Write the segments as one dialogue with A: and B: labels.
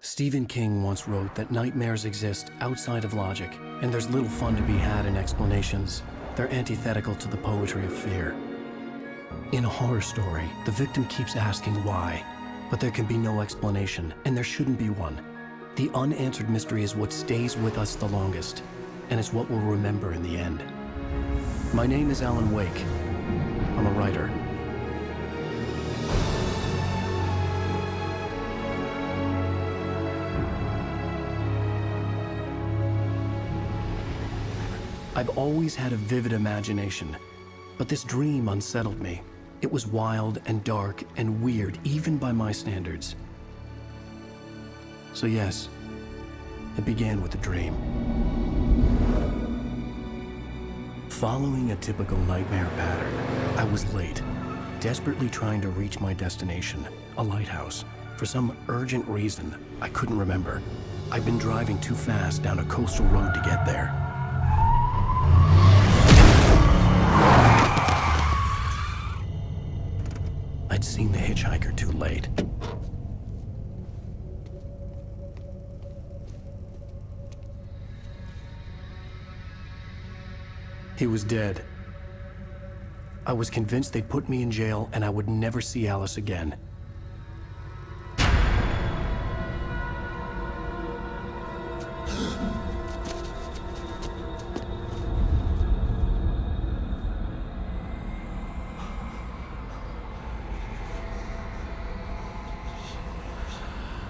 A: Stephen King once wrote that nightmares exist outside of logic, and there's little fun to be had in explanations. They're antithetical to the poetry of fear. In a horror story, the victim keeps asking why, but there can be no explanation, and there shouldn't be one. The unanswered mystery is what stays with us the longest, and it's what we'll remember in the end. My name is Alan Wake. I'm a writer. I've always had a vivid imagination, but this dream unsettled me. It was wild and dark and weird, even by my standards. So yes, it began with a dream. Following a typical nightmare pattern, I was late, desperately trying to reach my destination, a lighthouse. For some urgent reason, I couldn't remember. I'd been driving too fast down a coastal road to get there. I'd seen the hitchhiker too late. He was dead. I was convinced they'd put me in jail and I would never see Alice again.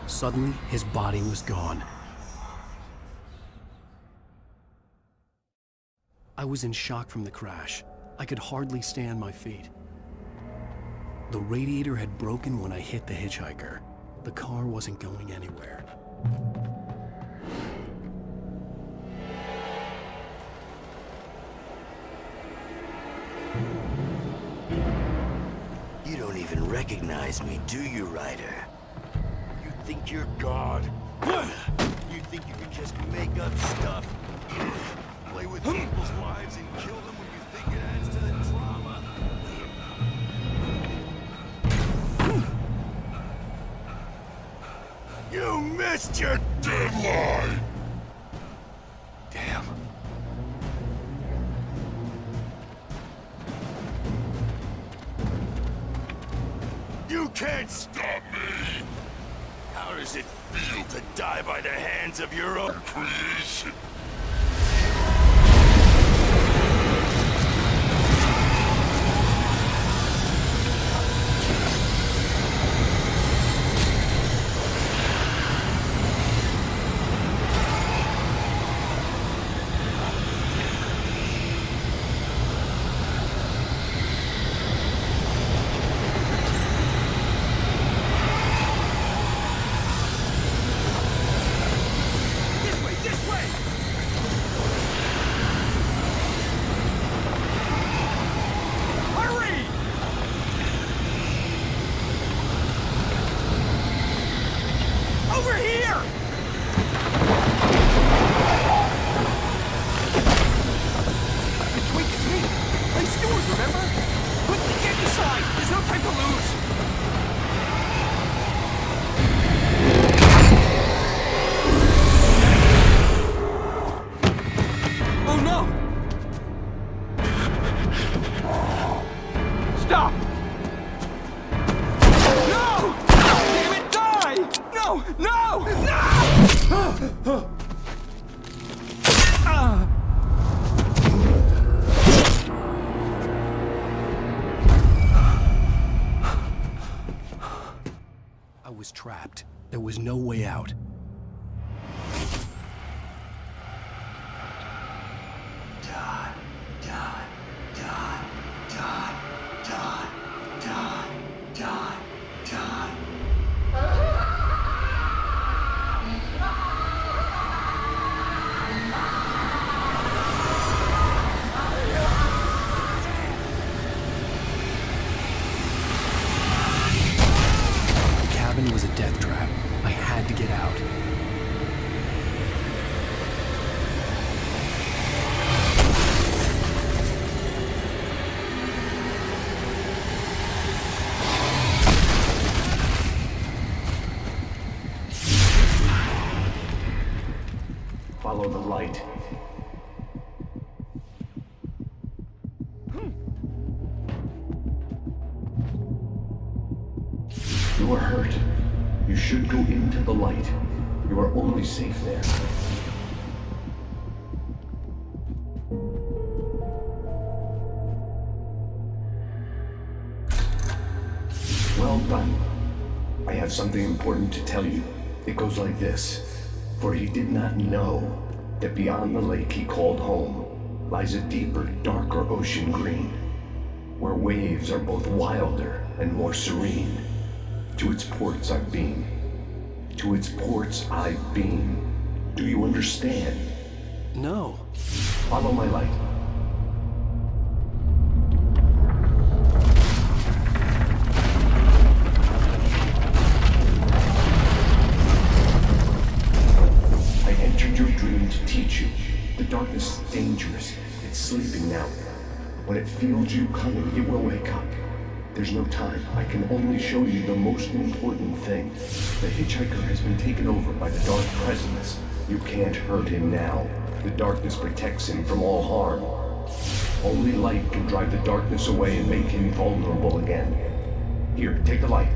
A: Suddenly, his body was gone. I was in shock from the crash. I could hardly stay on my feet. The radiator had broken when I hit the hitchhiker. The car wasn't going anywhere.
B: You don't even recognize me, do you, Ryder? You think you're God? You think you can just make up stuff? Play with people's lives and kill them when you think it adds to the drama? You missed your deadline!
A: Damn.
B: You can't stop me! How does it feel to die by the hands of your own creation?
A: Trapped. There was no way out. Was a death trap. I had to get out.
C: follow the light. You are hurt. You should go into the light. You are only safe there. Well done. I have something important to tell you. It goes like this. For he did not know that beyond the lake he called home lies a deeper, darker ocean green, where waves are both wilder and more serene. To its ports I've been. To its ports I've been. Do you understand?
A: No.
C: Follow my light. I entered your dream to teach you. The darkness is dangerous. It's sleeping now. When it feels you coming, it will wake up. There's no time. I can only show you the most important thing. The hitchhiker has been taken over by the dark presence. You can't hurt him now. The darkness protects him from all harm. Only light can drive the darkness away and make him vulnerable again. Here, take the light.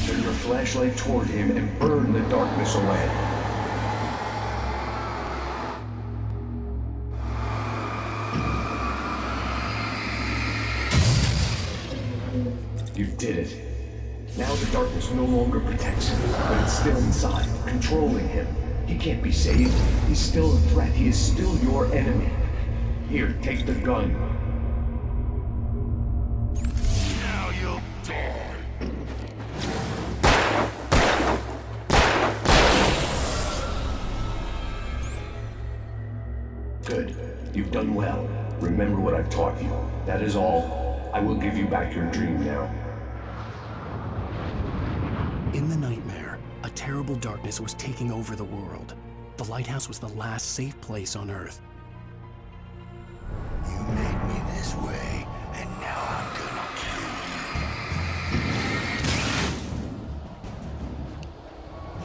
C: Turn your flashlight toward him and burn the darkness away. You did it. Now the darkness no longer protects him, but it's still inside, controlling him. He can't be saved. He's still a threat. He is still your enemy. Here, take the gun.
B: Now you'll die.
C: Good. You've done well. Remember what I've taught you. That is all. I will give you back your dream now.
A: In the nightmare, a terrible darkness was taking over the world. The lighthouse was the last safe place on Earth.
B: You made me this way, and now I'm gonna kill you.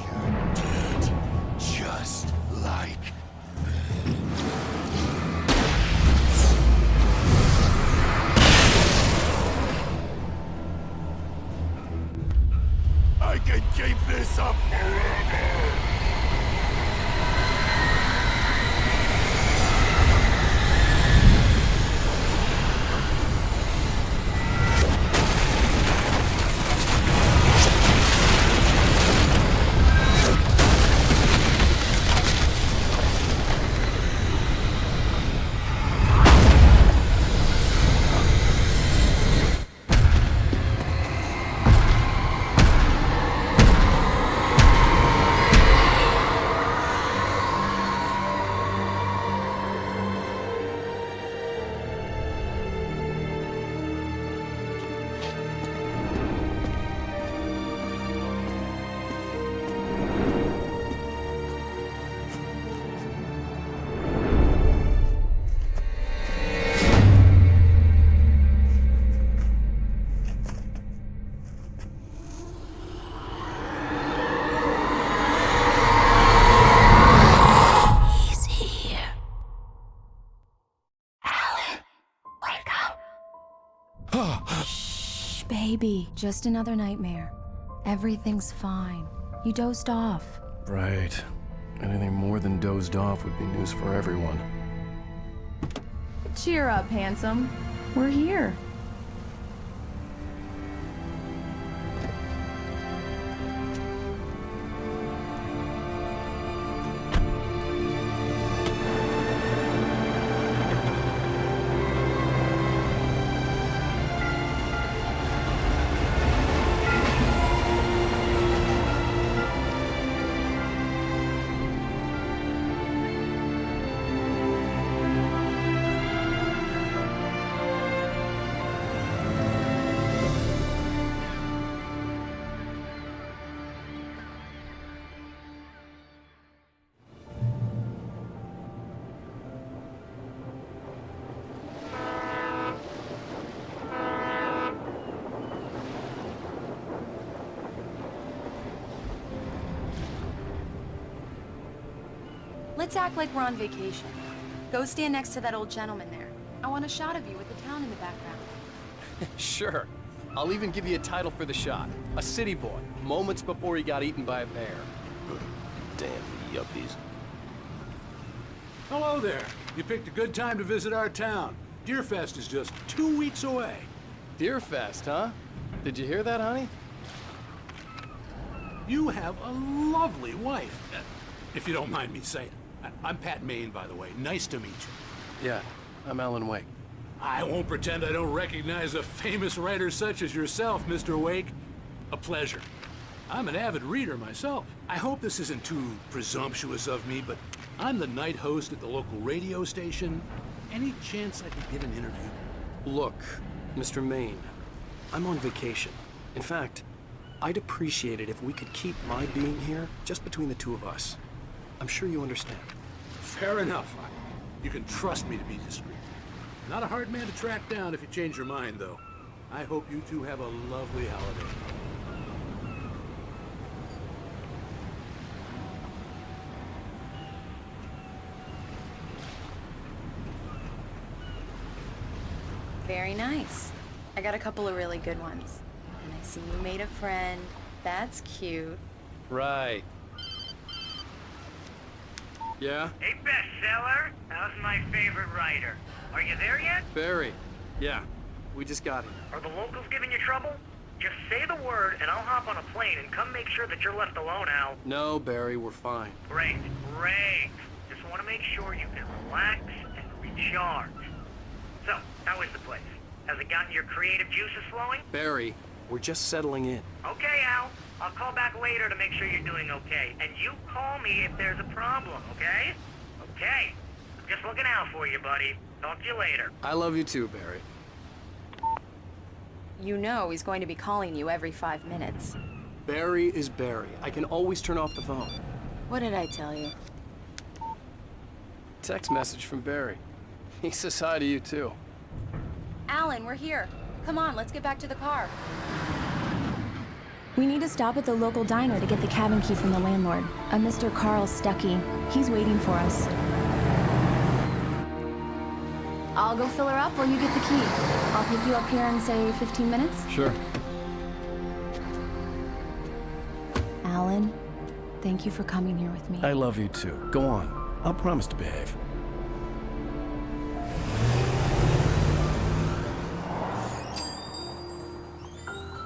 B: You're dead, just like I can keep this up forever!
D: Baby, just another nightmare. Everything's fine. You dozed off.
A: Right. Anything more than dozed off would be news for everyone.
E: Cheer up, handsome. We're here.
F: Let's act like we're on vacation. Go stand next to that old gentleman there. I want a shot of you with the town in the background.
A: Sure. I'll even give you a title for the shot. A city boy, moments before he got eaten by a bear. Damn yuppies.
G: Hello there. You picked a good time to visit our town. Deerfest is just 2 weeks away.
A: Deerfest, huh? Did you hear that, honey?
G: You have a lovely wife. If you don't mind me saying. I'm Pat Maine, by the way. Nice to meet you.
A: Yeah, I'm Alan Wake.
G: I won't pretend I don't recognize a famous writer such as yourself, Mr. Wake. A pleasure. I'm an avid reader myself. I hope this isn't too presumptuous of me, but I'm the night host at the local radio station. Any chance I could get an interview?
A: Look, Mr. Maine, I'm on vacation. In fact, I'd appreciate it if we could keep my being here just between the two of us. I'm sure you understand.
G: Fair enough. You can trust me to be discreet. Not a hard man to track down if you change your mind, though. I hope you two have a lovely holiday.
F: Very nice. I got a couple of really good ones. And I see you made a friend. That's cute.
A: Right. Yeah?
H: Hey, bestseller. How's my favorite writer? Are you there yet?
A: Barry. Yeah, we just got here.
H: Are the locals giving you trouble? Just say the word and I'll hop on a plane and come make sure that you're left alone, Al.
A: No, Barry, we're fine.
H: Great, great. Just want to make sure you can relax and recharge. So, how is the place? Has it gotten your creative juices flowing?
A: Barry, we're just settling in.
H: Okay, Al. I'll call back later to make sure you're doing okay. And you call me if there's a problem, okay? Okay. I'm just looking out for you, buddy. Talk to you later.
A: I love you too, Barry.
F: You know he's going to be calling you every 5 minutes.
A: Barry is Barry. I can always turn off the phone.
F: What did I tell you?
A: Text message from Barry. He says hi to you too.
F: Alan, we're here. Come on, let's get back to the car.
D: We need to stop at the local diner to get the cabin key from the landlord, a Mr. Carl Stuckey. He's waiting for us. I'll go fill her up while you get the key. I'll pick you up here in, say, 15 minutes?
A: Sure.
D: Alan, thank you for coming here with me.
A: I love you too. Go on. I'll promise to behave.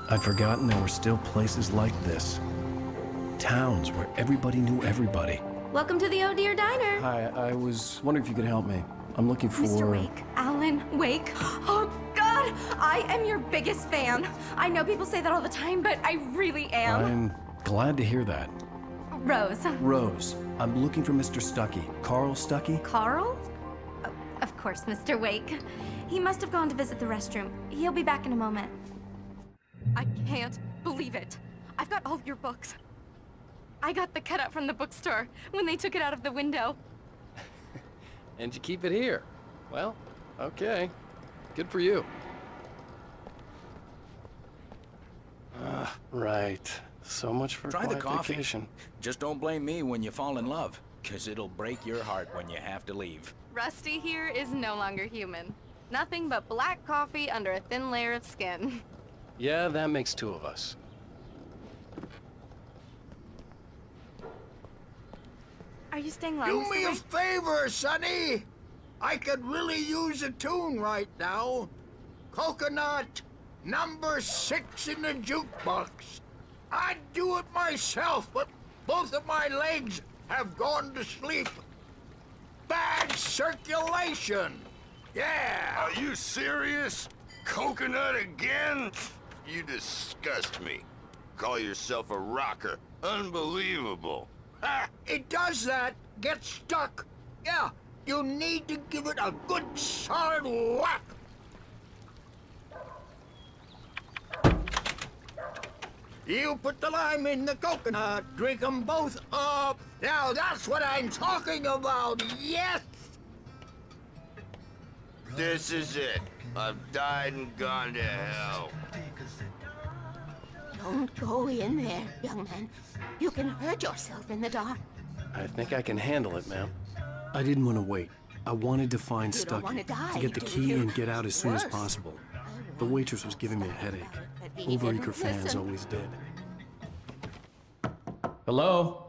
A: I'd forgotten there were still places like this. Towns where everybody knew everybody.
I: Welcome to the Oh Dear Diner.
A: Hi, I was wondering if you could help me. I'm looking for...
I: Mr. Wake. Alan Wake. Oh, God! I am your biggest fan. I know people say that all the time, but I really am.
A: I'm glad to hear that.
I: Rose.
A: Rose, I'm looking for Mr. Stuckey. Carl Stuckey?
I: Carl? Oh, of course, Mr. Wake. He must have gone to visit the restroom. He'll be back in a moment. I can't believe it. I've got all your books. I got the cutout from the bookstore when they took it out of the window.
A: And you keep it here. Well, okay. Good for you. Right. So much for
J: Try the
A: quiet
J: coffee.
A: vacation.
J: Just don't blame me when you fall in love, because it'll break your heart when you have to leave.
I: Rusty here is no longer human. Nothing but black coffee under a thin layer of skin.
A: Yeah, that makes two of us.
I: Are you staying long,
K: Do
I: Mr.
K: me a
I: Wake?
K: favor, Sonny. I could really use a tune right now. Coconut, number 6 in the jukebox. I'd do it myself, but both of my legs have gone to sleep. Bad circulation. Yeah.
B: Are you serious? Coconut again? You disgust me. Call yourself a rocker. Unbelievable.
K: Ha! It does that. Get stuck. Yeah, you need to give it a good solid whack. You put the lime in the coconut, drink them both up. Now that's what I'm talking about, yes!
B: This is it. I've died and gone to hell.
L: Don't go in there, young man. You can hurt yourself in the dark.
A: I think I can handle it, ma'am. I didn't want to wait. I wanted to find
L: You don't
A: Stucky,
L: wanna die,
A: to get the
L: do
A: key
L: you?
A: and get out as soon as
L: Worse.
A: possible. The waitress was giving me a headache.
L: He didn't
A: Overeager fans
L: listen.
A: always did. Hello?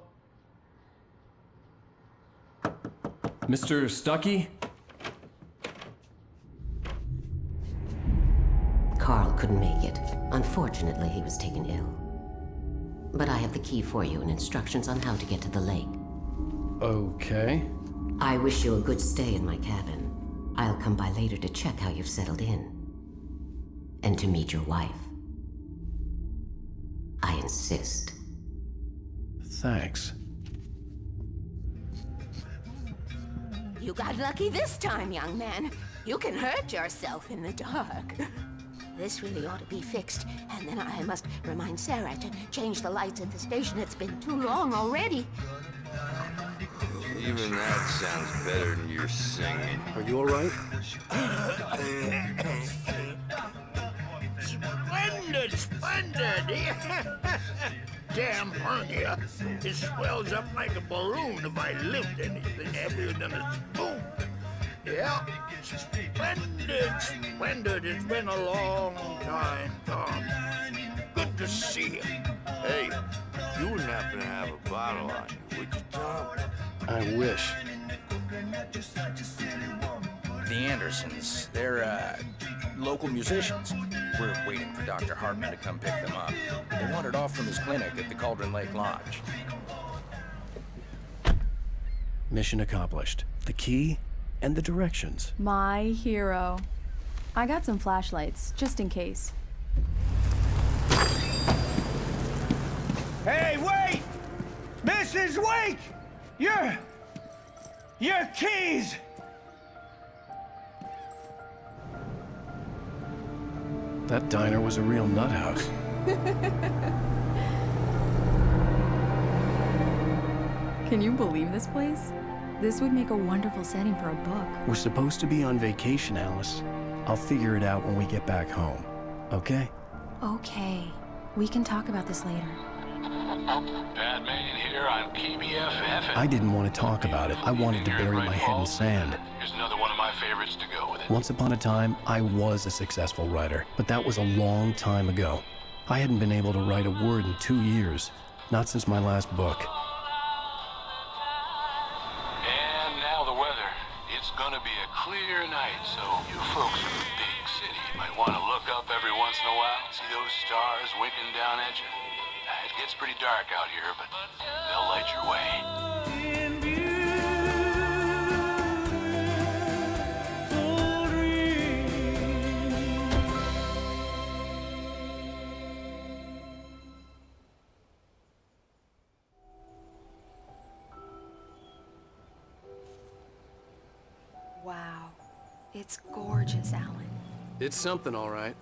A: Mr. Stucky?
M: Carl couldn't make it. Unfortunately, he was taken ill. But I have the key for you and instructions on how to get to the lake.
A: Okay.
M: I wish you a good stay in my cabin. I'll come by later to check how you've settled in. And to meet your wife. I insist.
A: Thanks.
L: You got lucky this time, young man. You can hurt yourself in the dark. This really ought to be fixed, and then I must remind Sarah to change the lights at the station. It's been too long already.
B: Even that sounds better than your singing.
A: Are you all right?
K: Splendid, splendid! Damn hernia. It swells up like a balloon if I lift anything heavier than a spoon. Yeah, splendid, splendid. It's been a long time, Tom. Good to see you.
B: Hey, you wouldn't happen to have a bottle on you, would you, Tom?
A: I wish.
J: The Andersons, they're, local musicians. We're waiting for Dr. Hartman to come pick them up. They wandered off from his clinic at the Cauldron Lake Lodge.
A: Mission accomplished. The key and the directions.
E: My hero. I got some flashlights, just in case.
K: Hey, wait! Mrs. Wake! Your keys!
A: That diner was a real nut house.
E: Can you believe this place? This would make a wonderful setting for a book.
A: We're supposed to be on vacation, Alice. I'll figure it out when we get back home. Okay?
D: Okay. We can talk about this later.
G: Bad man here on KBFF.
A: I didn't want to talk about it. I wanted to bury my head in sand.
G: Here's another one of my favorites to go with it.
A: Once upon a time, I was a successful writer, but that was a long time ago. I hadn't been able to write a word in 2 years, not since my last book.
G: And now the weather. It's gonna be a clear night, so you folks in the big city might want to look up every once in a while, see those stars winking down at you. It gets pretty dark out here, but they'll light your way.
F: Wow. It's gorgeous, Alan.
A: It's something, all right.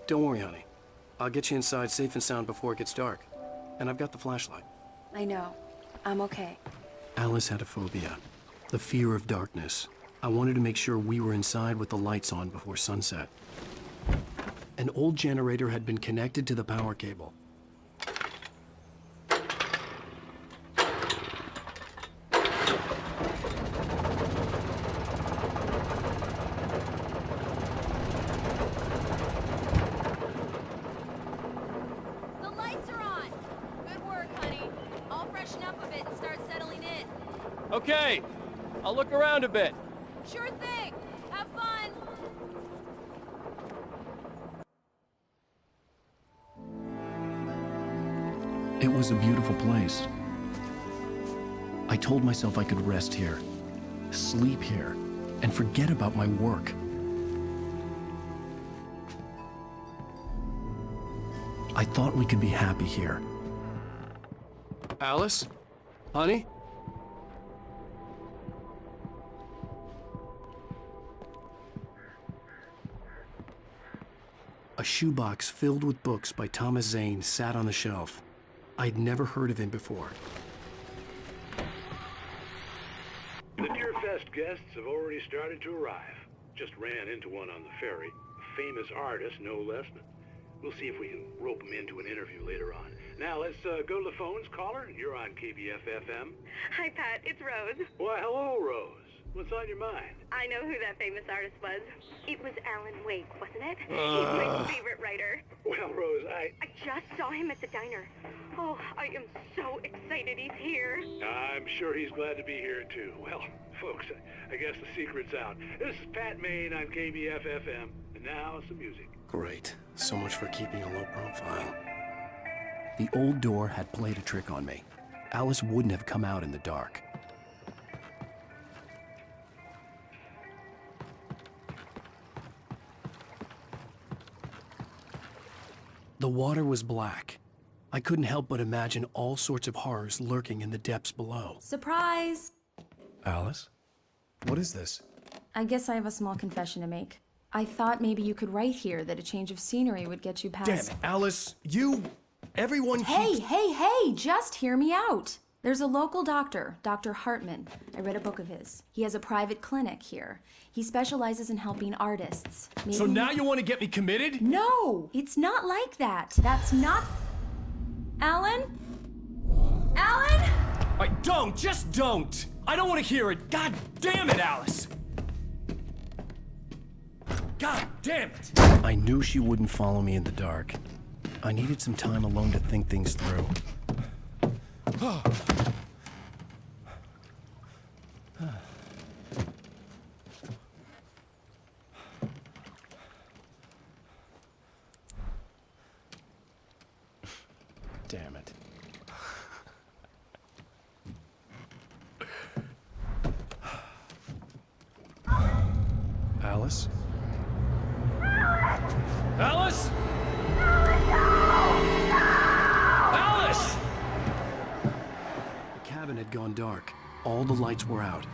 A: Don't worry, honey. I'll get you inside safe and sound before it gets dark. And I've got the flashlight.
F: I know. I'm okay.
A: Alice had a phobia. The fear of darkness. I wanted to make sure we were inside with the lights on before sunset. An old generator had been connected to the power cable.
N: Okay, I'll look around a bit.
E: Sure thing. Have fun.
A: It was a beautiful place. I told myself I could rest here, sleep here, and forget about my work. I thought we could be happy here. Alice? Honey? A shoebox filled with books by Thomas Zane sat on the shelf. I'd never heard of him before.
G: The Deerfest guests have already started to arrive. Just ran into one on the ferry. A famous artist, no less. We'll see if we can rope him into an interview later on. Now, let's go to the phones. Caller, you're on KBF-FM.
O: Hi, Pat. It's Rose.
G: Why, hello, Rose. What's on your mind?
O: I know who that famous artist was. It was Alan Wake, wasn't it? He's my favorite writer.
G: Well, Rose, I
O: just saw him at the diner. Oh, I am so excited he's here.
G: I'm sure he's glad to be here, too. Well, folks, I guess the secret's out. This is Pat Maine on KBF-FM, and now some music.
A: Great. So much for keeping a low profile. The old door had played a trick on me. Alice wouldn't have come out in the dark. The water was black. I couldn't help but imagine all sorts of horrors lurking in the depths below.
E: Surprise!
A: Alice? What is this?
E: I guess I have a small confession to make. I thought maybe you could write here that a change of scenery would get you past...
A: Damn it, Alice! Everyone
E: Hey,
A: keeps...
E: hey! Just hear me out! There's a local doctor, Dr. Hartman. I read a book of his. He has a private clinic here. He specializes in helping artists.
A: So now you want to get me committed?
E: No! It's not like that. That's not... Alan? Alan?
A: Just don't! I don't want to hear it! God damn it, Alice! God damn it! I knew she wouldn't follow me in the dark. I needed some time alone to think things through. Damn it. Alice? Alice? Alice! The cabin had gone dark. All the lights were out.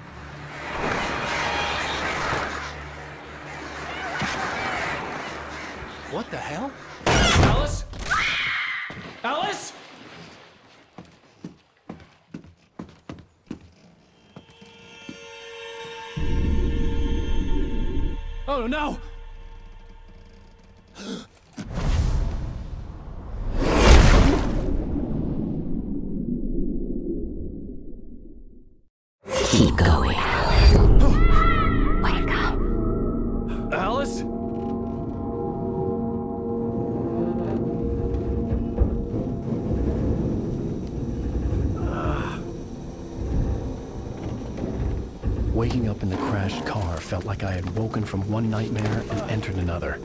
A: What the hell? Alice? Alice? Oh no!
M: Keep going. Wake up.
A: Alice? Waking up in the crashed car felt like I had woken from one nightmare and entered another.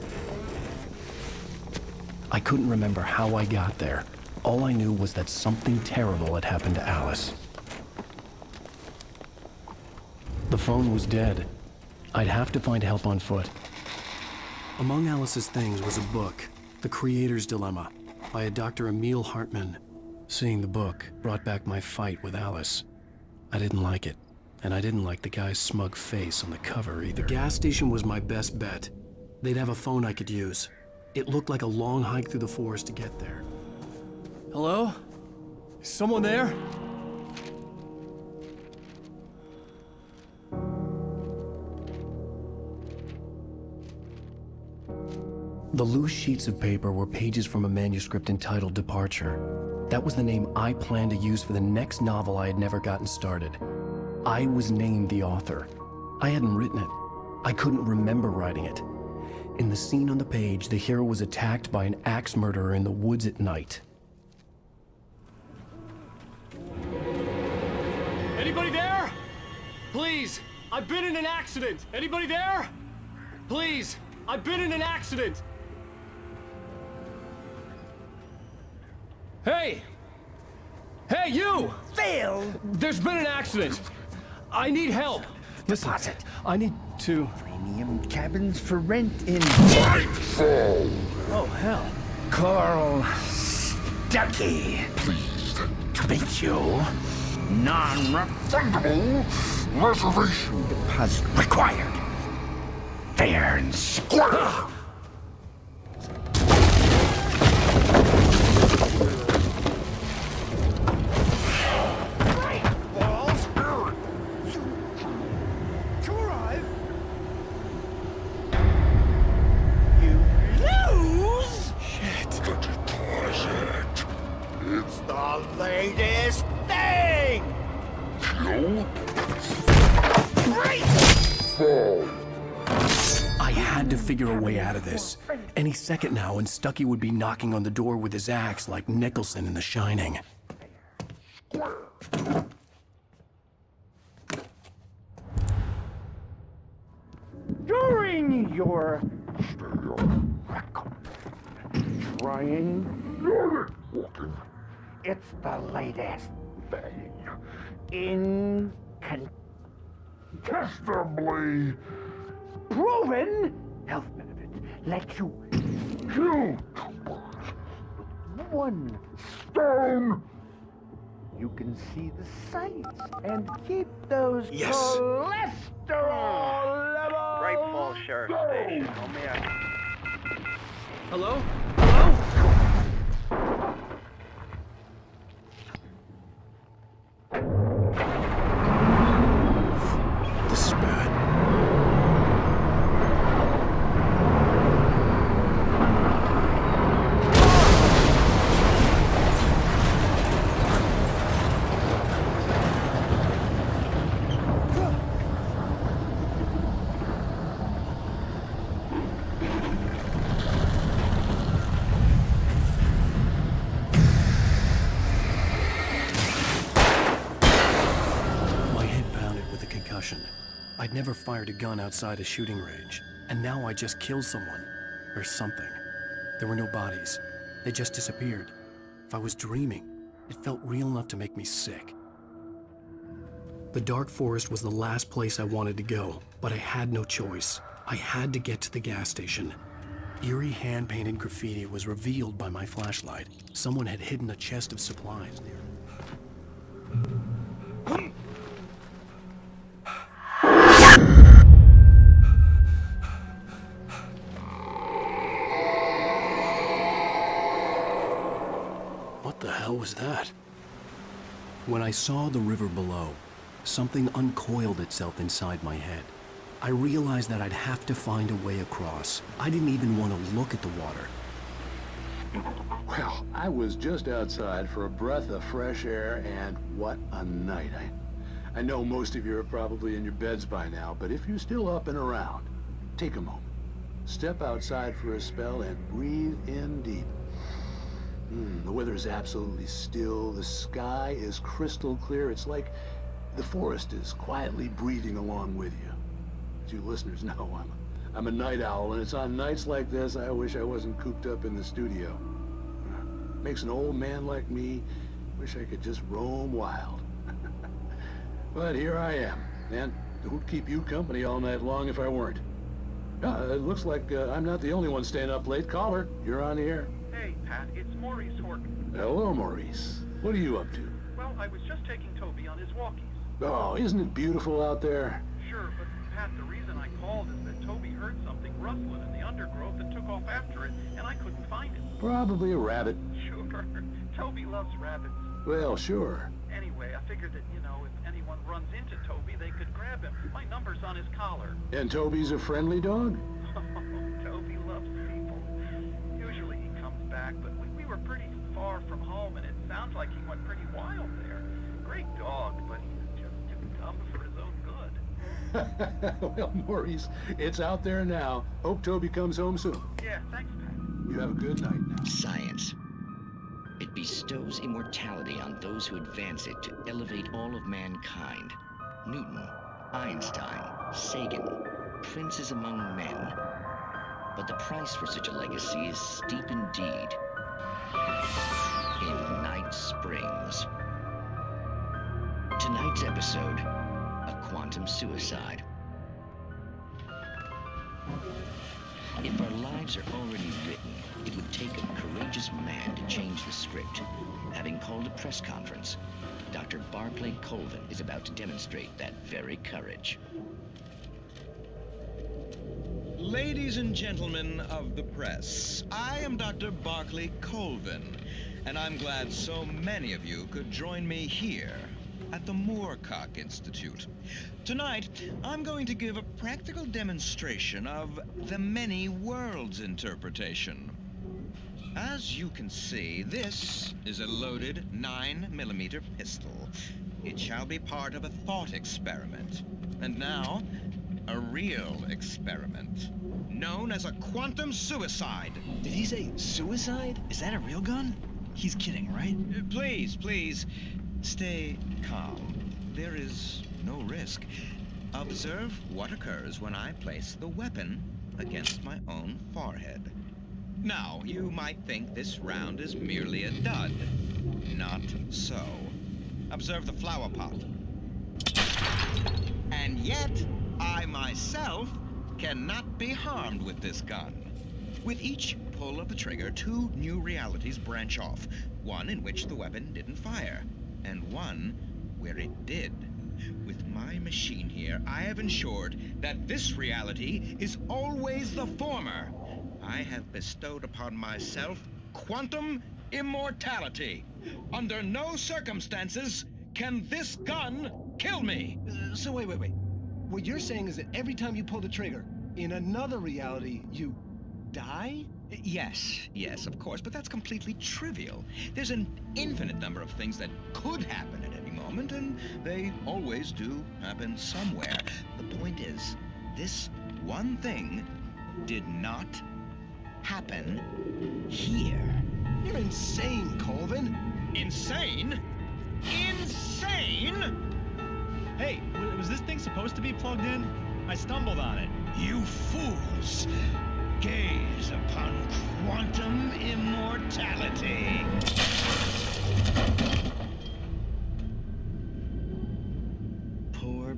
A: I couldn't remember how I got there. All I knew was that something terrible had happened to Alice. The phone was dead. I'd have to find help on foot. Among Alice's things was a book, The Creator's Dilemma, by a Dr. Emil Hartman. Seeing the book brought back my fight with Alice. I didn't like it, and I didn't like the guy's smug face on the cover either. The gas station was my best bet. They'd have a phone I could use. It looked like a long hike through the forest to get there. Hello? Is someone there? The loose sheets of paper were pages from a manuscript entitled Departure. That was the name I planned to use for the next novel I had never gotten started. I was named the author. I hadn't written it. I couldn't remember writing it. In the scene on the page, the hero was attacked by an axe murderer in the woods at night.
N: Anybody there? Please, I've been in an accident. Anybody there? Please, I've been in an accident. Hey! Hey, you!
K: Phil!
N: There's been an accident. I need help.
K: Deposit.
A: I need to...
K: Premium cabins for rent in...
C: Brightfall.
A: Oh, hell.
K: Carl Stuckey.
C: Pleased
K: To meet you. Non-refundable
C: reservation
K: deposit required. Fair and square. the latest thing!
A: I had to figure a way out of this. Any second now, and Stucky would be knocking on the door with his axe like Nicholson in The Shining.
P: During your trying, it's the latest thing. Incontestably proven health benefits let you kill two birds with one stone. You can see the sights and keep those cholesterol levels.
H: Braight-Fall's Sheriff Station. Call me out.
N: Hello? Hello?
A: This is bad. I'd never fired a gun outside a shooting range, and now I just killed someone. Or something. There were no bodies. They just disappeared. If I was dreaming, it felt real enough to make me sick. The dark forest was the last place I wanted to go, but I had no choice. I had to get to the gas station. Eerie hand-painted graffiti was revealed by my flashlight. Someone had hidden a chest of supplies near. What the hell was that? When I saw the river below, something uncoiled itself inside my head. I realized that I'd have to find a way across. I didn't even want to look at the water.
Q: Well, I was just outside for a breath of fresh air, and what a night. I know most of you are probably in your beds by now, but if you're still up and around, take a moment. Step outside for a spell and breathe in deep. The weather is absolutely still. The sky is crystal clear. It's like the forest is quietly breathing along with you. As you listeners know, I'm a night owl, and it's on nights like this I wish I wasn't cooped up in the studio. Makes an old man like me wish I could just roam wild. But here I am, and who'd keep you company all night long if I weren't? It looks like I'm not the only one staying up late. Caller, you're on the air.
R: Hey, Pat, it's Maurice Horton.
Q: Hello, Maurice. What are you up to?
R: Well, I was just taking Toby on his walkies.
Q: Oh, isn't it beautiful out there?
R: Sure, but Pat, the reason I called is that Toby heard something rustling in the undergrowth and took off after it, and I couldn't find it.
Q: Probably a rabbit.
R: Sure. Toby loves rabbits.
Q: Well, sure.
R: Anyway, I figured that, if anyone runs into Toby, they could grab him. My number's on his collar.
Q: And Toby's a friendly dog?
R: Toby loves people. Usually he comes back, but we were pretty far from home, and it sounds like he went pretty wild there. Great dog, but he's just too dumb for his own good.
Q: Well, Maurice, it's out there now. Hope Toby comes home soon.
R: Yeah, thanks, Pat.
Q: You have a good night now.
S: Science. It bestows immortality on those who advance it to elevate all of mankind. Newton, Einstein, Sagan, princes among men. But the price for such a legacy is steep indeed. In Night Springs. Tonight's episode, a quantum suicide. If our lives are already written, it would take a courageous man to change the script. Having called a press conference, Dr. Barclay Colvin is about to demonstrate that very courage.
T: Ladies and gentlemen of the press, I am Dr. Barclay Colvin, and I'm glad so many of you could join me here at the Moorcock Institute. Tonight, I'm going to give a practical demonstration of the many worlds interpretation. As you can see, this is a loaded 9mm pistol. It shall be part of a thought experiment. And now, a real experiment, known as a quantum suicide.
U: Did he say suicide? Is that a real gun? He's kidding, right?
T: Please, please, stay calm. There is no risk. Observe what occurs when I place the weapon against my own forehead. Now, you might think this round is merely a dud. Not so. Observe the flower pot. And yet, I myself cannot be harmed with this gun. With each pull of the trigger, 2 new realities branch off. One in which the weapon didn't fire, and one where it did. With my machine here, I have ensured that this reality is always the former. I have bestowed upon myself quantum immortality. Under no circumstances can this gun kill me.
U: So wait. What you're saying is that every time you pull the trigger, in another reality, you die?
T: Yes, of course, but that's completely trivial. There's an infinite number of things that could happen at any moment, and they always do happen somewhere. The point is, this one thing did not happen here.
U: You're insane, Colvin.
T: Insane? Insane?
V: Hey, was this thing supposed to be plugged in? I stumbled on it.
T: You fools! Gaze upon quantum immortality.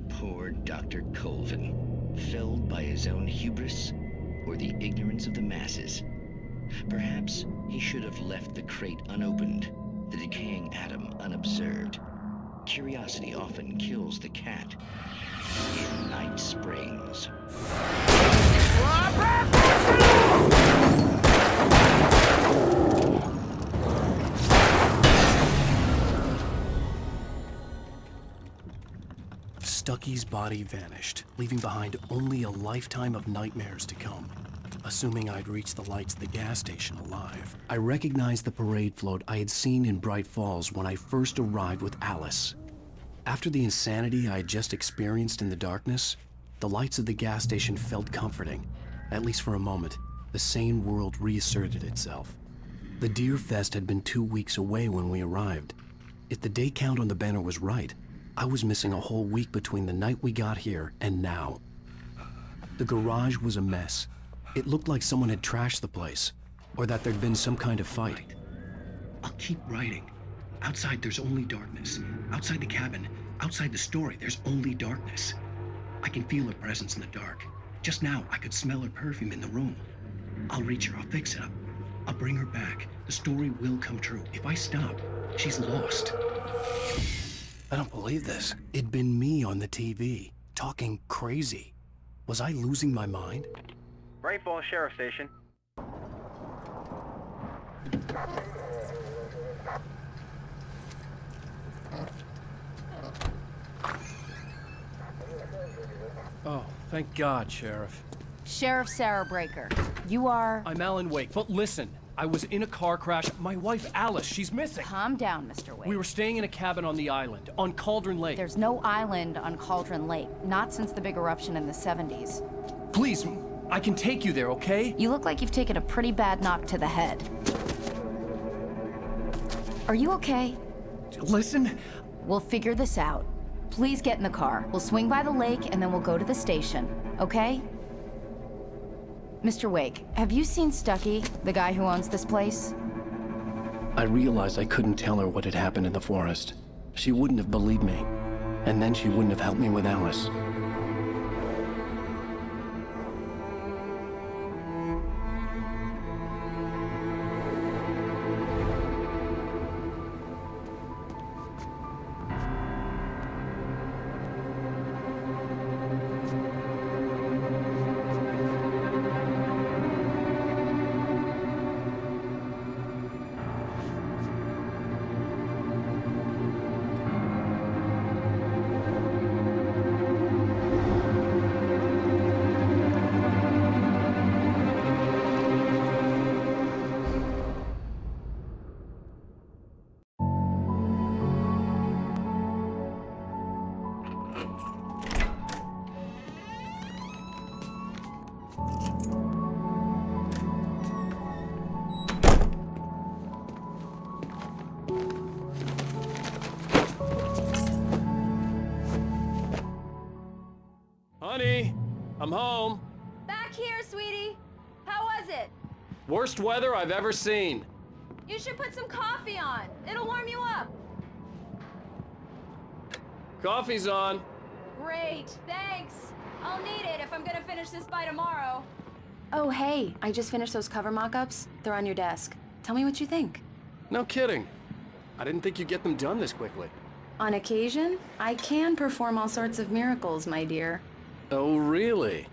S: Poor Dr. Colvin, felled by his own hubris or the ignorance of the masses. Perhaps he should have left the crate unopened, the decaying atom unobserved. Curiosity often kills the cat. In Night Springs.
A: Stucky's body vanished, leaving behind only a lifetime of nightmares to come. Assuming I'd reached the lights of the gas station alive, I recognized the parade float I had seen in Braight-Fålls when I first arrived with Alice. After the insanity I had just experienced in the darkness, the lights of the gas station felt comforting. At least for a moment, the sane world reasserted itself. The Deer Fest had been 2 weeks away when we arrived. If the day count on the banner was right, I was missing a whole week between the night we got here and now. The garage was a mess. It looked like someone had trashed the place, or that there'd been some kind of fight. I'll keep writing. Outside, there's only darkness. Outside the cabin, outside the story, there's only darkness. I can feel her presence in the dark. Just now, I could smell her perfume in the room. I'll reach her, I'll fix it up. I'll bring her back. The story will come true. If I stop, she's lost. I don't believe this. It'd been me on the TV, talking crazy. Was I losing my mind?
W: Braight-Fålls Sheriff Station.
X: Oh, thank God, Sheriff.
E: Sheriff Sarah Breaker, you are...
X: I'm Alan Wake, but listen, I was in a car crash. My wife, Alice, she's missing.
E: Calm down, Mr. Wake.
X: We were staying in a cabin on the island, on Cauldron Lake.
E: There's no island on Cauldron Lake, not since the big eruption in the 70s.
X: Please, I can take you there, okay?
E: You look like you've taken a pretty bad knock to the head. Are you okay?
X: Listen.
E: We'll figure this out. Please get in the car. We'll swing by the lake and then we'll go to the station, okay? Mr. Wake, have you seen Stucky, the guy who owns this place?
A: I realized I couldn't tell her what had happened in the forest. She wouldn't have believed me, and then she wouldn't have helped me with Alice.
N: I'm home.
E: Back here, sweetie. How was it?
N: Worst weather I've ever seen.
E: You should put some coffee on. It'll warm you up.
N: Coffee's on.
E: Great, thanks. I'll need it if I'm gonna finish this by tomorrow. Oh, hey, I just finished those cover mock-ups. They're on your desk. Tell me what you think.
N: No kidding. I didn't think you'd get them done this quickly.
E: On occasion, I can perform all sorts of miracles, my dear.
N: Oh, really?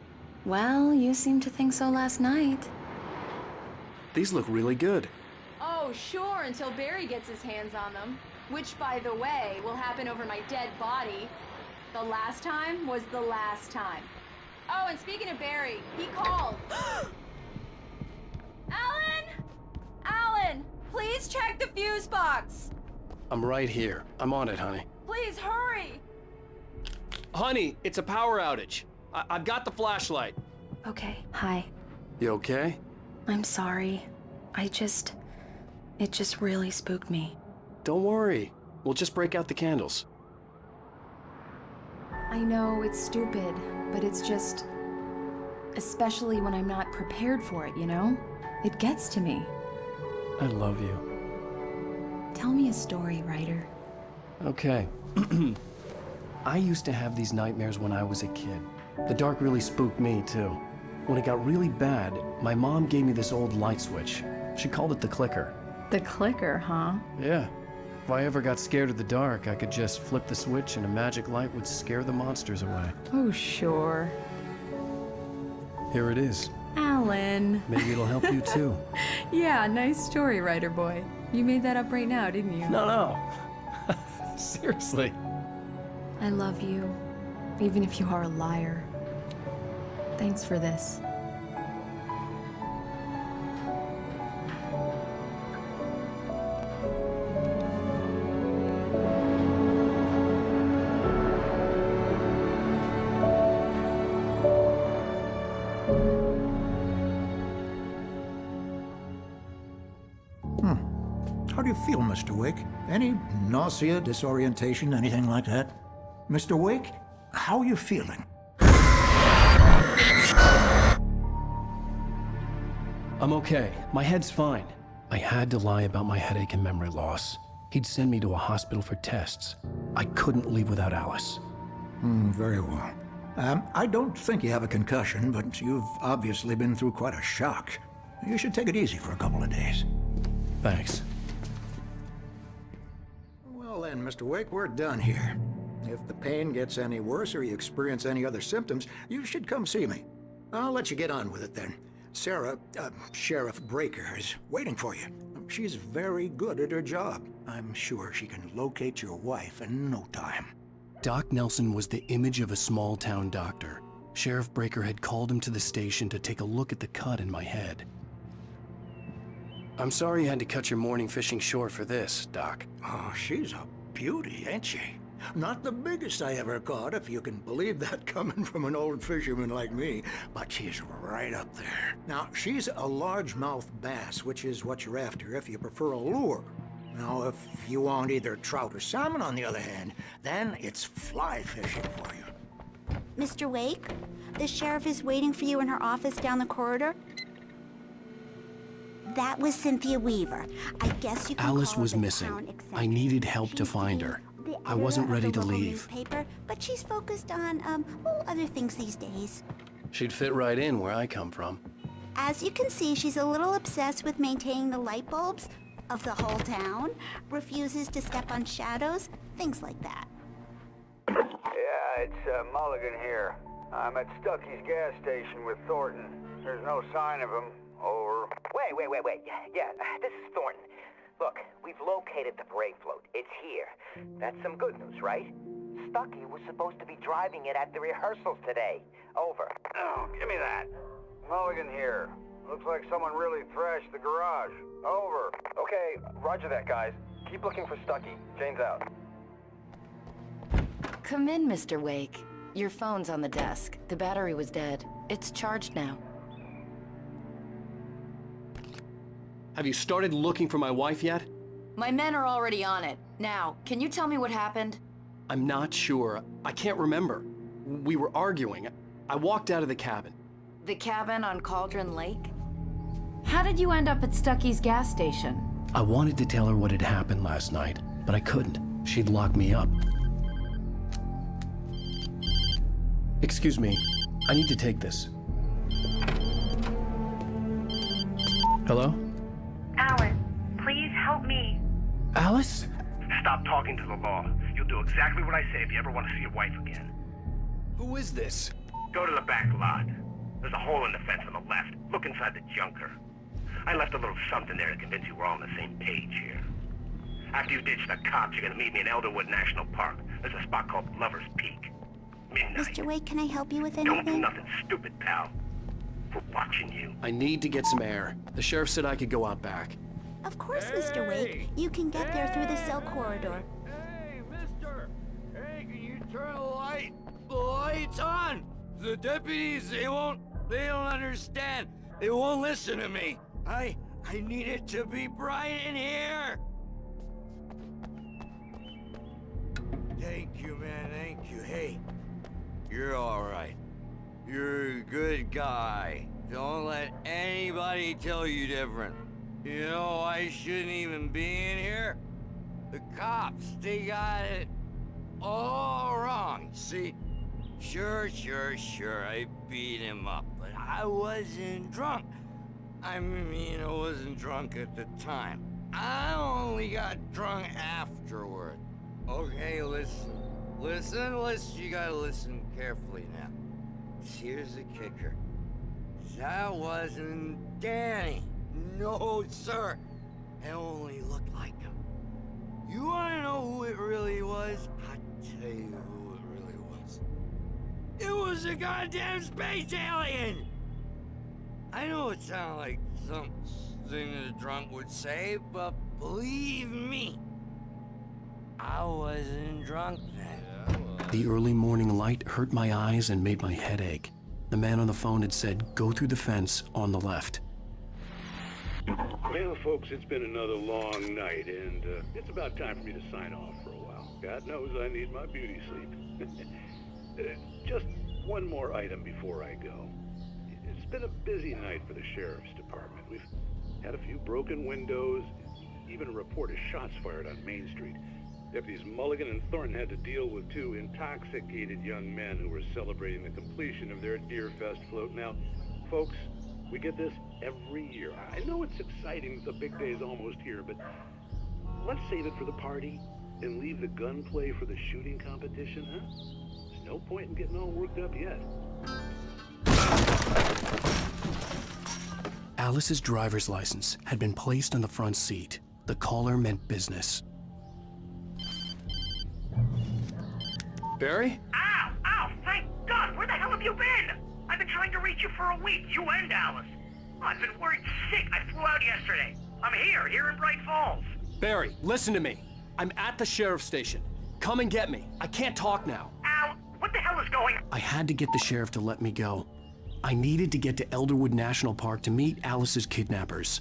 E: Well, you seemed to think so last night.
N: These look really good.
E: Oh, sure, until Barry gets his hands on them. Which, by the way, will happen over my dead body. The last time was the last time. Oh, and speaking of Barry, he called. Alan! Alan, please check the fuse box.
N: I'm right here. I'm on it, honey.
E: Please hurry.
N: Honey, it's a power outage. I've got the flashlight.
E: Okay, hi.
N: You okay?
E: I'm sorry. It just really spooked me.
N: Don't worry. We'll just break out the candles.
E: I know it's stupid, but it's just... especially when I'm not prepared for it, you know? It gets to me.
N: I love you.
E: Tell me a story, writer.
N: Okay. I used to have these nightmares when I was a kid. The dark really spooked me, too. When it got really bad, my mom gave me this old light switch. She called it the clicker.
E: The clicker, huh?
N: Yeah. If I ever got scared of the dark, I could just flip the switch and a magic light would scare the monsters away.
E: Oh, sure.
N: Here it is.
E: Alan.
N: Maybe it'll help you, too.
E: Yeah, nice story, writer boy. You made that up right now, didn't you?
N: No. Seriously.
E: I love you, even if you are a liar. Thanks for this.
B: How do you feel, Mr. Wake? Any nausea, disorientation, anything like that? Mr. Wake, how are you feeling?
A: I'm okay. My head's fine. I had to lie about my headache and memory loss. He'd send me to a hospital for tests. I couldn't leave without Alice.
B: Very well. I don't think you have a concussion, but you've obviously been through quite a shock. You should take it easy for a couple of days.
A: Thanks.
B: Well then, Mr. Wake, we're done here. If the pain gets any worse or you experience any other symptoms, you should come see me. I'll let you get on with it then. Sarah, Sheriff Breaker, is waiting for you. She's very good at her job. I'm sure she can locate your wife in no time.
A: Doc Nelson was the image of a small-town doctor. Sheriff Breaker had called him to the station to take a look at the cut in my head. I'm sorry you had to cut your morning fishing short for this, Doc.
B: Oh, she's a beauty, ain't she? Not the biggest I ever caught, if you can believe that coming from an old fisherman like me, but she's right up there. Now, she's a largemouth bass, which is what you're after if you prefer a lure. Now, if you want either trout or salmon, on the other hand, then it's fly fishing for you.
I: Mr. Wake, the sheriff is waiting for you in her office down the corridor. That was Cynthia Weaver. I guess you can
A: Alice
I: call
A: was
I: her the
A: missing.
I: town eccentric.
A: I needed help to find her. I wasn't ready to leave.
I: Newspaper, but she's focused on, other things these days.
A: She'd fit right in where I come from.
I: As you can see, she's a little obsessed with maintaining the light bulbs of the whole town, refuses to step on shadows, things like that.
K: Yeah, it's Mulligan here. I'm at Stucky's gas station with Thornton. There's no sign of him. Over.
J: Wait. Yeah, this is Thornton. Look, we've located the parade float. It's here. That's some good news, right? Stucky was supposed to be driving it at the rehearsals today. Over.
K: Oh, give me that. Mulligan here. Looks like someone really thrashed the garage. Over.
J: Okay, roger that, guys. Keep looking for Stucky. Jane's out.
F: Come in, Mr. Wake. Your phone's on the desk. The battery was dead. It's charged now.
N: Have you started looking for my wife yet?
F: My men are already on it. Now, can you tell me what happened?
N: I'm not sure. I can't remember. We were arguing. I walked out of the cabin.
F: The cabin on Cauldron Lake? How did you end up at Stucky's gas station?
A: I wanted to tell her what had happened last night, but I couldn't. She'd lock me up. Excuse me, I need to take this. Hello?
H: Alan, please help me.
A: Alice?
H: Stop talking to the law. You'll do exactly what I say if you ever want to see your wife again.
N: Who is this?
H: Go to the back lot. There's a hole in the fence on the left. Look inside the junker. I left a little something there to convince you we're all on the same page here. After you ditch the cops, you're gonna meet me in Elderwood National Park. There's a spot called Lover's Peak. Midnight.
I: Mr. Wake, can I help you with anything?
H: Don't do nothing stupid, pal. We're watching you.
N: I need to get some air. The sheriff said I could go out back.
I: Of course, Mr. Wake. You can get there through the cell corridor.
K: Hey, mister! Hey, can you turn the lights on? The deputies, they don't understand. They won't listen to me. I need it to be bright in here. Thank you, man, thank you. Hey, you're all right. You're a good guy. Don't let anybody tell you different. You know, I shouldn't even be in here. The cops, they got it all wrong. See, sure, I beat him up, but I wasn't drunk. I mean, I wasn't drunk at the time. I only got drunk afterward. Okay, listen, you gotta listen carefully now. Here's the kicker. That wasn't Danny. No, sir. It only looked like him. You wanna know who it really was? I'll tell you who it really was. It was a goddamn space alien! I know it sounds like something that a drunk would say, but believe me, I wasn't drunk then.
A: The early morning light hurt my eyes and made my head ache. The man on the phone had said, go through the fence on the left.
Q: Well, folks, it's been another long night, and it's about time for me to sign off for a while. God knows I need my beauty sleep. Just one more item before I go. It's been a busy night for the sheriff's department. We've had a few broken windows, even a report of shots fired on Main Street. Deputies Mulligan and Thornton had to deal with two intoxicated young men who were celebrating the completion of their Deerfest float. Now, folks, we get this every year. I know it's exciting that the big day's almost here, but let's save it for the party and leave the gunplay for the shooting competition, huh? There's no point in getting all worked up yet.
A: Alice's driver's license had been placed on the front seat. The caller meant business.
N: Barry?
H: Ow! Thank God! Where the hell have you been? I've been trying to reach you for a week, you and Alice. Oh, I've been worried sick. I flew out yesterday. I'm here in Braight-Fallz.
N: Barry, listen to me. I'm at the sheriff's station. Come and get me. I can't talk now.
H: Al, what the hell is going on?
A: I had to get the sheriff to let me go. I needed to get to Elderwood National Park to meet Alice's kidnappers.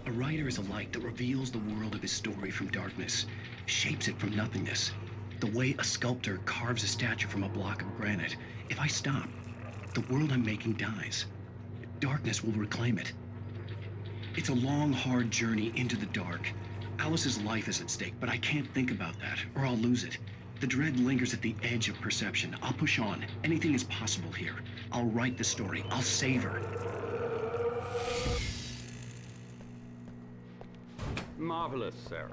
D: A writer is a light that reveals the world of his story from darkness, shapes it from nothingness. The way a sculptor carves a statue from a block of granite. If I stop, the world I'm making dies. Darkness will reclaim it. It's a long, hard journey into the dark. Alice's life is at stake, but I can't think about that, or I'll lose it. The dread lingers at the edge of perception. I'll push on. Anything is possible here. I'll write the story. I'll save her.
G: Marvelous, Sarah.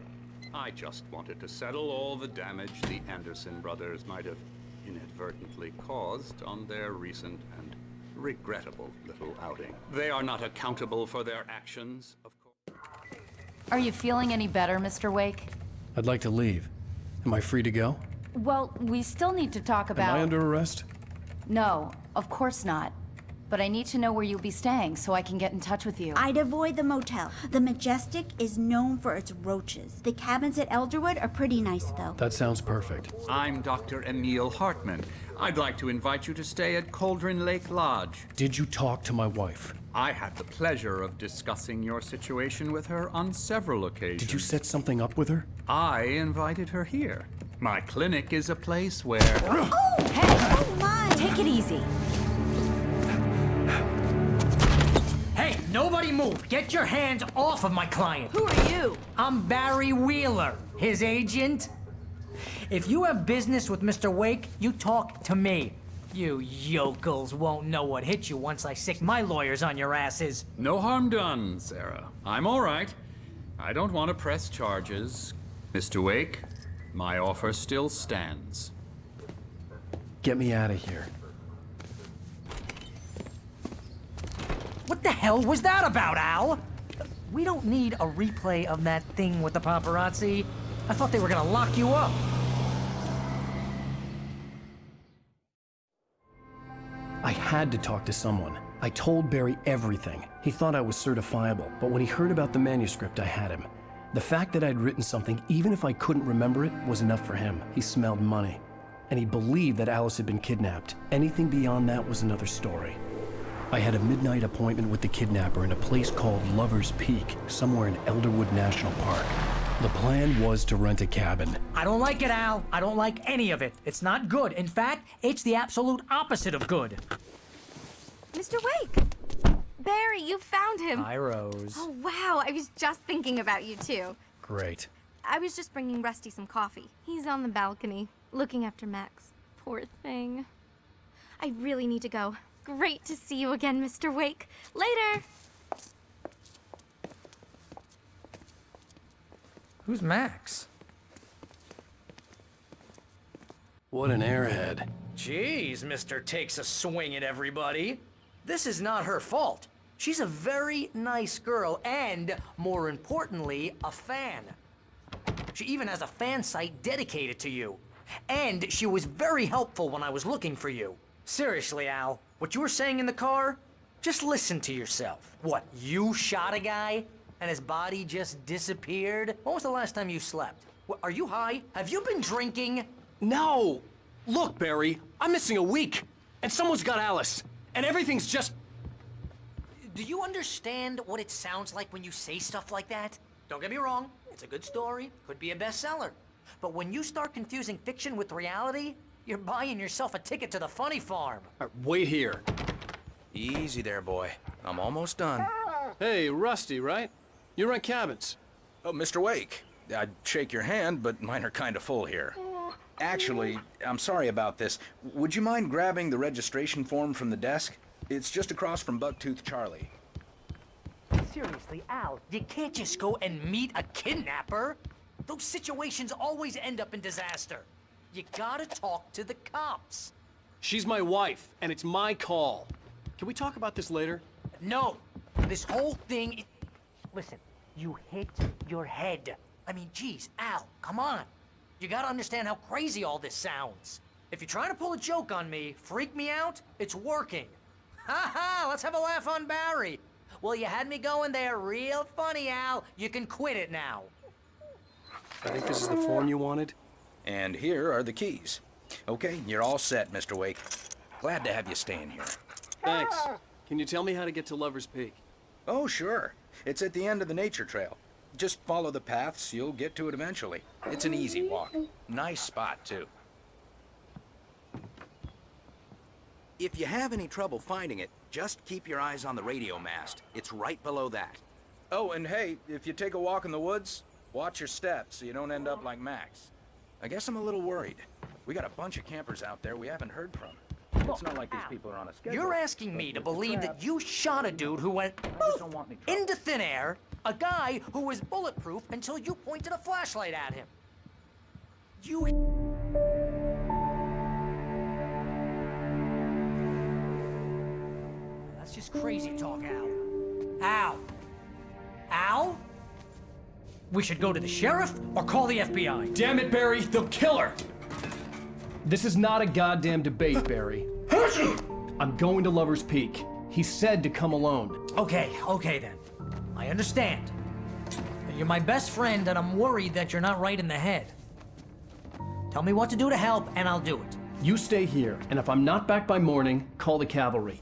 G: I just wanted to settle all the damage the Anderson brothers might have inadvertently caused on their recent and regrettable little outing. They are not accountable for their actions, of course.
F: Are you feeling any better, Mr. Wake?
A: I'd like to leave. Am I free to go?
F: Well, we still need to talk about...
A: Am I under arrest?
F: No, of course not. But I need to know where you'll be staying so I can get in touch with you.
I: I'd avoid the motel. The Majestic is known for its roaches. The cabins at Elderwood are pretty nice, though.
A: That sounds perfect.
G: I'm Dr. Emil Hartman. I'd like to invite you to stay at Cauldron Lake Lodge.
A: Did you talk to my wife?
G: I had the pleasure of discussing your situation with her on several occasions.
A: Did you set something up with her?
G: I invited her here. My clinic is a place where...
I: Oh! Hey! Oh, my!
C: take it easy.
L: Hey, nobody move. Get your hands off of my client.
C: Who are you?
L: I'm Barry Wheeler, his agent. If you have business with Mr. Wake, you talk to me. You yokels won't know what hit you once I sick my lawyers on your asses.
G: No harm done, Sarah. I'm all right. I don't want to press charges. Mr. Wake, my offer still stands.
N: Get me out of here.
L: What the hell was that about, Al? We don't need a replay of that thing with the paparazzi. I thought they were gonna lock you up.
N: I had to talk to someone. I told Barry everything. He thought I was certifiable, but when he heard about the manuscript, I had him. The fact that I'd written something, even if I couldn't remember it, was enough for him. He smelled money. And he believed that Alice had been kidnapped. Anything beyond that was another story. I had a midnight appointment with the kidnapper in a place called Lover's Peak, somewhere in Elderwood National Park. The plan was to rent a cabin.
L: I don't like it, Al. I don't like any of it. It's not good. In fact, it's the absolute opposite of good.
C: Mr. Wake! Barry, you found him.
L: Hi, Rose.
C: Oh, wow. I was just thinking about you, too.
N: Great.
C: I was just bringing Rusty some coffee. He's on the balcony, looking after Max. Poor thing. I really need to go. Great to see you again, Mr. Wake. Later!
L: Who's Max?
N: What an airhead.
L: Jeez, Mr. Takes a swing at everybody. This is not her fault. She's a very nice girl and, more importantly, a fan. She even has a fan site dedicated to you. And she was very helpful when I was looking for you. Seriously, Al, what you were saying in the car, just listen to yourself. What, you shot a guy and his body just disappeared? When was the last time you slept? What, are you high? Have you been drinking?
N: No! Look, Barry, I'm missing a week, and someone's got Alice, and everything's just...
L: Do you understand what it sounds like when you say stuff like that? Don't get me wrong, it's a good story, could be a bestseller. But when you start confusing fiction with reality, you're buying yourself a ticket to the funny farm.
N: Wait here.
M: Easy there, boy. I'm almost done.
N: Hey, Rusty, right? You rent cabins.
M: Oh, Mr. Wake. I'd shake your hand, but mine are kind of full here. Actually, I'm sorry about this. Would you mind grabbing the registration form from the desk? It's just across from Bucktooth Charlie.
L: Seriously, Al, you can't just go and meet a kidnapper. Those situations always end up in disaster. You gotta talk to the cops.
N: She's my wife, and it's my call. Can we talk about this later?
L: No, this whole thing... Listen, you hit your head. I mean, geez, Al, come on. You gotta understand how crazy all this sounds. If you're trying to pull a joke on me, freak me out, it's working. Ha ha, let's have a laugh on Barry. Well, you had me going there real funny, Al. You can quit it now.
N: I think this is the form you wanted.
M: And here are the keys. Okay, you're all set, Mr. Wake. Glad to have you staying here.
N: Thanks. Can you tell me how to get to Lover's Peak?
M: Oh, sure. It's at the end of the nature trail. Just follow the paths, you'll get to it eventually. It's an easy walk. Nice spot, too. If you have any trouble finding it, just keep your eyes on the radio mast. It's right below that. Oh, and hey, if you take a walk in the woods, watch your steps so you don't end up like Max. I guess I'm a little worried. We got a bunch of campers out there we haven't heard from. It's not like these people are on a schedule.
L: You're asking me to believe that you shot a dude who went poof, into thin air, a guy who was bulletproof until you pointed a flashlight at him. You... That's just crazy talk, Al. Al? Al? We should go to the sheriff or call the FBI.
N: Damn it, Barry, they'll kill her! This is not a goddamn debate, Barry. I'm going to Lover's Peak. He said to come alone.
L: Okay then. I understand. You're my best friend and I'm worried that you're not right in the head. Tell me what to do to help and I'll do it.
N: You stay here, and if I'm not back by morning, call the cavalry.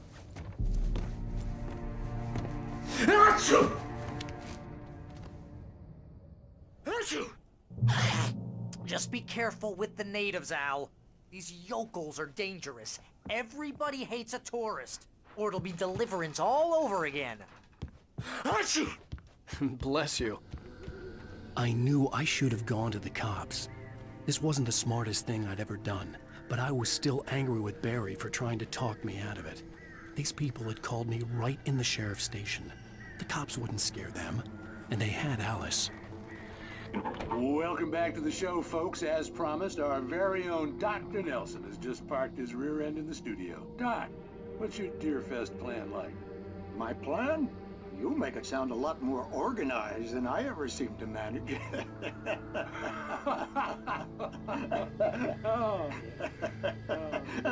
L: Just be careful with the natives, Al. These yokels are dangerous. Everybody hates a tourist, or it'll be Deliverance all over again.
A: Bless you. I knew I should have gone to the cops. This wasn't the smartest thing I'd ever done, but I was still angry with Barry for trying to talk me out of it. These people had called me right in the sheriff's station. The cops wouldn't scare them, and they had Alice.
Q: Welcome back to the show, folks. As promised, our very own Dr. Nelson has just parked his rear end in the studio. Doc, what's your Deerfest plan like?
B: My plan? You make it sound a lot more organized than I ever seem to manage.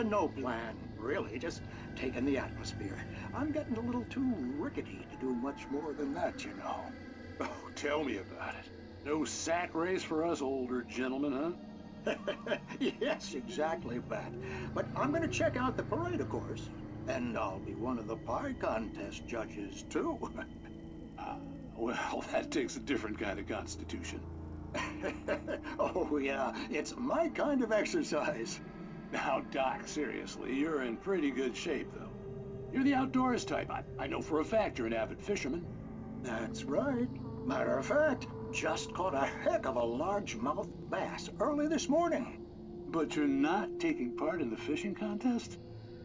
B: No plan, really, just taking the atmosphere. I'm getting a little too rickety to do much more than that, you know.
Q: Oh, tell me about it. No sack race for us older gentlemen, huh?
B: Yes, exactly, Pat. But I'm gonna check out the parade, of course. And I'll be one of the pie contest judges, too.
Q: Well, that takes a different kind of constitution.
B: Oh, yeah, it's my kind of exercise.
Q: Now, Doc, seriously, you're in pretty good shape, though. You're the outdoors type. I know for a fact you're an avid fisherman.
B: That's right. Matter of fact, just caught a heck of a largemouth bass early this morning.
Q: But you're not taking part in the fishing contest?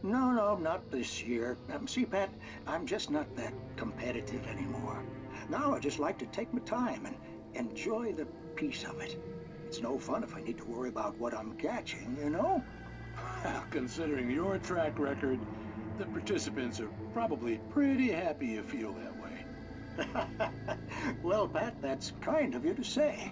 B: No, not this year. See, Pat, I'm just not that competitive anymore. Now I just like to take my time and enjoy the peace of it. It's no fun if I need to worry about what I'm catching, you know?
Q: Well, considering your track record, the participants are probably pretty happy you feel that way.
B: Well, Pat, that's kind of you to say.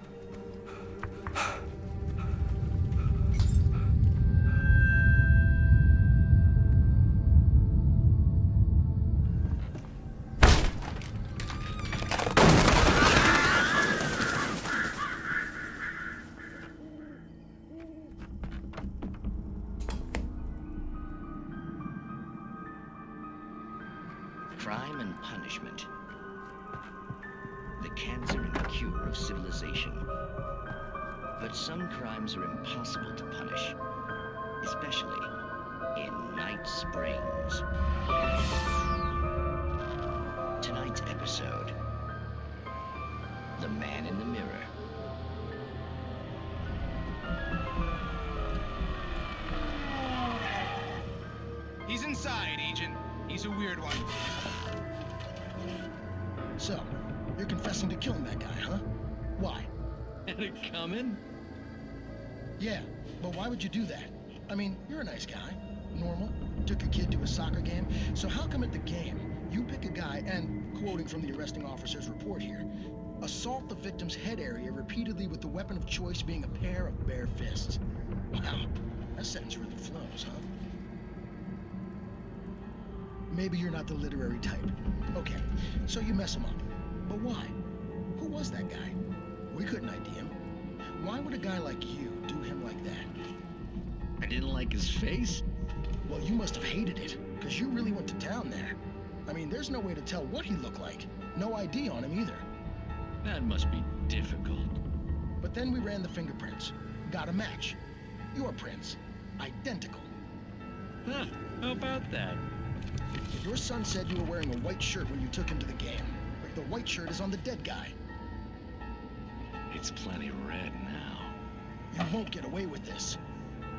S: Crime and punishment. The cancer and cure of civilization. But some crimes are impossible to punish, especially in Night Springs. Tonight's episode, The Man in the Mirror.
O: He's inside, Agent. He's a weird one.
P: So, you're confessing to killing that guy, huh? Why?
R: Had it coming?
P: Yeah, but why would you do that? I mean, you're a nice guy. Normal. Took a kid to a soccer game. So how come at the game, you pick a guy and, quoting from the arresting officer's report here, assault the victim's head area repeatedly with the weapon of choice being a pair of bare fists? Wow, that sentence really flows, huh? Maybe you're not the literary type. Okay, so you mess him up. But why? Who was that guy? We couldn't ID him. Why would a guy like you do him like that?
R: I didn't like his face?
P: Well, you must have hated it, because you really went to town there. I mean, there's no way to tell what he looked like. No ID on him either.
R: That must be difficult.
P: But then we ran the fingerprints. Got a match. Your prints. Identical.
R: Huh, how about that?
P: Your son said you were wearing a white shirt when you took him to the game. But the white shirt is on the dead guy.
R: It's plenty red now.
P: You won't get away with this.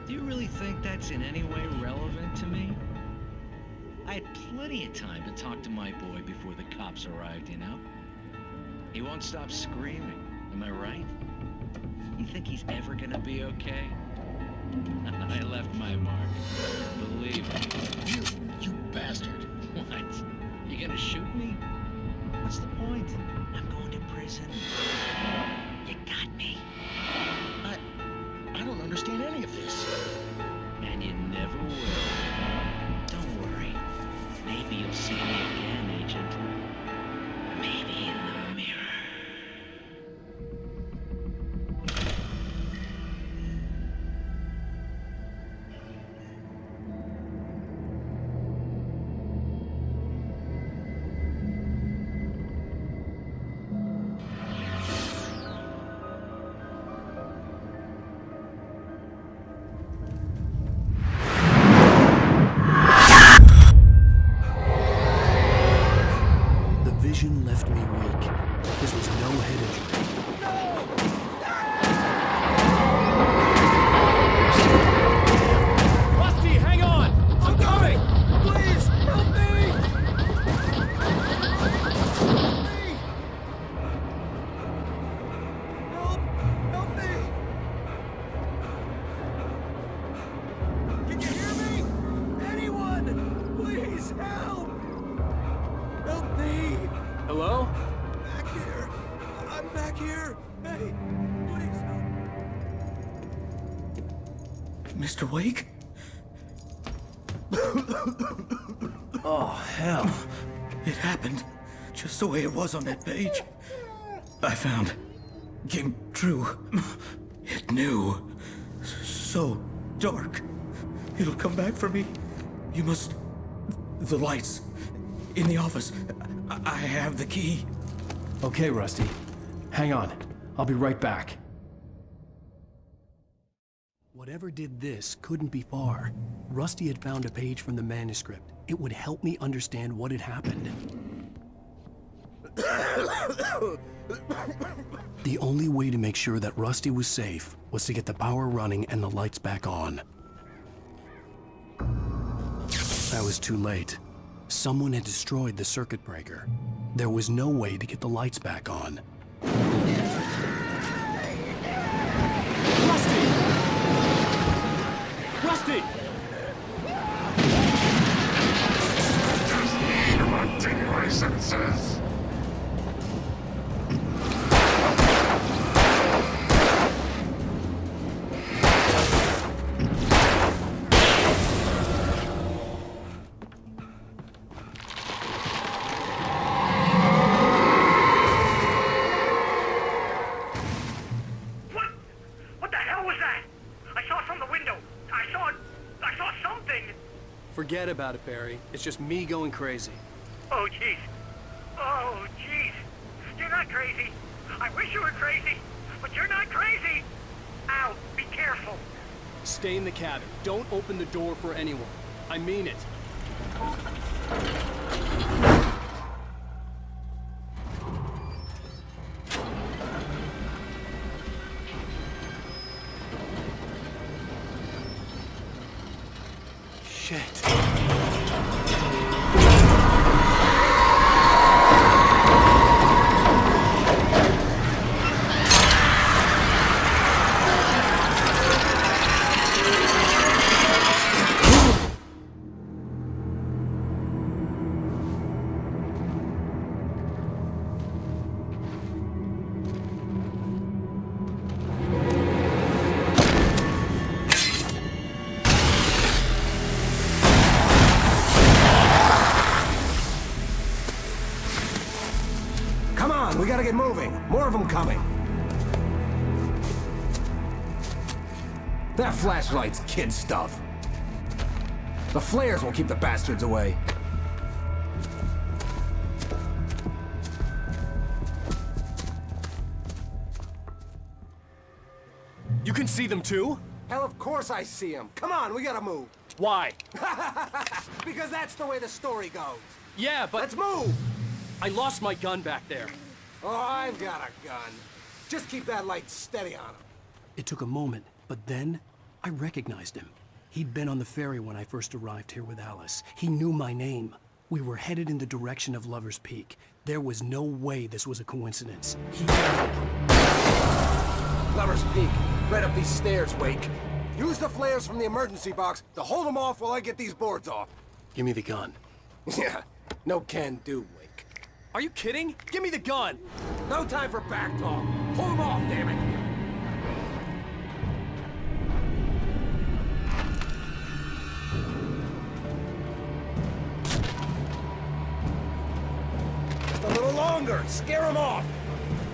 R: Do you really think that's in any way relevant to me? I had plenty of time to talk to my boy before the cops arrived, you know? He won't stop screaming, am I right? You think he's ever gonna be okay? I left my mark. Believe me.
P: You bastard.
R: What? You gonna shoot me? What's the point? I'm going to prison. You got me.
P: I don't understand any of this.
R: And you never will. Don't worry. Maybe you'll see me again, Agent. Maybe in the mirror.
K: here! Hey! Please help!
L: Mr. Wake?
N: Oh, hell.
L: It happened just the way it was on that page. I found. Came true. It knew. So dark. It'll come back for me. You must... The lights. In the office. I have the key.
N: Okay, Rusty. Hang on. I'll be right back. Whatever did this couldn't be far. Rusty had found a page from the manuscript. It would help me understand what had happened. The only way to make sure that Rusty was safe was to get the power running and the lights back on. I was too late. Someone had destroyed the circuit breaker. There was no way to get the lights back on. Rusty! Rusty!
T: Interrupting licenses.
N: Forget about it, Barry. It's just me going crazy.
H: Oh, jeez. Oh, jeez. You're not crazy. I wish you were crazy, but you're not crazy. Ow, be careful.
N: Stay in the cabin. Don't open the door for anyone. I mean it. Shit.
J: We gotta get moving. More of them coming. That flashlight's kid stuff. The flares will keep the bastards away.
N: You can see them too?
J: Hell, of course I see them. Come on, we gotta move.
N: Why?
J: Because that's the way the story goes.
N: Yeah, but...
J: Let's move!
N: I lost my gun back there.
J: Oh, I've got a gun. Just keep that light steady on him.
N: It took a moment, but then I recognized him. He'd been on the ferry when I first arrived here with Alice. He knew my name. We were headed in the direction of Lover's Peak. There was no way this was a coincidence.
J: Lover's Peak. Right up these stairs, Wake. Use the flares from the emergency box to hold them off while I get these boards off.
N: Give me the gun.
J: Yeah, no can do, Wake.
N: Are you kidding? Give me the gun!
J: No time for back talk. Hold them off, damn it! Just a little longer. Scare them off.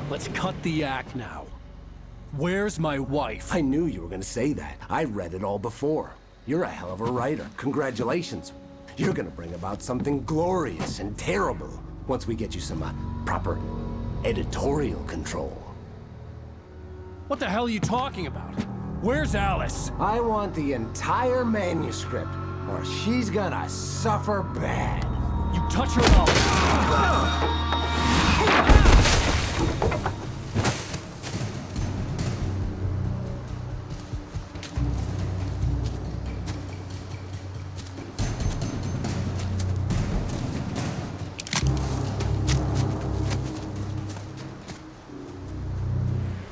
N: Let's cut the act now. Where's my wife?
J: I knew you were gonna say that. I read it all before. You're a hell of a writer. Congratulations. You're gonna bring about something glorious and terrible once we get you some proper editorial control.
N: What the hell are you talking about? Where's Alice?
J: I want the entire manuscript, or she's gonna suffer bad.
N: You touch her and I'll...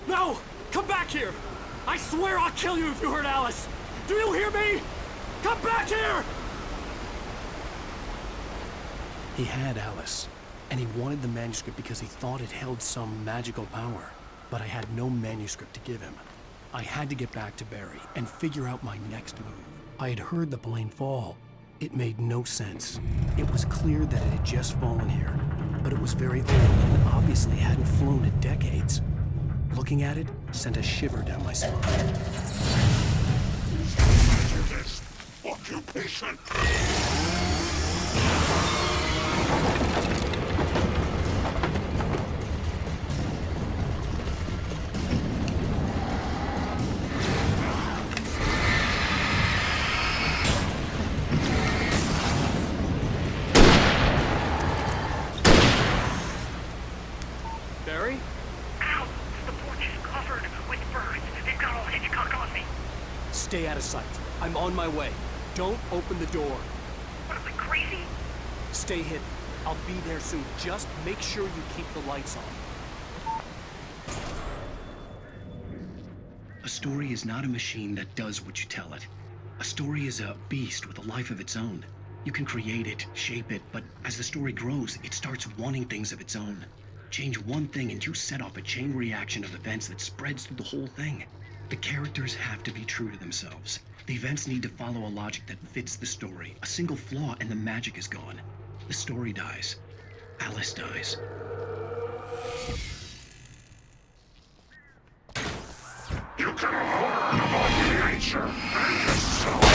N: No! Come back here! I swear I'll kill you if you hurt Alice! Do you hear me? Come back here! He had Alice, and he wanted the manuscript because he thought it held some magical power.
A: but I had no manuscript to give him. I had to get back to Barry and figure out my next move. I had heard the plane fall. It made no sense. It was clear that it had just fallen here, but it was very old and obviously hadn't flown in decades. Looking at it sent a shiver down my spine.
T: Occupation.
A: Barry?
H: Ow! The porch is covered with birds. They've got all Hitchcock on me.
A: Stay out of sight. I'm on my way. Don't open the door.
H: What, are they crazy?
A: Stay hidden. I'll be there soon. Just make sure you keep the lights on.
D: A story is not a machine that does what you tell it. A story is a beast with a life of its own. You can create it, shape it, but as the story grows, it starts wanting things of its own. Change one thing and you set off a chain reaction of events that spreads through the whole thing. The characters have to be true to themselves. The events need to follow a logic that fits the story. A single flaw and the magic is gone. The story dies. Alice dies.
T: You can learn about nature and yourself.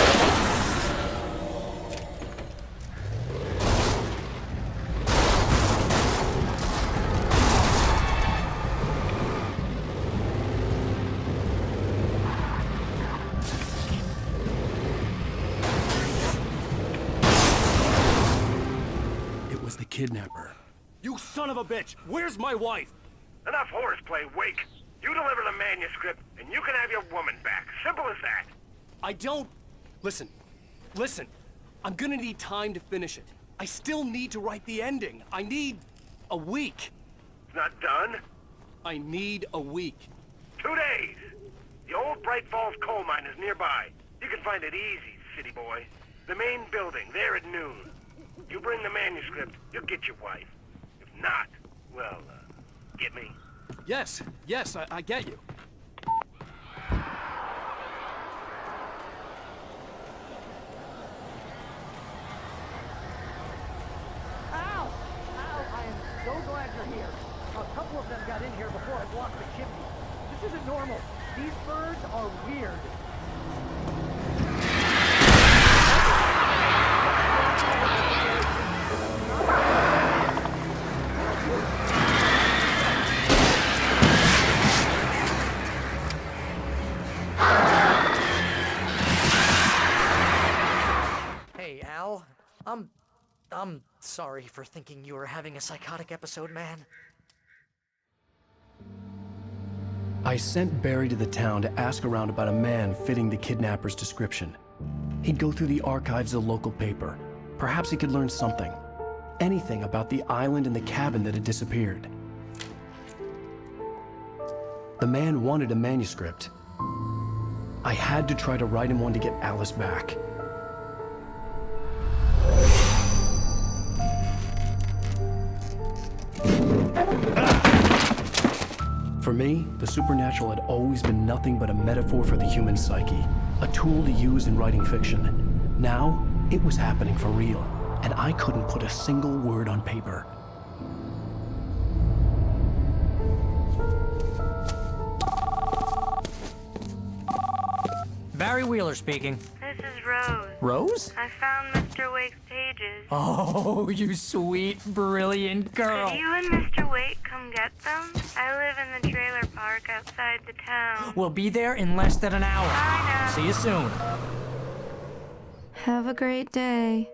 A: Kidnapper. You son of a bitch! Where's my wife?
H: Enough horseplay, Wake. You deliver the manuscript, and you can have your woman back. Simple as that.
A: I don't... Listen. I'm gonna need time to finish it. I still need to write the ending. I need a week.
H: It's not done?
A: I need a week.
H: 2 days. The old Braight-Fall's coal mine is nearby. You can find it easy, city boy. The main building, there at noon. You bring the manuscript, you'll get your wife. If not, well, get me?
A: Yes, I get you.
L: Ow! I am so glad you're here. A couple of them got in here before I blocked the chimney. This isn't normal. These birds are weird. Hey, Al. I'm sorry for thinking you were having a psychotic episode, man.
A: I sent Barry to the town to ask around about a man fitting the kidnapper's description. He'd go through the archives of the local paper. Perhaps he could learn something. Anything about the island and the cabin that had disappeared. The man wanted a manuscript. I had to try to write him one to get Alice back. For me, the supernatural had always been nothing but a metaphor for the human psyche, a tool to use in writing fiction. Now, it was happening for real, and I couldn't put a single word on paper.
L: Barry Wheeler speaking.
U: This is Rose.
L: Rose?
U: I found Mr. Wake's pages.
L: Oh, you sweet, brilliant girl.
U: Could you and Mr. Wake come get them? I live in the trailer park outside the town.
L: We'll be there in less than an hour.
U: Bye now.
L: See you soon.
C: Have a great day.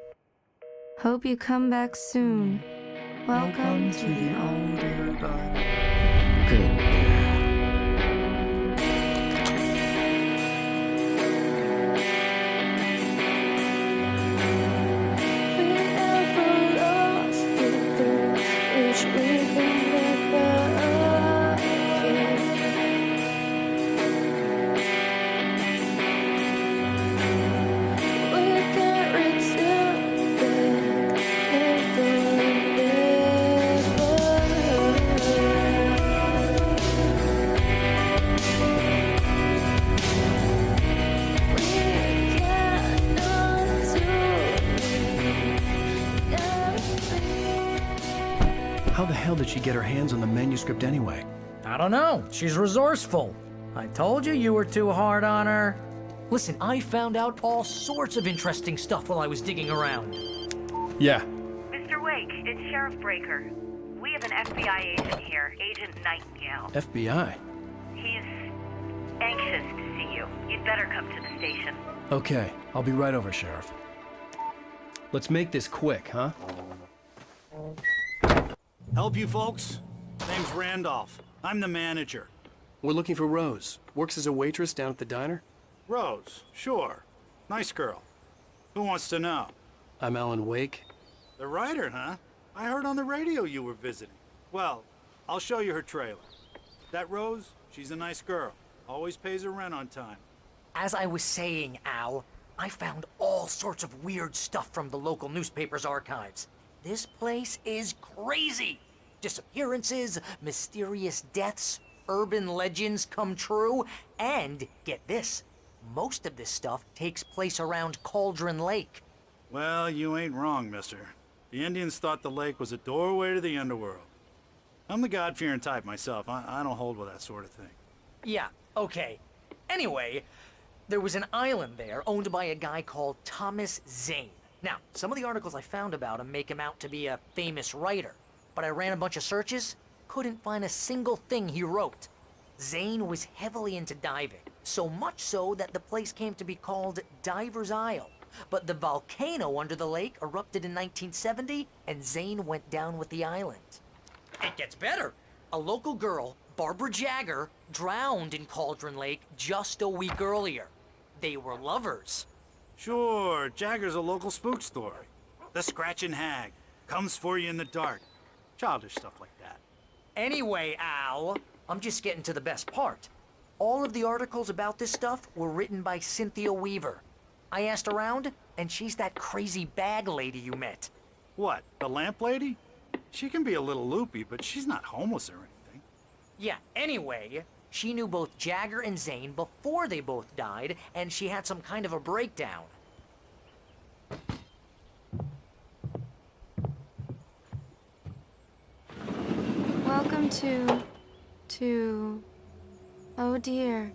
C: Hope you come back soon. Welcome to the older brother.
A: Good. hell did she get her hands on the manuscript anyway?
L: I don't know. She's resourceful. I told you you were too hard on her. Listen, I found out all sorts of interesting stuff while I was digging around.
A: Yeah.
E: Mr. Wake, it's Sheriff Breaker. We have an FBI agent here, Agent Nightingale.
A: FBI?
E: He's anxious to see you. You'd better come to the station.
A: Okay, I'll be right over, Sheriff. Let's make this quick, huh?
V: Help you folks? Name's Randolph. I'm the manager.
A: We're looking for Rose. Works as a waitress down at the diner?
V: Rose, sure. Nice girl. Who wants to know?
A: I'm Alan Wake.
V: The writer, huh? I heard on the radio you were visiting. Well, I'll show you her trailer. That Rose, she's a nice girl. Always pays her rent on time.
L: As I was saying, Al, I found all sorts of weird stuff from the local newspaper's archives. This place is crazy. Disappearances, mysterious deaths, urban legends come true, and get this, most of this stuff takes place around Cauldron Lake.
V: Well, you ain't wrong, mister. The Indians thought the lake was a doorway to the underworld. I'm the God-fearing type myself. I don't hold with that sort of thing.
L: Yeah, okay. Anyway, there was an island there owned by a guy called Thomas Zane. Now, some of the articles I found about him make him out to be a famous writer, but I ran a bunch of searches, couldn't find a single thing he wrote. Zane was heavily into diving, so much so that the place came to be called Diver's Isle. But the volcano under the lake erupted in 1970, and Zane went down with the island. It gets better. A local girl, Barbara Jagger, drowned in Cauldron Lake just a week earlier. They were lovers.
V: Sure, Jagger's a local spook story. The Scratching Hag comes for you in the dark. Childish stuff like that.
L: Anyway, Al, I'm just getting to the best part. All of the articles about this stuff were written by Cynthia Weaver. I asked around, and she's that crazy bag lady you met.
V: What, the lamp lady? She can be a little loopy, but she's not homeless or anything.
L: Yeah, anyway, she knew both Jagger and Zane before they both died, and she had some kind of a breakdown.
C: Welcome to... Oh dear,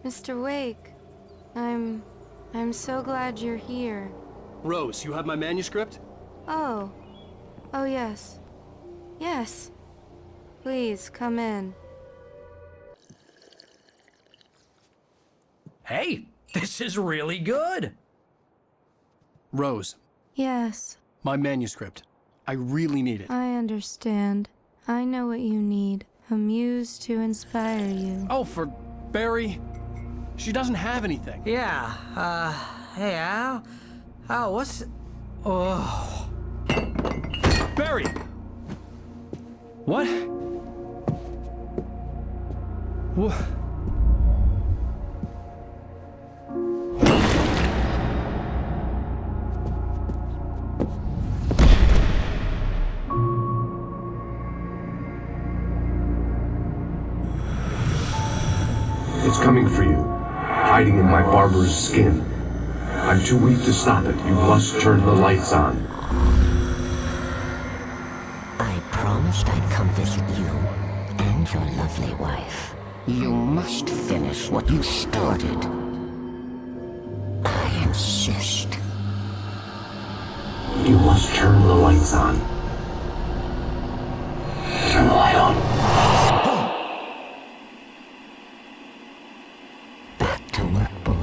C: Mr. Wake. I'm so glad you're here.
A: Rose, you have my manuscript?
C: Oh. Oh, yes. Yes. Please, come in.
L: Hey, this is really good.
A: Rose.
C: Yes.
A: My manuscript. I really need it.
C: I understand. I know what you need. A muse to inspire you.
A: Oh, for Barry. She doesn't have anything.
L: Yeah, hey, Al? Al, what's... Oh...
A: Barry! What? What?
W: It's coming for you, hiding in my barber's skin. I'm too weak to stop it. You must turn the lights on.
X: I promised I'd come visit you and your lovely wife. You must finish what you started. I insist.
W: You must turn the lights on. Turn the light on.
X: Back to work, boy.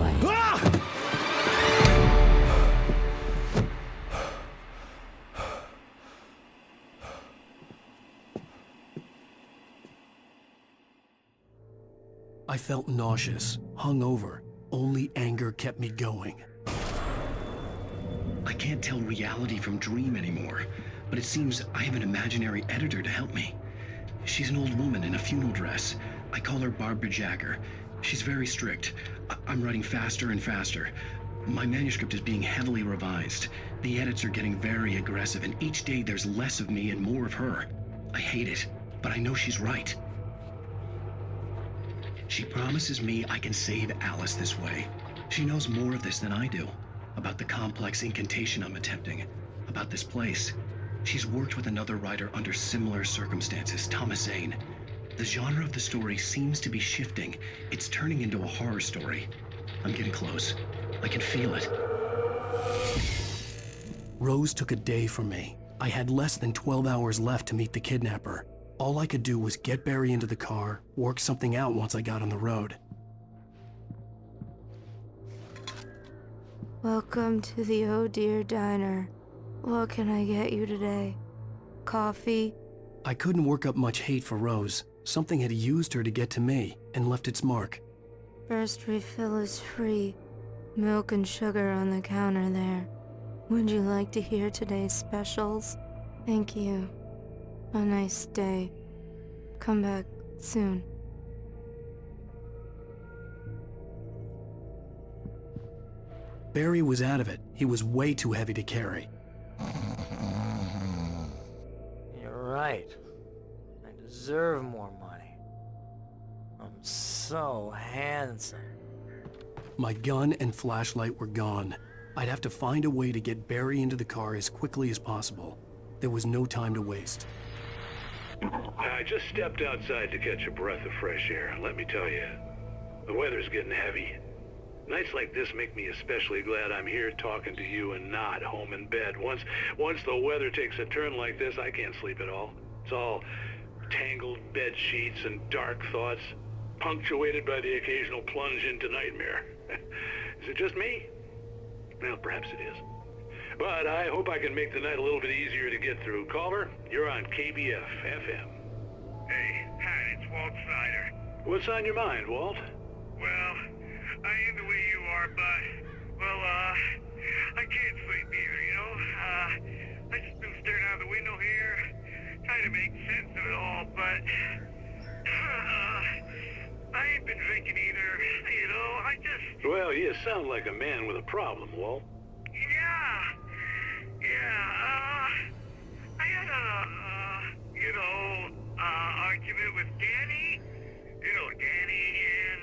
A: I felt nauseous, hungover. Only anger kept me going.
D: I can't tell reality from dream anymore, but it seems I have an imaginary editor to help me. She's an old woman in a funeral dress. I call her Barbara Jagger. She's very strict. I'm writing faster and faster. My manuscript is being heavily revised. The edits are getting very aggressive, and each day there's less of me and more of her. I hate it, but I know she's right. She promises me I can save Alice this way. She knows more of this than I do. About the complex incantation I'm attempting. About this place. She's worked with another writer under similar circumstances, Thomas Zane. The genre of the story seems to be shifting. It's turning into a horror story. I'm getting close. I can feel it.
A: Rose took a day from me. I had less than 12 hours left to meet the kidnapper. All I could do was get Barry into the car, work something out once I got on the road.
U: Welcome to the Oh Dear Diner. What can I get you today? Coffee?
A: I couldn't work up much hate for Rose. Something had used her to get to me and left its mark.
U: First refill is free. Milk and sugar on the counter there. Would you like to hear today's specials? Thank you. A nice day. Come back soon.
A: Barry was out of it. He was way too heavy to carry.
L: You're right. I deserve more money. I'm so handsome.
A: My gun and flashlight were gone. I'd have to find a way to get Barry into the car as quickly as possible. There was no time to waste.
F: I just stepped outside to catch a breath of fresh air. Let me tell you, the weather's getting heavy. Nights like this make me especially glad I'm here talking to you and not home in bed. Once the weather takes a turn like this, I can't sleep at all. It's all tangled bed sheets and dark thoughts, punctuated by the occasional plunge into nightmare. Is it just me? Well, perhaps it is. But I hope I can make the night a little bit easier to get through. Caller, you're on KBF FM.
H: Hey, Pat, it's Walt Snyder.
F: What's on your mind, Walt?
H: Well, I am the way you are, but, well, I can't sleep either, you know? I just been staring out the window here, trying to make sense of it all, but, I ain't been drinking either, you know, I just...
F: Well, you sound like a man with a problem, Walt.
H: I had argument with Danny. You know, Danny, and,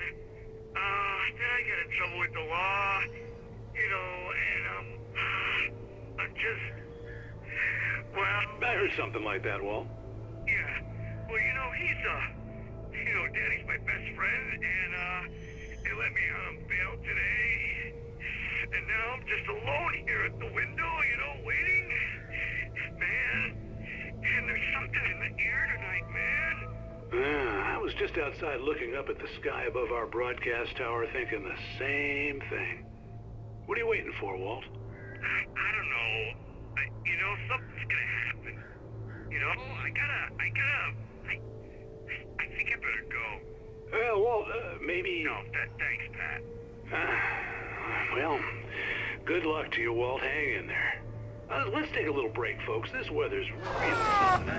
H: then I got in trouble with the law, you know, and, I'm just, well...
F: I heard something like that, Walt.
H: Yeah, well, you know, Danny's my best friend, and, they let me out on bail today, and now I'm just alone here at the window, you know, waiting, man, and there's something in the air tonight, man.
F: I was just outside looking up at the sky above our broadcast tower thinking the same thing. What are you waiting for, Walt?
H: I don't know. You know, something's gonna happen. You know, I think I better go.
F: Well, Walt, maybe...
H: No, thanks, Pat.
F: Well, good luck to you, Walt. Hang in there. Let's take a little break, folks. This weather's really something.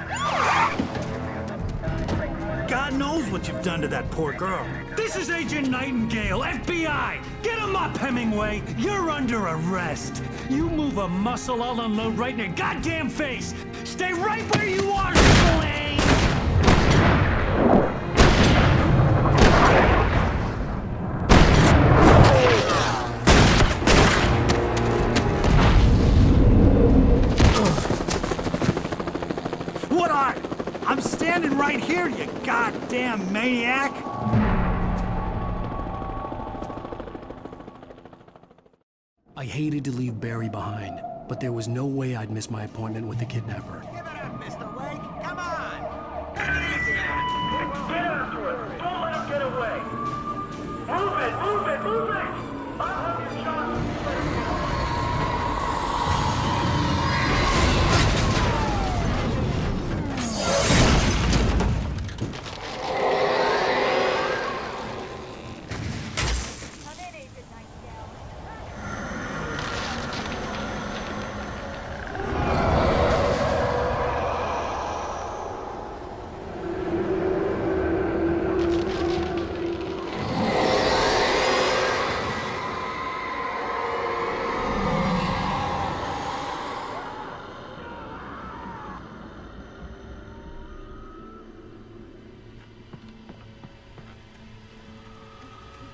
V: God knows what you've done to that poor girl. This is Agent Nightingale, FBI! Get him up, Hemingway! You're under arrest! You move a muscle, I'll unload right in your goddamn face! Stay right where you are, Triple A! What are you? I'm standing right here, you goddamn maniac!
A: I hated to leave Barry behind, but there was no way I'd miss my appointment with the kidnapper.
K: Give it up, Mr. Wake. Come on.
H: Take it easy now. Get after it. Don't let him get away. Move it. I'll have you shot.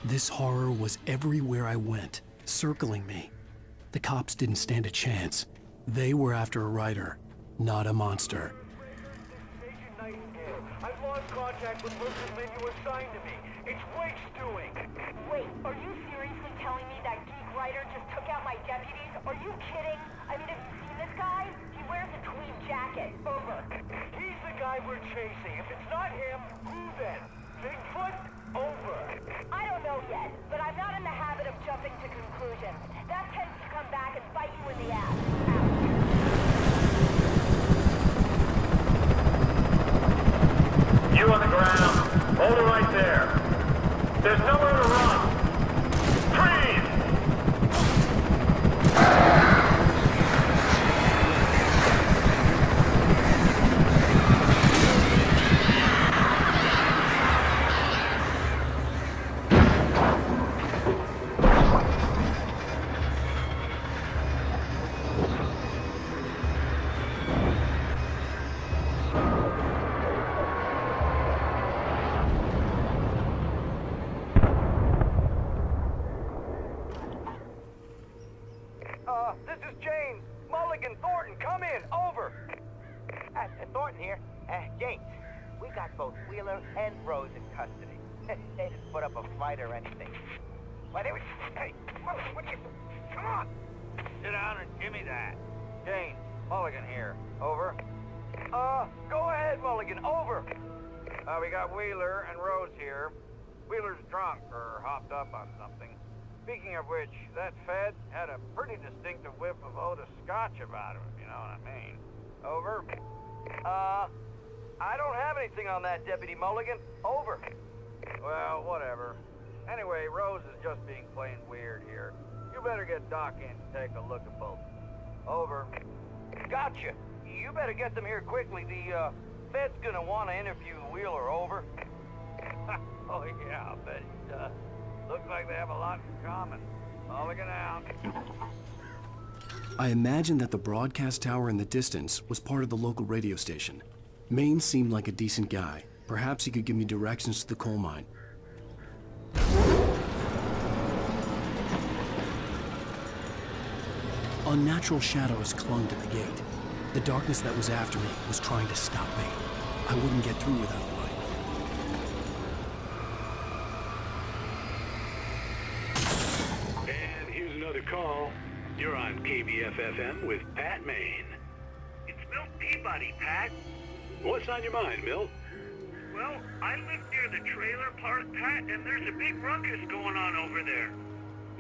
A: This horror was everywhere I went, circling me. The cops didn't stand a chance. They were after a writer. not a monster.
G: I've lost contact with most of the men you assigned to me. It's Wake's doing.
E: Wait, are you seriously telling me that geek writer just took out my deputies? Are you kidding? I mean, have you seen this guy? He wears a tweed jacket. Over.
G: He's the guy we're chasing. If it's not him, who then? Bigfoot? Over.
E: I don't know yet, but I'm not in the habit of jumping to conclusions. That tends to come back and bite you in the ass.
G: You on the ground. Hold it right there. There's nowhere to run. Freeze!
J: This is James. Mulligan, Thornton, come in. Over. Thornton here. James, we got both Wheeler and Rose in custody. They didn't put up a fight or anything. Why, they were... Hey, Mulligan, what are you... Come on.
G: Sit down and give me that. James, Mulligan here. Over.
J: Go ahead, Mulligan. Over.
G: We got Wheeler and Rose here. Wheeler's drunk or hopped up on something. Speaking of which, that Fed had a pretty distinctive whiff of Otis Scotch about him, if you know what I mean. Over.
J: I don't have anything on that, Deputy Mulligan. Over.
G: Well, whatever. Anyway, Rose is just being plain weird here. You better get Doc in to take a look at both. Over.
J: Gotcha. You better get them here quickly. The, Fed's gonna want to interview Wheeler. Over.
G: Oh, yeah, I'll bet he does. Looks like they have a lot in common. Mulligan out.
A: I imagined that the broadcast tower in the distance was part of the local radio station. Maine seemed like a decent guy. Perhaps he could give me directions to the coal mine. Unnatural shadows clung to the gate. The darkness that was after me was trying to stop me. I wouldn't get through without a light.
F: And here's another call. You're on KBF-FM with Pat Maine.
H: It's Milt Peabody, Pat.
F: What's on your mind, Milt?
H: Well, I live near the trailer park, Pat, and there's a big ruckus going on over there.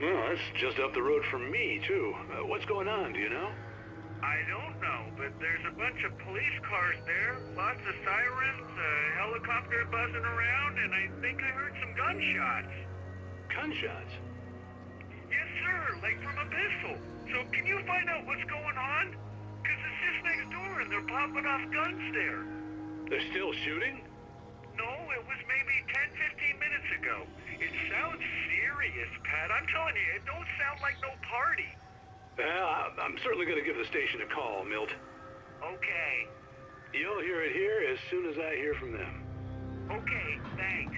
F: Well, that's just up the road from me, too. What's going on, do you know?
H: I don't know, but there's a bunch of police cars there, lots of sirens, a helicopter buzzing around, and I think I heard some gunshots.
F: Gunshots?
H: Yes, sir, like from a pistol. So can you find out what's going on? Because it's just next door and they're popping off guns there.
F: They're still shooting?
H: No, it was maybe 10, 15 minutes ago. It sounds serious, Pat. I'm telling you, it don't sound like no party.
F: Well, I'm certainly going to give the station a call, Milt.
H: Okay.
F: You'll hear it here as soon as I hear from them.
H: Okay, thanks.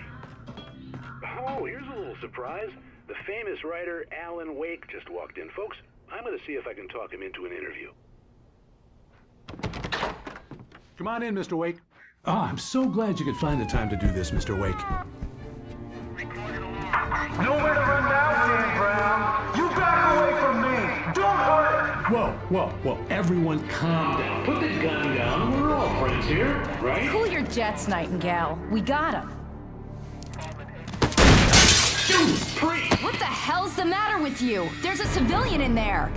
F: Oh, here's a little surprise. The famous writer Alan Wake just walked in. Folks, I'm going to see if I can talk him into an interview.
I: Come on in, Mr. Wake. Oh, I'm so glad you could find the time to do this, Mr. Wake.
G: Nowhere to run now, Dan Brown. You back away from me. Don't hurt.
I: Whoa. Everyone calm down. Put the gun down. We're all friends here, right?
M: Cool your jets, Nightingale. We got him. What the hell's the matter with you? There's a civilian in there.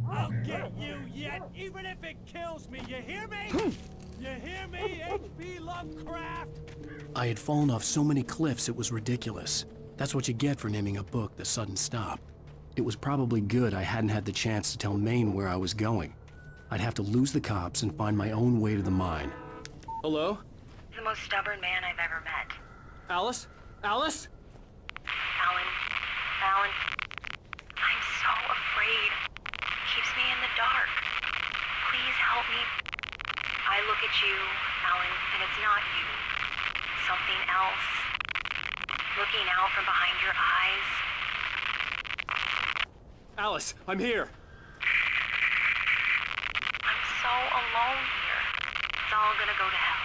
V: I'll get you yet, even if it kills me. You hear me? You hear me, H.P. Lovecraft?
A: I had fallen off so many cliffs it was ridiculous. That's what you get for naming a book The Sudden Stop. It was probably good I hadn't had the chance to tell Maine where I was going. I'd have to lose the cops and find my own way to the mine.
Q: Hello?
E: The most stubborn man I've ever met.
Q: Alice? Alice?
E: Alan, I'm so afraid. He keeps me in the dark. Please help me. I look out from behind your eyes?
Q: Alice, I'm here.
E: I'm so alone here. It's all gonna go to hell.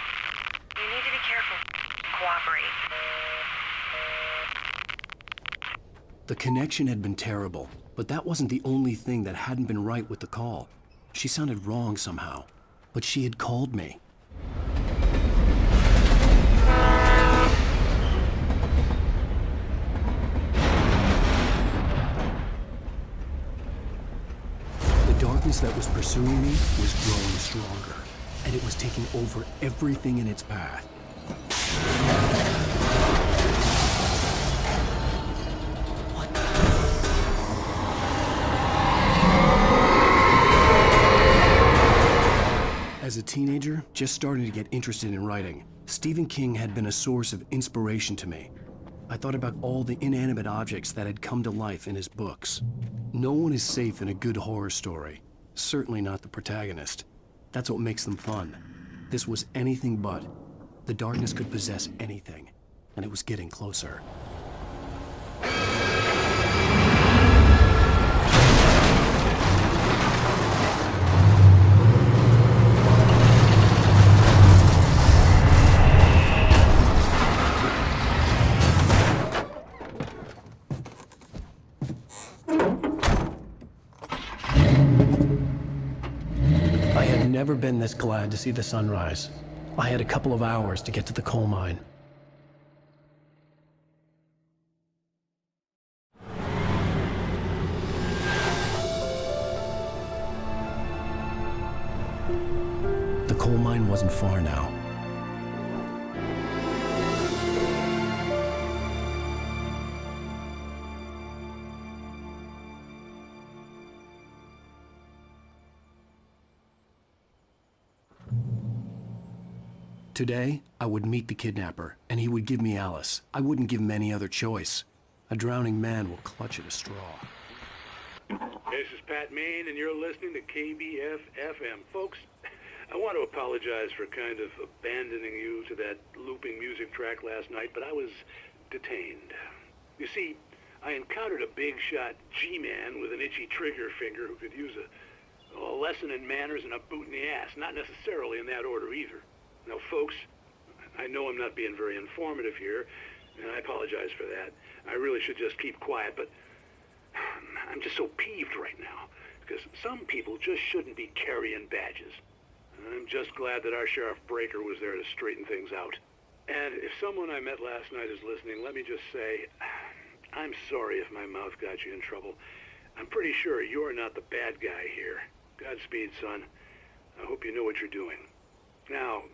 E: You need to be careful. Cooperate.
A: The connection had been terrible, but that wasn't the only thing that hadn't been right with the call. She sounded wrong somehow, but she had called me. The darkness that was pursuing me was growing stronger, and it was taking over everything in its path. As a teenager, just starting to get interested in writing, Stephen King had been a source of inspiration to me. I thought about all the inanimate objects that had come to life in his books. No one is safe in a good horror story. Certainly not the protagonist. That's what makes them fun. This was anything but. The darkness could possess anything, and it was getting closer. Never been this glad to see the sunrise. I had a couple of hours to get to the coal mine. The coal mine wasn't far now. Today, I would meet the kidnapper, and he would give me Alice. I wouldn't give him any other choice. A drowning man will clutch at a straw.
F: This is Pat Main, and you're listening to KBF-FM. Folks, I want to apologize for kind of abandoning you to that looping music track last night, but I was detained. You see, I encountered a big-shot G-man with an itchy trigger finger who could use a lesson in manners and a boot in the ass. Not necessarily in that order, either. Now, folks, I know I'm not being very informative here, and I apologize for that. I really should just keep quiet, but I'm just so peeved right now, because some people just shouldn't be carrying badges. And I'm just glad that our Sheriff Breaker was there to straighten things out. And if someone I met last night is listening, let me just say, I'm sorry if my mouth got you in trouble. I'm pretty sure you're not the bad guy here. Godspeed, son. I hope you know what you're doing. Now,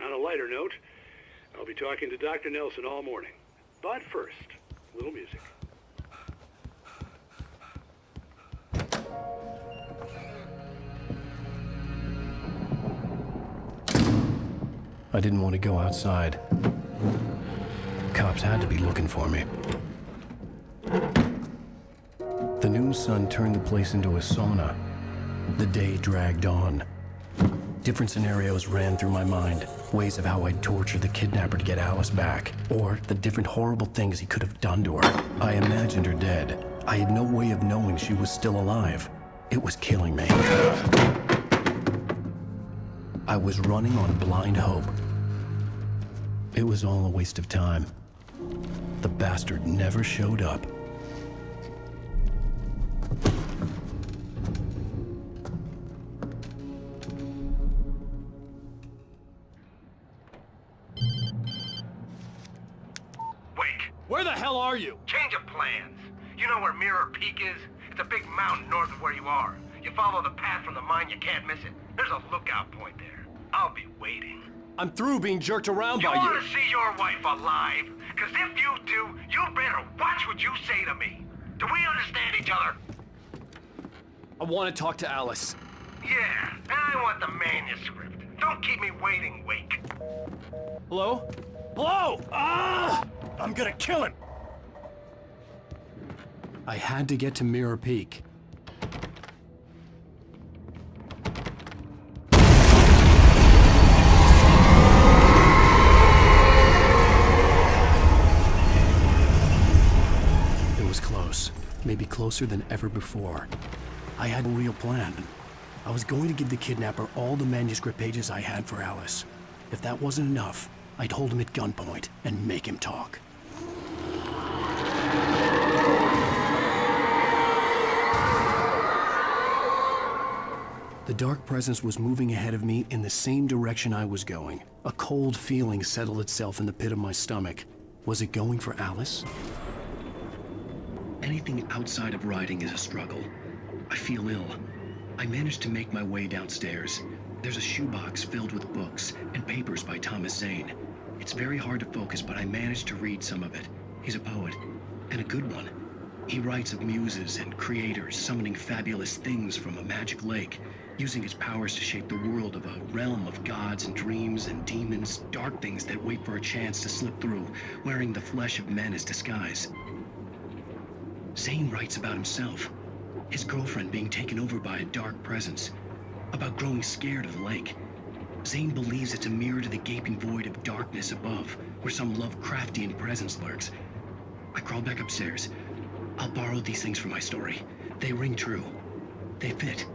F: on a lighter note, I'll be talking to Dr. Nelson all morning. But first, a little music.
A: I didn't want to go outside. Cops had to be looking for me. The noon sun turned the place into a sauna. The day dragged on. Different scenarios ran through my mind. Ways of how I'd torture the kidnapper to get Alice back. Or the different horrible things he could have done to her. I imagined her dead. I had no way of knowing she was still alive. It was killing me. I was running on blind hope. It was all a waste of time. The bastard never showed up.
Q: Where the hell are you?
H: Change of plans. You know where Mirror Peak is? It's a big mountain north of where you are. You follow the path from the mine, you can't miss it. There's a lookout point there. I'll be waiting.
Q: I'm through being jerked around by you.
H: You want to see your wife alive? Because if you do, you better watch what you say to me. Do we understand each other?
Q: I want to talk to Alice.
H: Yeah, and I want the manuscript. Don't keep me waiting, Wake.
Q: Hello? Hello! Ah! I'm gonna kill him!
A: I had to get to Mirror Peak. maybe closer than ever before. I had a real plan. I was going to give the kidnapper all the manuscript pages I had for Alice. If that wasn't enough, I'd hold him at gunpoint and make him talk. The dark presence was moving ahead of me in the same direction I was going. A cold feeling settled itself in the pit of my stomach. Was it going for Alice?
D: Anything outside of writing is a struggle. I feel ill. I managed to make my way downstairs. There's a shoebox filled with books and papers by Thomas Zane. It's very hard to focus, but I managed to read some of it. He's a poet, and a good one. He writes of muses and creators summoning fabulous things from a magic lake, using his powers to shape the world of a realm of gods and dreams and demons, dark things that wait for a chance to slip through, wearing the flesh of men as disguise. Zane writes about himself, his girlfriend being taken over by a dark presence, about growing scared of the lake. Zane believes it's a mirror to the gaping void of darkness above, where some Lovecraftian presence lurks. I crawl back upstairs. I'll borrow these things for my story. They ring true. They fit.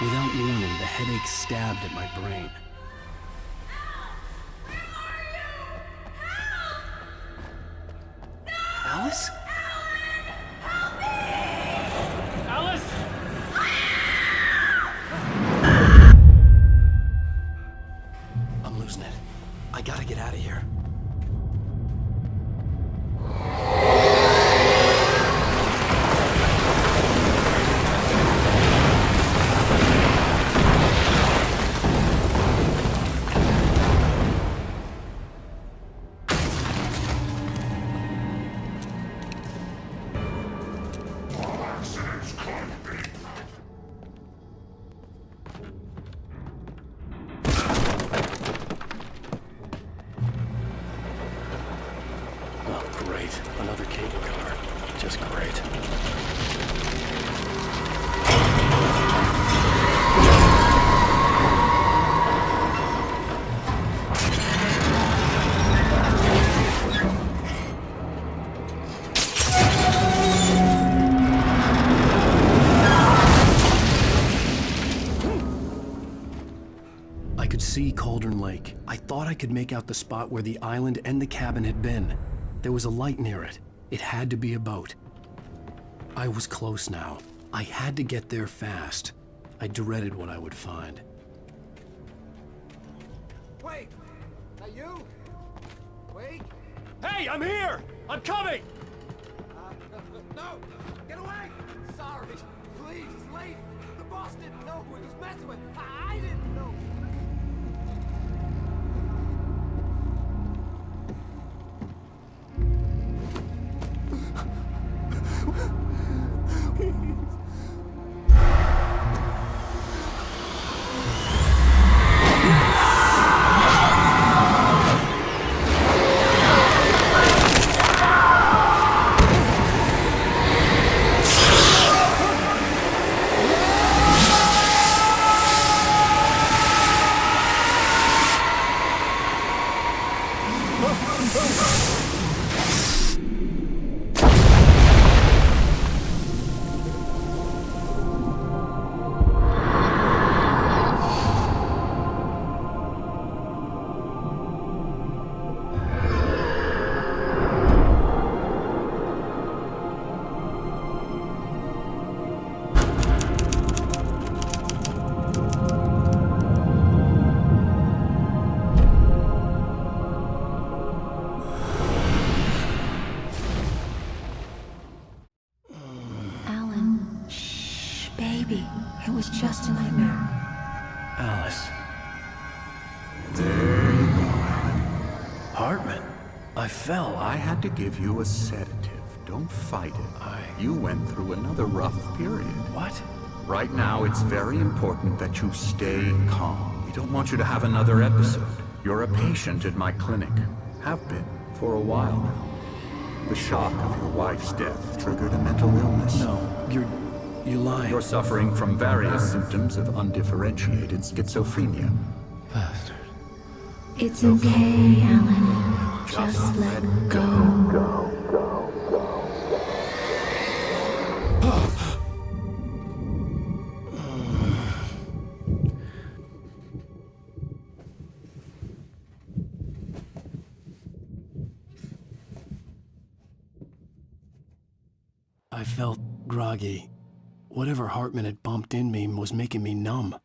A: Without warning, the headache stabbed at my brain. Alice?
Q: Alice!
A: I'm losing it. I gotta get out of here. Another cable car. Just great. I could see Cauldron Lake. I thought I could make out the spot where the island and the cabin had been. There was a light near it. It had to be a boat. I was close now. I had to get there fast. I dreaded what I would find.
K: Wait! That you? Wait!
Q: Hey, I'm here! I'm coming!
K: No! Get away! Sorry! Please, it's late! The boss didn't know who he was messing with! I didn't know!
U: It was just a nightmare.
A: Alice. There you go, Alan. Hartman.
N: I fell.
B: I had to give you a sedative. Don't fight it. You went through another rough period.
N: What?
B: Right now, it's very important that you stay calm. We don't want you to have another episode. You're a patient at my clinic. Have been for a while now. The shock of your wife's death triggered a mental illness.
N: No, you're lying.
B: You're suffering from various symptoms of undifferentiated schizophrenia.
N: Bastard.
U: It's okay, Alan. Just let go.
N: I felt groggy. Whatever Hartman had bumped in me was making me numb.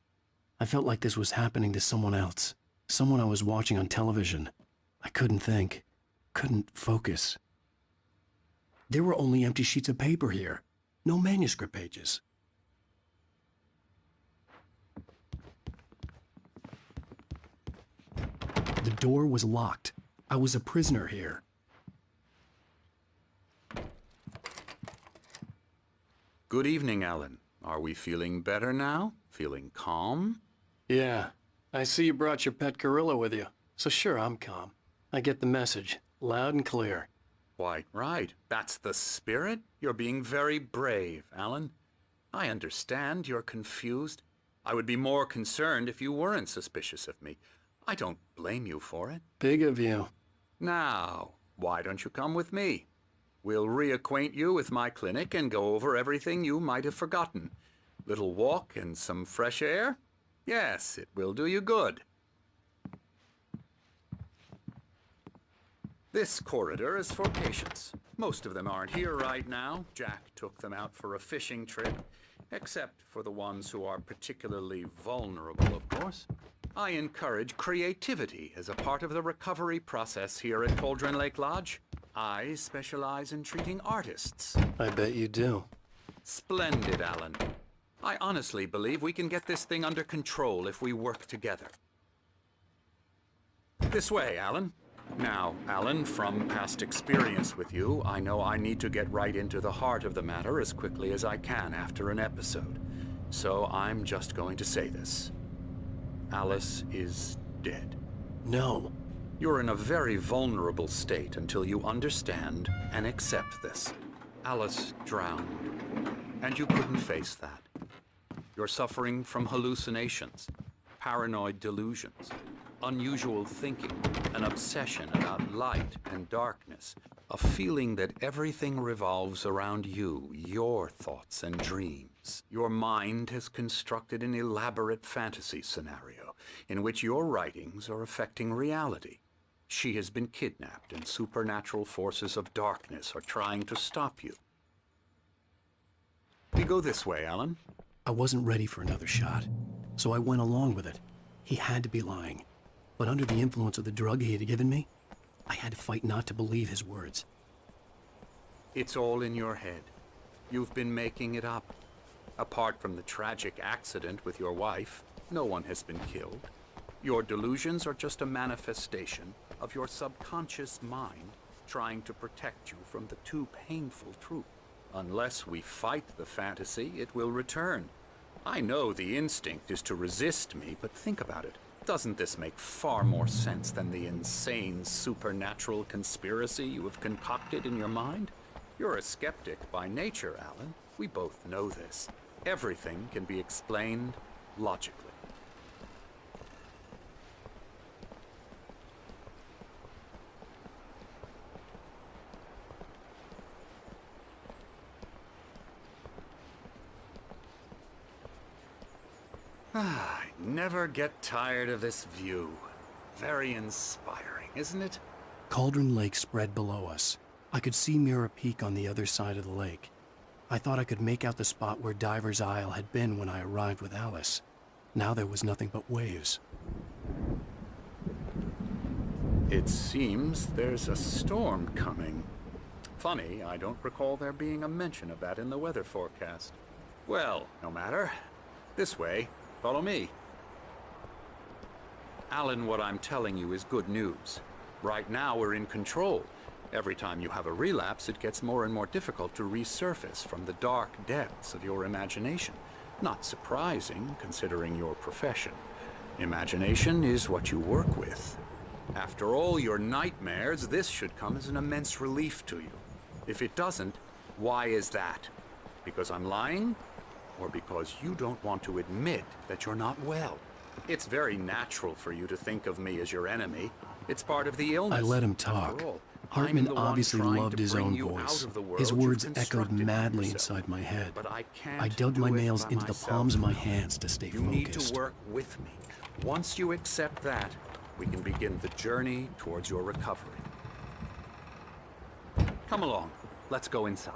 N: I felt like this was happening to someone else. Someone I was watching on television. I couldn't think. Couldn't focus. There were only empty sheets of paper here. No manuscript pages. The door was locked. I was a prisoner here.
B: Good evening, Alan. Are we feeling better now? Feeling calm?
N: Yeah. I see you brought your pet gorilla with you. So sure, I'm calm. I get the message. Loud and clear.
B: Quite right. That's the spirit. You're being very brave, Alan. I understand you're confused. I would be more concerned if you weren't suspicious of me. I don't blame you for it.
N: Big of you.
B: Now, why don't you come with me? We'll reacquaint you with my clinic and go over everything you might have forgotten. Little walk and some fresh air? Yes, it will do you good. This corridor is for patients. Most of them aren't here right now. Jack took them out for a fishing trip, except for the ones who are particularly vulnerable, of course. I encourage creativity as a part of the recovery process here at Cauldron Lake Lodge. I specialize in treating artists.
N: I bet you do.
B: Splendid, Alan. I honestly believe we can get this thing under control if we work together. This way, Alan. Now, Alan, from past experience with you, I know I need to get right into the heart of the matter as quickly as I can after an episode. So I'm just going to say this. Alice is dead.
N: No.
B: You're in a very vulnerable state until you understand and accept this. Alice drowned, and you couldn't face that. You're suffering from hallucinations, paranoid delusions, unusual thinking, an obsession about light and darkness, a feeling that everything revolves around you, your thoughts and dreams. Your mind has constructed an elaborate fantasy scenario in which your writings are affecting reality. She has been kidnapped, and supernatural forces of darkness are trying to stop you. We go this way, Alan.
N: I wasn't ready for another shot, so I went along with it. He had to be lying. But under the influence of the drug he had given me, I had to fight not to believe his words.
B: It's all in your head. You've been making it up. Apart from the tragic accident with your wife, no one has been killed. Your delusions are just a manifestation of your subconscious mind trying to protect you from the too painful truth. Unless we fight the fantasy, it will return. I know the instinct is to resist me, but think about it. Doesn't this make far more sense than the insane supernatural conspiracy you have concocted in your mind? You're a skeptic by nature, Alan. We both know this. Everything can be explained logically. I never get tired of this view. Very inspiring, isn't it?
N: Cauldron Lake spread below us. I could see Mirror Peak on the other side of the lake. I thought I could make out the spot where Diver's Isle had been when I arrived with Alice. Now there was nothing but waves.
B: It seems there's a storm coming. Funny, I don't recall there being a mention of that in the weather forecast. Well, no matter. This way. Follow me. Alan, what I'm telling you is good news. Right now, we're in control. Every time you have a relapse, it gets more and more difficult to resurface from the dark depths of your imagination. Not surprising, considering your profession. Imagination is what you work with. After all your nightmares, this should come as an immense relief to you. If it doesn't, why is that? Because I'm lying? Or because you don't want to admit that you're not well? It's very natural for you to think of me as your enemy. It's part of the illness.
A: I let him talk. Hartman obviously loved his own voice. His words echoed madly inside my head. I dug my nails into the palms of my hands to stay focused.
B: You need to work with me. Once you accept that, we can begin the journey towards your recovery. Come along. Let's go inside.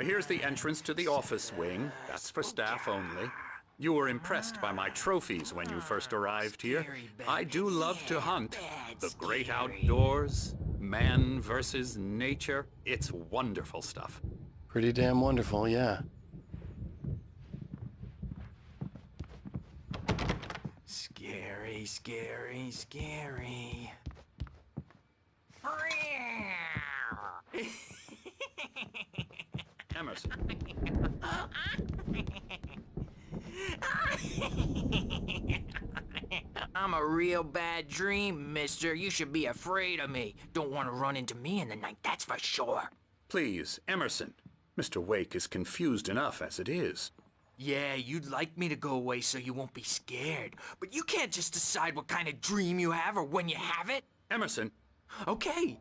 B: Here's the entrance to the office wing. That's for staff only. You were impressed by my trophies when you first arrived here. I do love to hunt. The great outdoors, man versus nature. It's wonderful stuff.
A: Pretty damn wonderful, yeah.
L: Scary, scary, scary.
B: Emerson.
O: I'm a real bad dream, mister. You should be afraid of me. Don't want to run into me in the night, that's for sure.
B: Please, Emerson. Mr. Wake is confused enough as it is.
O: Yeah, you'd like me to go away so you won't be scared. But you can't just decide what kind of dream you have or when you have it.
B: Emerson.
O: Okay.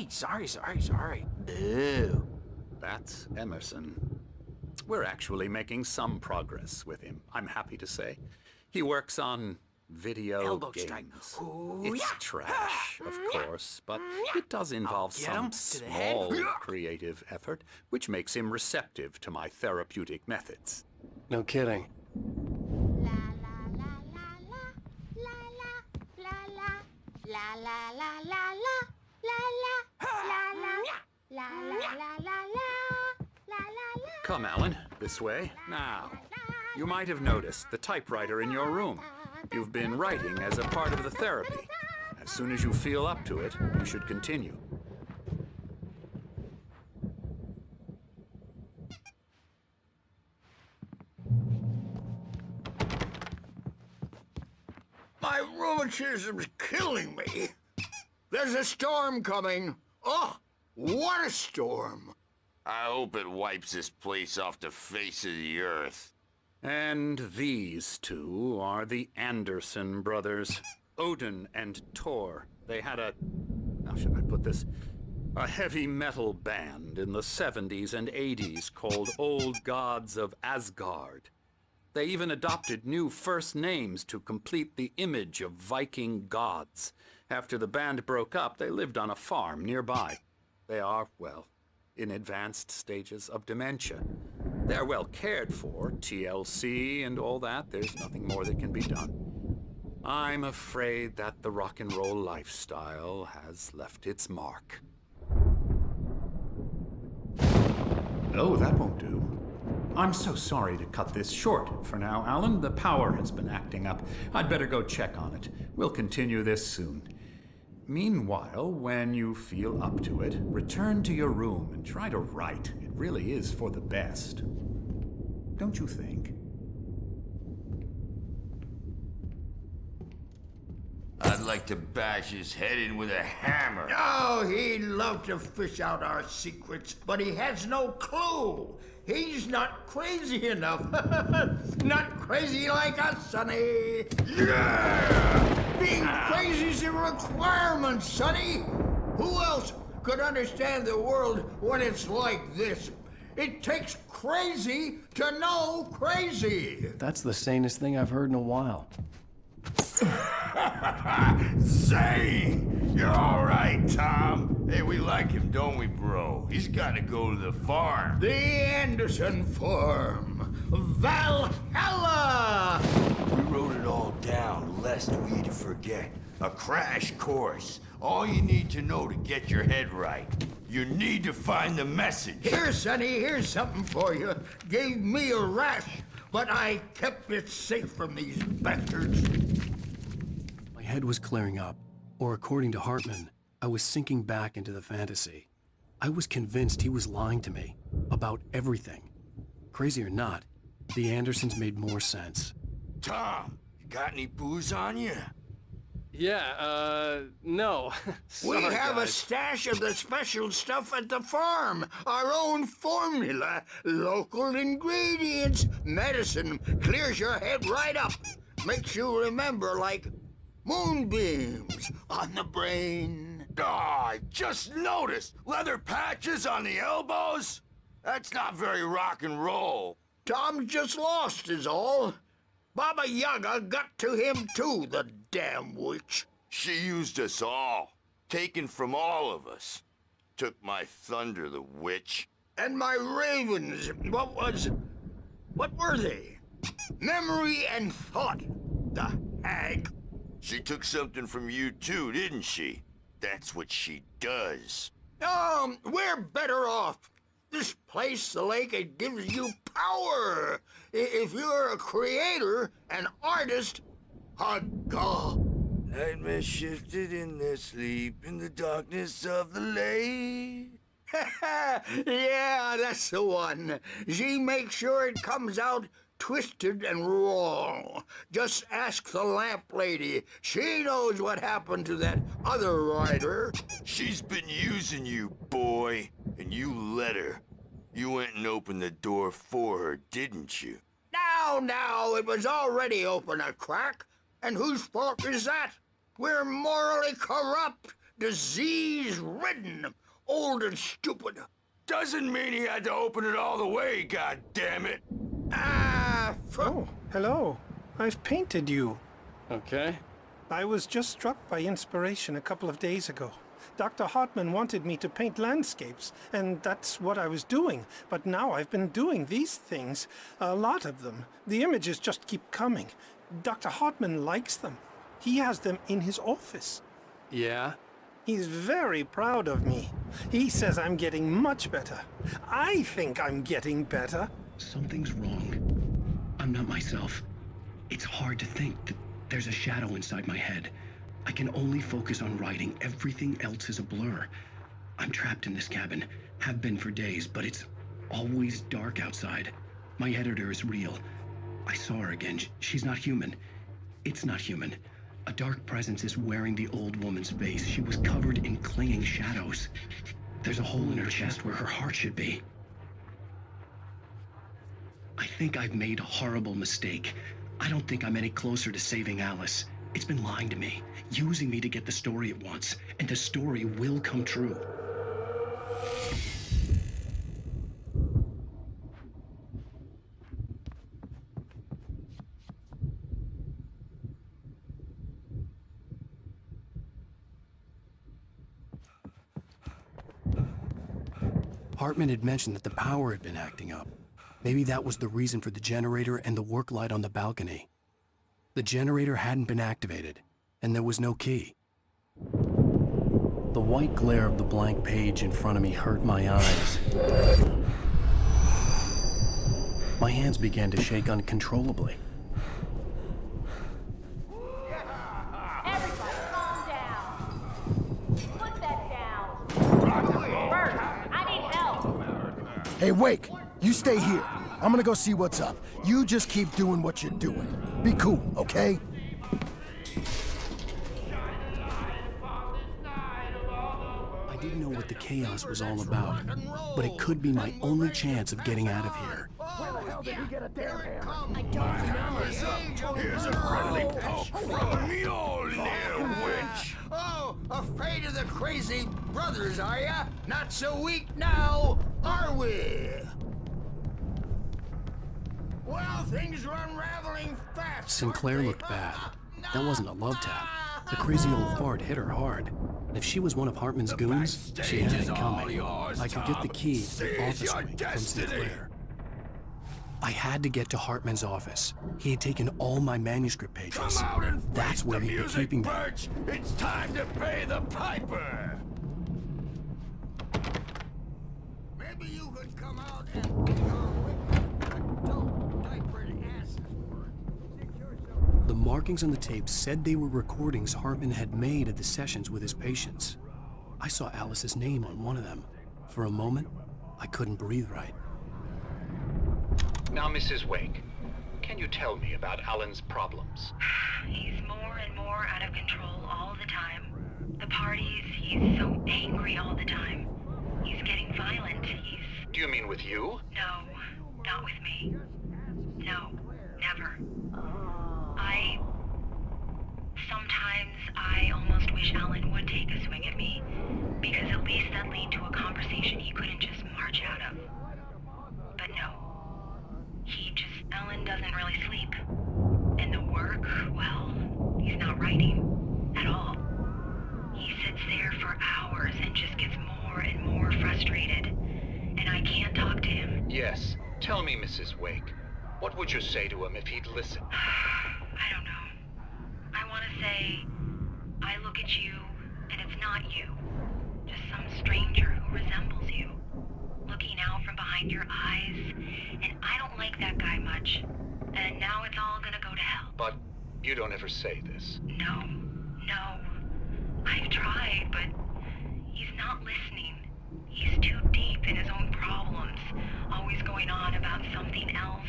O: Sorry. Ew.
B: That's Emerson. We're actually making some progress with him, I'm happy to say. He works on video
O: Elbow
B: games.
O: strike.
B: It's trash, of course, but it does involve some small creative effort, which makes him receptive to my therapeutic methods.
A: No kidding.
B: Come, Alan, this way. Now, you might have noticed the typewriter in your room. You've been writing as a part of the therapy. As soon as you feel up to it, you should continue.
K: My rheumatism's killing me. There's a storm coming. Oh, what a storm.
P: I hope it wipes this place off the face of the earth.
B: And these two are the Anderson brothers, Odin and Tor. They had how should I put this? A heavy metal band in the 70s and 80s called Old Gods of Asgard. They even adopted new first names to complete the image of Viking gods. After the band broke up, they lived on a farm nearby. They are, well, in advanced stages of dementia. They're well cared for, TLC and all that. There's nothing more that can be done. I'm afraid that the rock and roll lifestyle has left its mark.
R: Oh, that won't do. I'm so sorry to cut this short for now, Alan. The power has been acting up. I'd better go check on it. We'll continue this soon. Meanwhile, when you feel up to it, return to your room and try to write. It really is for the best. Don't you think?
P: I'd like to bash his head in with a hammer.
K: Oh, he'd love to fish out our secrets, but he has no clue. He's not crazy enough. Not crazy like us, Sonny. Yeah! Being crazy's a requirement, Sonny. Who else could understand the world when it's like this? It takes crazy to know crazy.
A: That's the sanest thing I've heard in a while.
P: Zane! You're all right, Tom. Hey, we like him, don't we, bro? He's got to go to the farm.
K: The Anderson farm. Valhalla!
P: We wrote it all down, lest we forget. A crash course. All you need to know to get your head right. You need to find the message.
K: Here, Sonny, here's something for you. Gave me a rash but I kept it safe from these bastards.
A: My head was clearing up, or according to Hartman, I was sinking back into the fantasy. I was convinced he was lying to me about everything. Crazy or not, the Andersons made more sense.
P: Tom, you got any booze on you?
N: Yeah, no.
K: We
N: Sorry,
K: have a
N: guys.
K: stash of the special stuff at the farm. Our own formula. Local ingredients. Medicine clears your head right up. Makes you remember like moonbeams on the brain.
P: Oh, I just noticed. Leather patches on the elbows? That's not very rock and roll.
K: Tom just lost is all. Baba Yaga got to him too, the damn witch.
P: She used us all. Taken from all of us. Took my thunder, the witch.
K: And my ravens. What were they? Memory and thought. The hag.
P: She took something from you too, didn't she? That's what she does.
K: We're better off. This place, the lake, it gives you power. If you're a creator, an artist, a god.
P: Nightmare shifted in their sleep in the darkness of the lake.
K: Yeah, that's the one. She makes sure it comes out twisted and wrong. Just ask the lamp lady. She knows what happened to that other writer.
P: She's been using you, boy, and you let her. You went and opened the door for her, didn't you?
K: Now, it was already open a crack. And whose fault is that? We're morally corrupt, disease-ridden, old and stupid.
P: Doesn't mean he had to open it all the way, goddammit.
C: Oh, hello. I've painted you.
N: Okay.
C: I was just struck by inspiration a couple of days ago. Dr. Hartman wanted me to paint landscapes, and that's what I was doing. But now I've been doing these things, a lot of them. The images just keep coming. Dr. Hartman likes them. He has them in his office.
N: Yeah?
C: He's very proud of me. He says I'm getting much better. I think I'm getting better.
D: Something's wrong. I'm not myself. It's hard to think that there's a shadow inside my head. I can only focus on writing. Everything else is a blur. I'm trapped in this cabin. Have been for days, but it's always dark outside. My editor is real. I saw her again. She's not human. It's not human. A dark presence is wearing the old woman's face. She was covered in clinging shadows. There's a hole in her chest where her heart should be. I think I've made a horrible mistake. I don't think I'm any closer to saving Alice. It's been lying to me, using me to get the story it wants, and the story will come true.
A: Hartman had mentioned that the power had been acting up. Maybe that was the reason for the generator and the work light on the balcony. The generator hadn't been activated, and there was no key. The white glare of the blank page in front of me hurt my eyes. My hands began to shake uncontrollably.
E: Everybody, calm down. Put that down. Bert, I need help.
S: Hey, Wake, you stay here. I'm gonna go see what's up. You just keep doing what you're doing. Be cool, okay?
A: I didn't know what the chaos was all about, but it could be my only chance of getting out of here.
S: Where the hell did he get a damn hammer?
E: I don't know.
P: Here's a friendly poke from the old witch.
K: Oh, afraid of the crazy brothers, are ya? Not so weak now, are we? Well, things are unraveling fast.
A: Sinclair looked bad. That wasn't a love tap. The crazy old fart hit her hard. And if she was one of Hartman's goons, she had it coming. I could get the key to the office wing from Sinclair. I had to get to Hartman's office. He had taken all my manuscript pages.
P: Come out and
A: That's where he'd been keeping them.
P: Birch. It's time to pay the piper.
K: Maybe you could come out and be our witness, adult diapered
A: The markings on the tape said they were recordings Hartman had made at the sessions with his patients. I saw Alice's name on one of them. For a moment, I couldn't breathe right.
B: Now, Mrs. Wake, can you tell me about Alan's problems?
J: He's more and more out of control all the time. The parties, he's so angry all the time. He's getting violent.
B: Do you mean with you?
J: No, not with me. No, never. Sometimes I almost wish Alan would take a swing at me, because at least that'd lead to a conversation he couldn't just march out of. But no. Alan doesn't really sleep. And the work, well, he's not writing at all. He sits there for hours and just gets more and more frustrated. And I can't talk to him.
B: Yes. Tell me, Mrs. Wake, what would you say to him if he'd listen?
J: I don't know. I want to say, I look at you, and it's not you. Just some stranger who resembles you. Looking out from behind your eyes, and I don't like that guy much. And now it's all gonna go to hell.
B: But you don't ever say this.
J: No. I've tried, but he's not listening. He's too deep in his own problems, always going on about something else.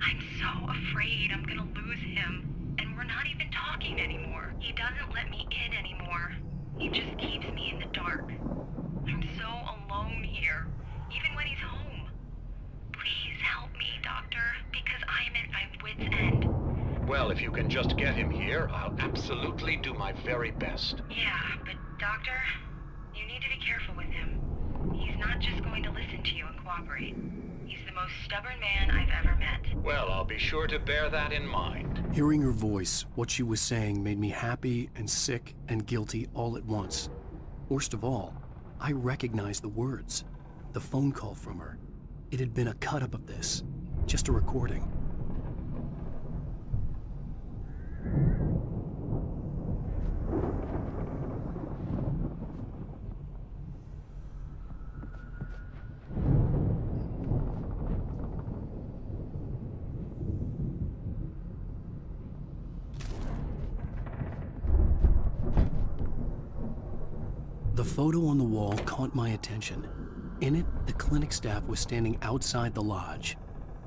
J: I'm so afraid I'm gonna lose him, and we're not even talking anymore. He doesn't let me in anymore. He just keeps me in the dark. I'm so alone here, even when he's home. Please help me, Doctor, because I'm at my wit's end.
B: Well, if you can just get him here, I'll absolutely do my very best.
J: Yeah, but Doctor, you need to be careful with him. He's not just going to listen to you and cooperate. He's the most stubborn man I've ever met.
B: Well, I'll be sure to bear that in mind.
A: Hearing her voice, what she was saying made me happy and sick and guilty all at once. Worst of all, I recognized the words. The phone call from her. It had been a cut-up of this. Just a recording. The photo on the wall caught my attention. In it, the clinic staff was standing outside the lodge.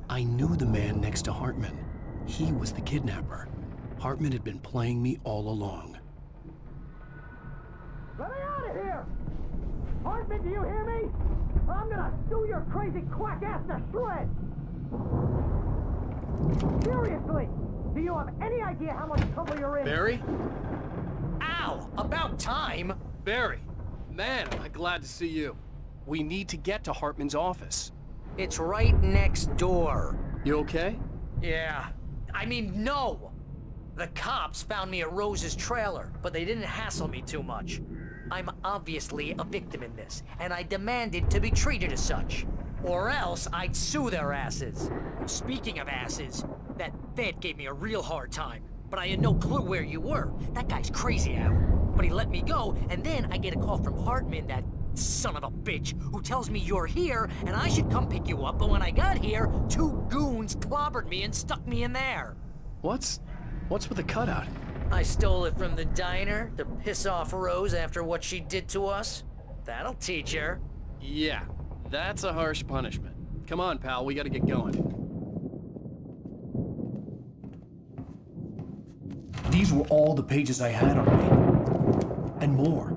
A: I knew the man next to Hartman. He was the kidnapper. Hartman had been playing me all along.
T: Let me out of here! Hartman, do you hear me? I'm gonna sue your crazy quack ass to shreds! Seriously! Do you have any idea how much trouble you're in?
N: Barry?
L: Ow! About time!
N: Barry! Man, am I glad to see you. We need to get to Hartman's office.
L: It's right next door.
N: You okay?
L: Yeah. I mean, no! The cops found me at Rose's trailer, but they didn't hassle me too much. I'm obviously a victim in this, and I demanded to be treated as such. Or else I'd sue their asses. Speaking of asses, that Fed gave me a real hard time, but I had no clue where you were. That guy's crazy, Al. But he let me go, and then I get a call from Hartman, that son of a bitch, who tells me you're here, and I should come pick you up, but when I got here, 2 goons clobbered me and stuck me in there.
N: What's with the cutout?
L: I stole it from the diner to piss off Rose after what she did to us. That'll teach her.
N: Yeah, that's a harsh punishment. Come on, pal, we gotta get going.
A: These were all the pages I had on me. And more.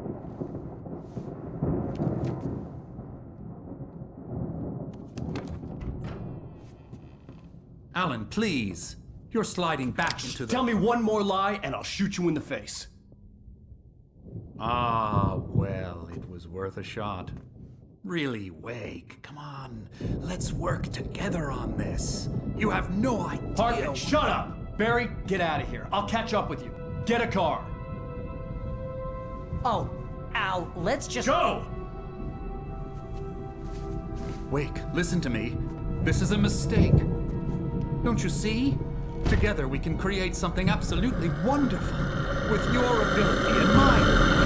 R: Alan, please. You're sliding back into the...
N: Tell me one more lie and I'll shoot you in the face.
R: Ah, well, it was worth a shot. Really, Wake, come on. Let's work together on this. You have no idea...
N: Hartman, shut up! Barry, get out of here. I'll catch up with you. Get a car.
L: Oh, Al, let's just...
N: Go!
R: Wake, listen to me. This is a mistake. Don't you see? Together we can create something absolutely wonderful. With your ability and mine.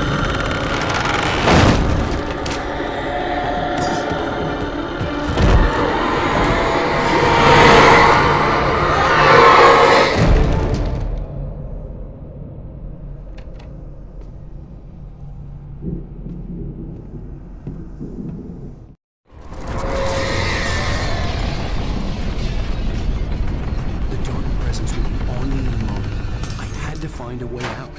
A: to find a way out.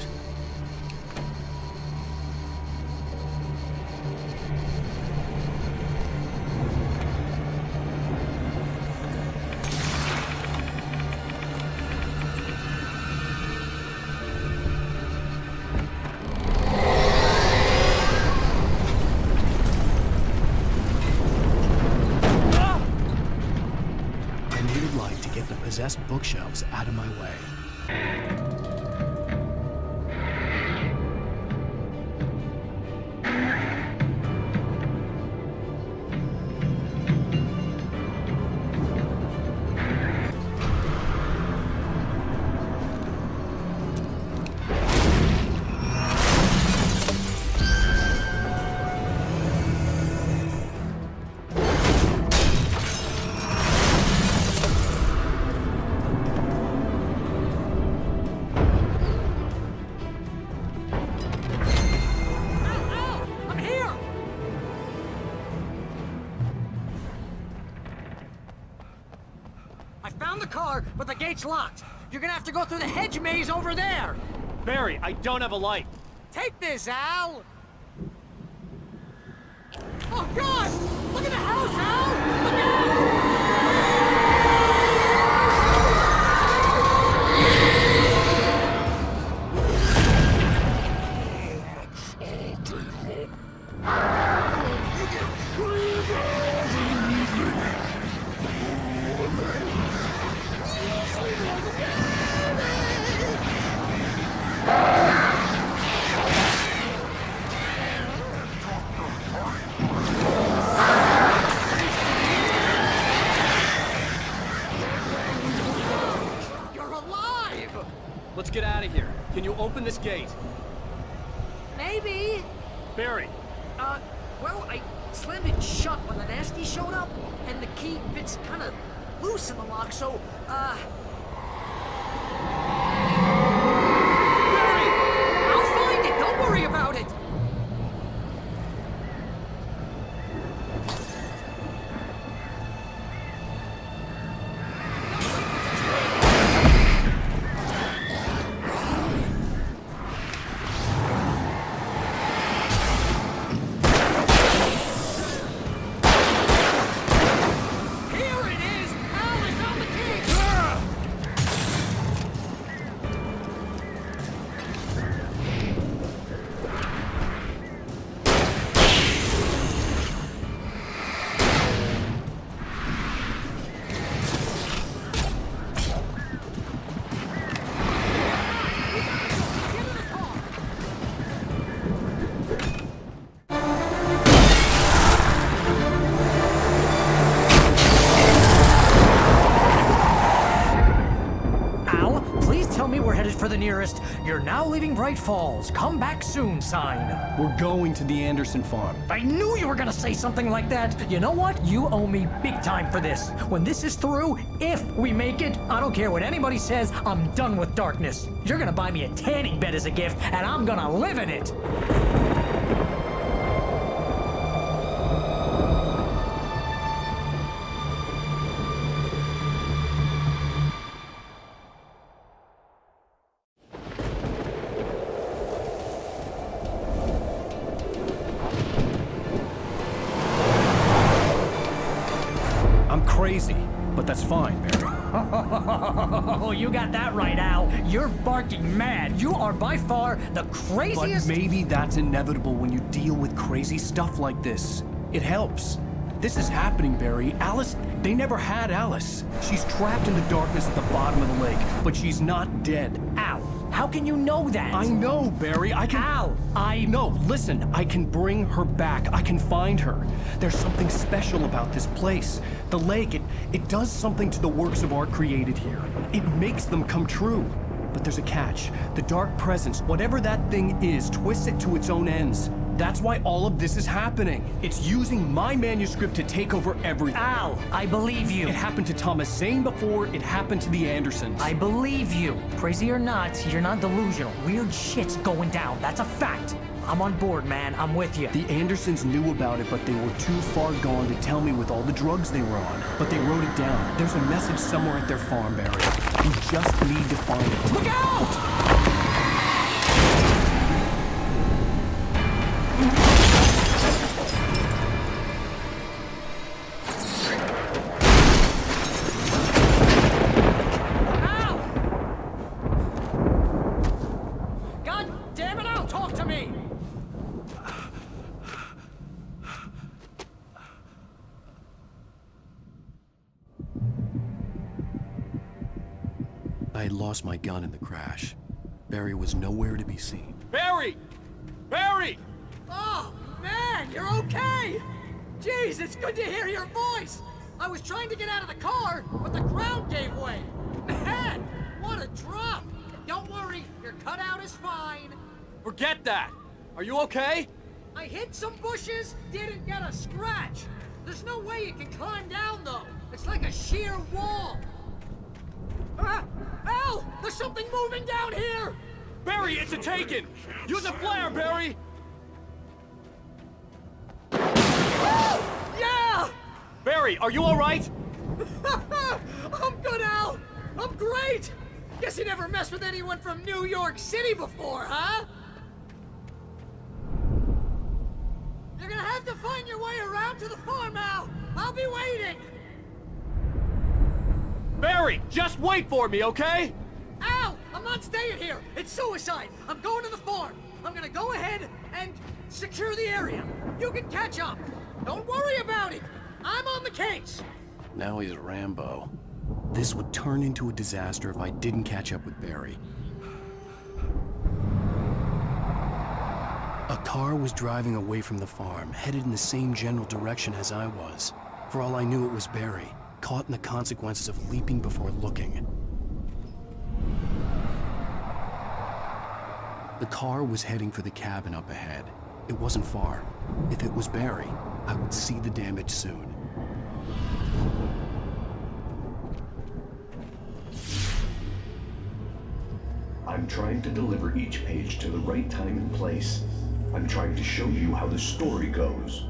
A: Possessed bookshelves out of my way.
L: But the gate's locked. You're gonna have to go through the hedge maze over there.
Q: Barry, I don't have a light.
L: Take this, Al. Oh, God! Look at the house, Al! Look out!
Q: Let's get out of here. Can you open this gate?
L: Maybe.
Q: Barry.
L: Well, I slammed it shut when the nasty showed up, and the key fits kind of loose in the lock, so, Barry! I'll find it! Don't worry about it! For the nearest, "You're now leaving Braight-Fallz. Come back soon" sign.
A: We're going to the Anderson farm.
L: I knew you were gonna say something like that. You know what? You owe me big time for this. When this is through, if we make it, I don't care what anybody says, I'm done with darkness. You're gonna buy me a tanning bed as a gift, and I'm gonna live in it.
A: Crazy, but that's fine, Barry.
L: Oh, you got that right, Al. You're barking mad. You are by far the craziest...
A: But maybe that's inevitable when you deal with crazy stuff like this. It helps. This is happening, Barry. Alice, they never had Alice. She's trapped in the darkness at the bottom of the lake, but she's not dead.
L: Al, how can you know that?
A: I know, Barry. I can...
L: Al,
A: No, listen. I can bring her back. I can find her. There's something special about this place. The lake, it does something to the works of art created here. It makes them come true. But there's a catch. The dark presence, whatever that thing is, twists it to its own ends. That's why all of this is happening. It's using my manuscript to take over everything.
L: Al, I believe you.
A: It happened to Thomas Zane before, it happened to the Andersons.
L: I believe you. Crazy or not, you're not delusional. Weird shit's going down. That's a fact. I'm on board, man. I'm with you.
A: The Andersons knew about it, but they were too far gone to tell me with all the drugs they were on. But they wrote it down. There's a message somewhere at their farm, Barry. We just need to find it.
L: Look out! talk to me!
A: I had lost my gun in the crash. Barry was nowhere to be seen.
Q: Barry! Barry!
L: Oh, man, you're okay! Jeez, it's good to hear your voice! I was trying to get out of the car, but the ground gave way. Man, what a drop! Don't worry, your cutout is fine.
Q: Forget that! Are you okay?
L: I hit some bushes, didn't get a scratch. There's no way you can climb down, though. It's like a sheer wall. Al! There's something moving down here!
Q: Barry, it's a taken! Use a flare, Barry!
L: Yeah!
Q: Barry, are you alright?
L: I'm good, Al! I'm great! Guess you never messed with anyone from New York City before, huh? You're gonna have to find your way around to the farm, Al! I'll be waiting!
Q: Barry, just wait for me, okay?
L: Al! I'm not staying here! It's suicide! I'm going to the farm! I'm gonna go ahead and secure the area. You can catch up. Don't worry about it! I'm on the case!
A: Now he's Rambo. This would turn into a disaster if I didn't catch up with Barry. A car was driving away from the farm, headed in the same general direction as I was. For all I knew, it was Barry, caught in the consequences of leaping before looking. The car was heading for the cabin up ahead. It wasn't far. If it was Barry, I would see the damage soon.
G: I'm trying to deliver each page to the right time and place. I'm trying to show you how the story goes.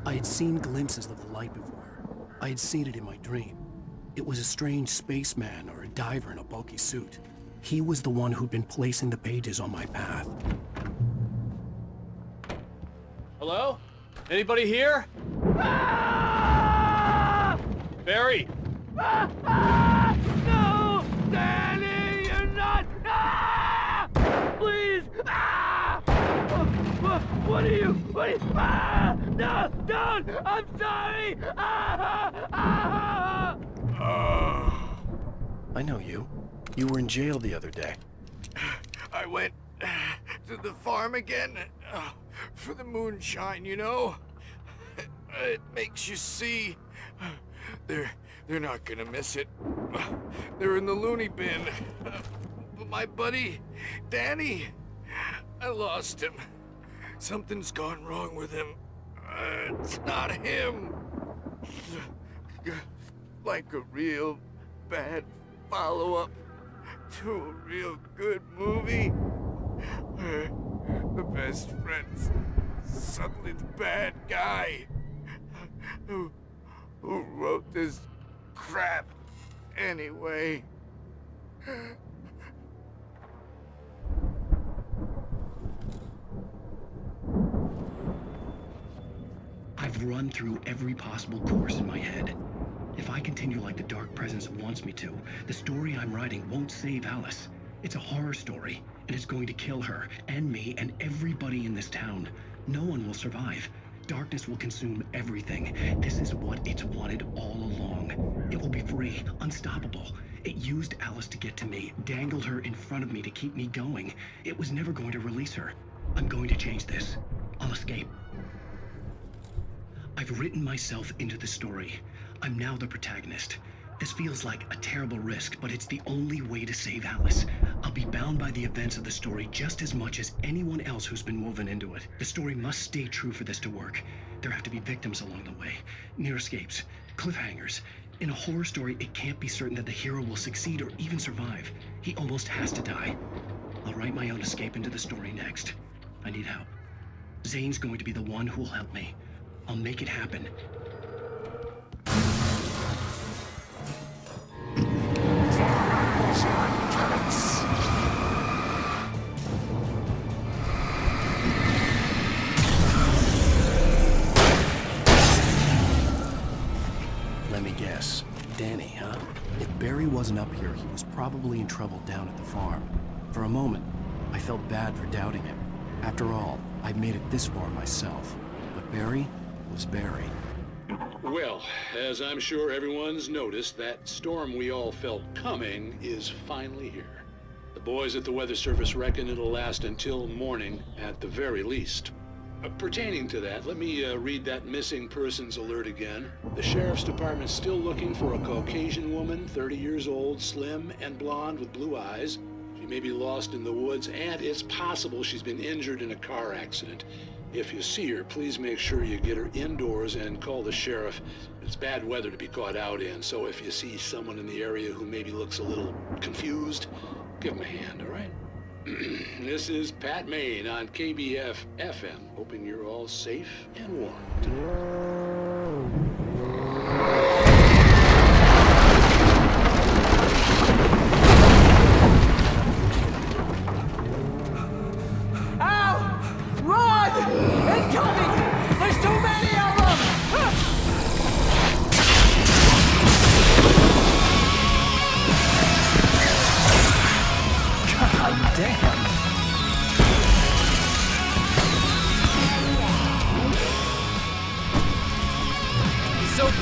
A: I had seen glimpses of the light before. I had seen it in my dream. It was a strange spaceman or a diver in a bulky suit. He was the one who'd been placing the pages on my path.
Q: Hello? Anybody here? Barry!
T: No! Danny, you're not! Please! What are you? No! Don't! I'm sorry!
A: I know you. You were in jail the other day.
I: I went to the farm again for the moonshine, you know? It makes you see. They're not gonna miss it. They're in the loony bin. But my buddy, Danny, I lost him. Something's gone wrong with him. It's not him. Like a real bad follow-up to a real good movie where the best friend's suddenly the bad guy who wrote this crap anyway.
D: I've run through every possible course in my head. If I continue like the Dark Presence wants me to, the story I'm writing won't save Alice. It's a horror story, and it's going to kill her, and me, and everybody in this town. No one will survive. Darkness will consume everything. This is what it's wanted all along. It will be free, unstoppable. It used Alice to get to me, dangled her in front of me to keep me going. It was never going to release her. I'm going to change this. I'll escape. I've written myself into the story. I'm now the protagonist. This feels like a terrible risk, but it's the only way to save Alice. I'll be bound by the events of the story just as much as anyone else who's been woven into it. The story must stay true for this to work. There have to be victims along the way, near escapes, cliffhangers. In a horror story, it can't be certain that the hero will succeed or even survive. He almost has to die. I'll write my own escape into the story next. I need help. Zane's going to be the one who will help me. I'll make it happen.
A: Let me guess. Danny, huh? If Barry wasn't up here, he was probably in trouble down at the farm. For a moment, I felt bad for doubting him. After all, I'd made it this far myself. But Barry was Barry.
F: Well, as I'm sure everyone's noticed, that storm we all felt coming is finally here. The boys at the Weather Service reckon it'll last until morning at the very least. Pertaining to that, let me read that missing persons alert again. The Sheriff's Department's still looking for a Caucasian woman, 30 years old, slim and blonde with blue eyes. She may be lost in the woods, and it's possible she's been injured in a car accident. If you see her, please make sure you get her indoors and call the sheriff. It's bad weather to be caught out in, so if you see someone in the area who maybe looks a little confused, give them a hand, all right? This is Pat Maine on KBF FM, hoping you're all safe and warm tonight.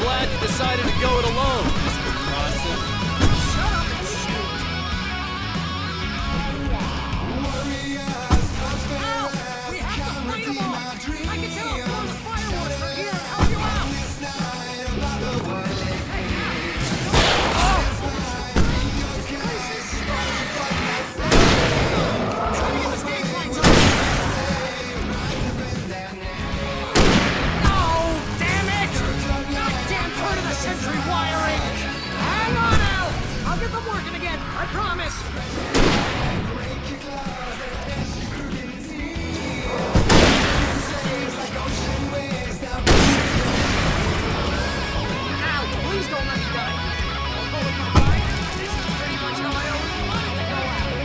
Q: Glad you decided to go it alone, Mr. Bronson.
T: Shut up and shoot! Ow! We have to fight them all! I can tell I'm throwing the firewood over here and help you out! Hey, Sentry wiring! Hang on, Al! I'll get them working again, I promise! Al, please don't let me die! I'll go with my mind. This is pretty much how I always wanted to go out.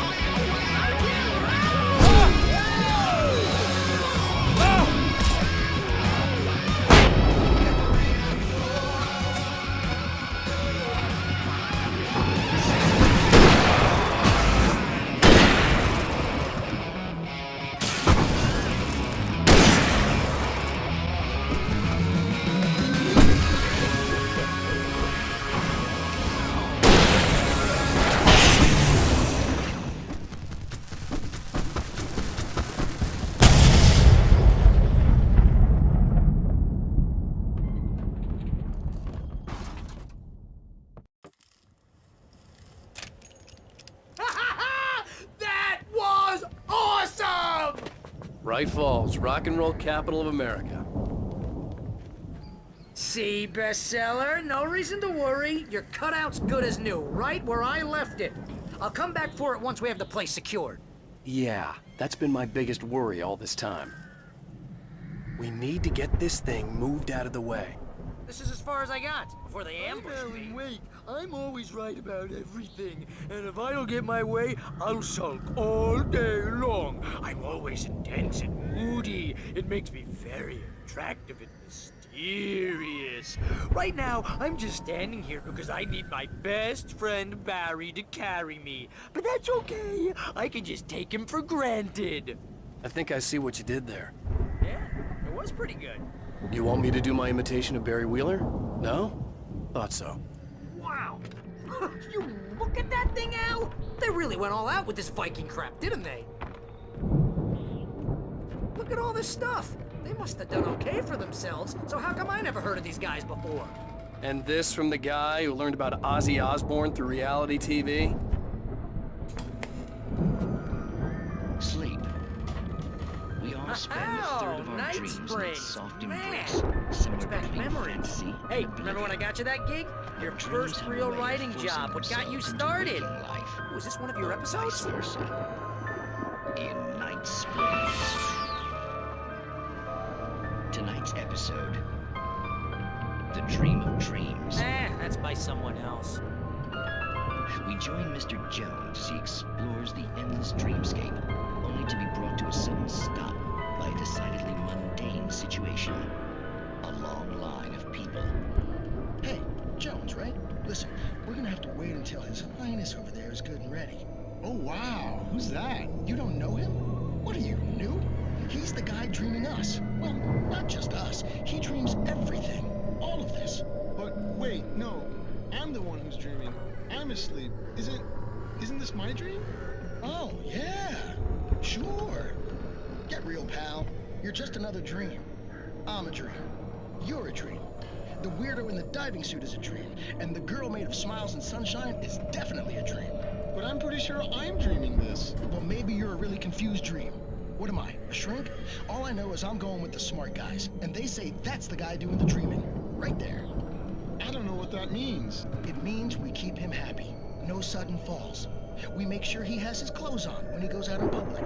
Q: Braight-Fålls, rock and roll capital of America.
L: See, bestseller? No reason to worry. Your cutout's good as new, right where I left it. I'll come back for it once we have the place secured.
A: Yeah, that's been my biggest worry all this time. We need to get this thing moved out of the way.
L: This is as far as I got, before they ambushed me.
I: Alan Wake, I'm always right about everything, and if I don't get my way, I'll sulk all day long. I'm always intense and moody. It makes me very attractive and mysterious. Right now, I'm just standing here because I need my best friend Barry to carry me. But that's okay. I can just take him for granted.
A: I think I see what you did there.
L: Yeah, it was pretty good.
A: You want me to do my imitation of Barry Wheeler? No? Thought so.
L: Wow! You look at that thing, Al! They really went all out with this Viking crap, didn't they? Look at all this stuff! They must have done okay for themselves, so how come I never heard of these guys before?
A: And this from the guy who learned about Ozzy Osbourne through reality TV?
D: Sleep. We all spend a third of our
L: Night
D: dreams in
L: Springs.
D: that soft
L: Man,
D: embrace.
L: brings back memories. Hey, remember when I got you that gig? Your first real writing job, what got you started? Was this one of your episodes?
D: In Night Springs. Tonight's episode, The Dream of Dreams.
L: That's by someone else.
D: We join Mr. Jones as he explores the endless dreamscape, only to be brought to a sudden stop by a decidedly mundane situation. A long line of people. Hey, Jones, right?
S: Listen, we're gonna have to wait until His Highness over there is good and ready.
M: Oh, wow. Who's that?
S: You don't know him? What are you, new? He's the guy dreaming us. Well, not just us. He dreams everything. All of this.
M: But wait, no. I'm the one who's dreaming. I'm asleep. Isn't this my dream?
S: Oh, yeah. Sure. Get real, pal. You're just another dream. I'm a dream. You're a dream. The weirdo in the diving suit is a dream. And the girl made of smiles and sunshine is definitely a dream.
M: But I'm pretty sure I'm dreaming this.
S: Well, maybe you're a really confused dream. What am I, a shrink? All I know is I'm going with the smart guys. And they say that's the guy doing the dreaming. Right there.
M: I don't know what that means.
S: It means we keep him happy. No sudden falls. We make sure he has his clothes on when he goes out in public.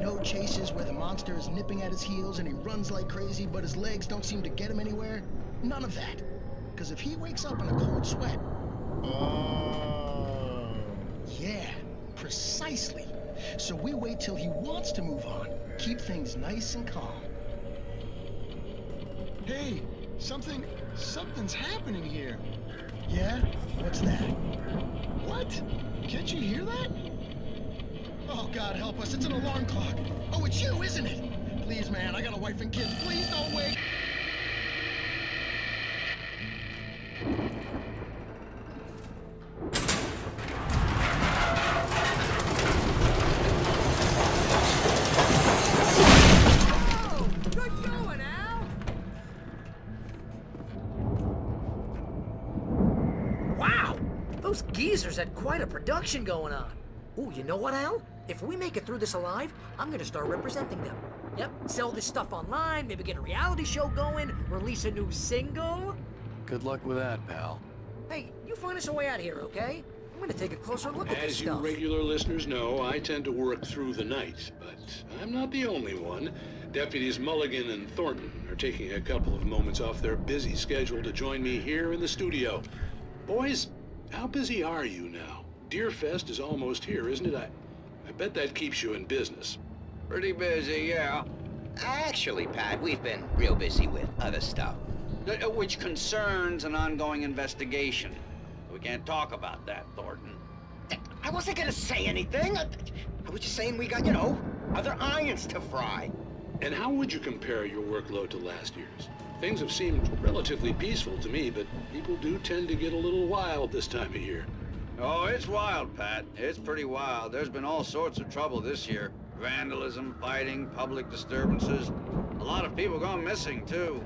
S: No chases where the monster is nipping at his heels and he runs like crazy, but his legs don't seem to get him anywhere. None of that. Because if he wakes up in a cold sweat... Yeah, precisely. So we wait till he wants to move on. Keep things nice and calm.
M: Hey, something's happening here.
S: Yeah? What's that?
M: What? Can't you hear that?
S: Oh, God help us, it's an alarm clock. Oh, it's you, isn't it? Please, man, I got a wife and kids. Please don't wake.
L: Those geezers had quite a production going on. Ooh, you know what, Al? If we make it through this alive, I'm gonna start representing them. Yep, sell this stuff online, maybe get a reality show going, release a new single.
A: Good luck with that, pal.
L: Hey, you find us a way out here, okay? I'm gonna take a closer look at this
F: As you
L: stuff.
F: regular listeners know, I tend to work through the night, but I'm not the only one. Deputies Mulligan and Thornton are taking a couple of moments off their busy schedule to join me here in the studio. Boys, how busy are you now? Deerfest is almost here, isn't it? I bet that keeps you in business.
V: Pretty busy, yeah. Actually, Pat, we've been real busy with other stuff, which concerns an ongoing investigation. We can't talk about that, Thornton. I wasn't gonna say anything. I was just saying we got, other irons to fry.
F: And how would you compare your workload to last year's? Things have seemed relatively peaceful to me, but people do tend to get a little wild this time of year.
V: Oh, it's wild, Pat. It's pretty wild. There's been all sorts of trouble this year. Vandalism, fighting, public disturbances. A lot of people gone missing, too.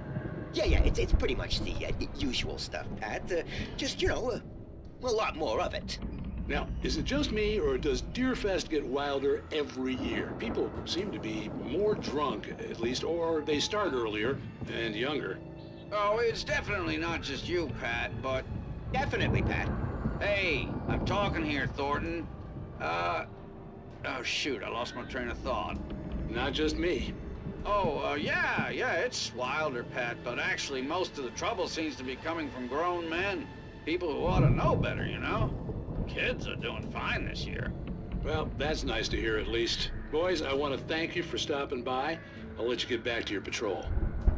W: Yeah, it's pretty much the usual stuff, Pat. Just, a lot more of it.
F: Now, is it just me, or does Deerfest get wilder every year? People seem to be more drunk, at least, or they start earlier and younger.
V: Oh, it's definitely not just you, Pat, but...
W: Definitely, Pat.
V: Hey, I'm talking here, Thornton. Oh, shoot, I lost my train of thought.
F: Not just me.
V: Oh, yeah, it's wilder, Pat, but actually most of the trouble seems to be coming from grown men. People who ought to know better, Kids are doing fine this year.
F: Well, that's nice to hear at least. Boys, I want to thank you for stopping by. I'll let you get back to your patrol.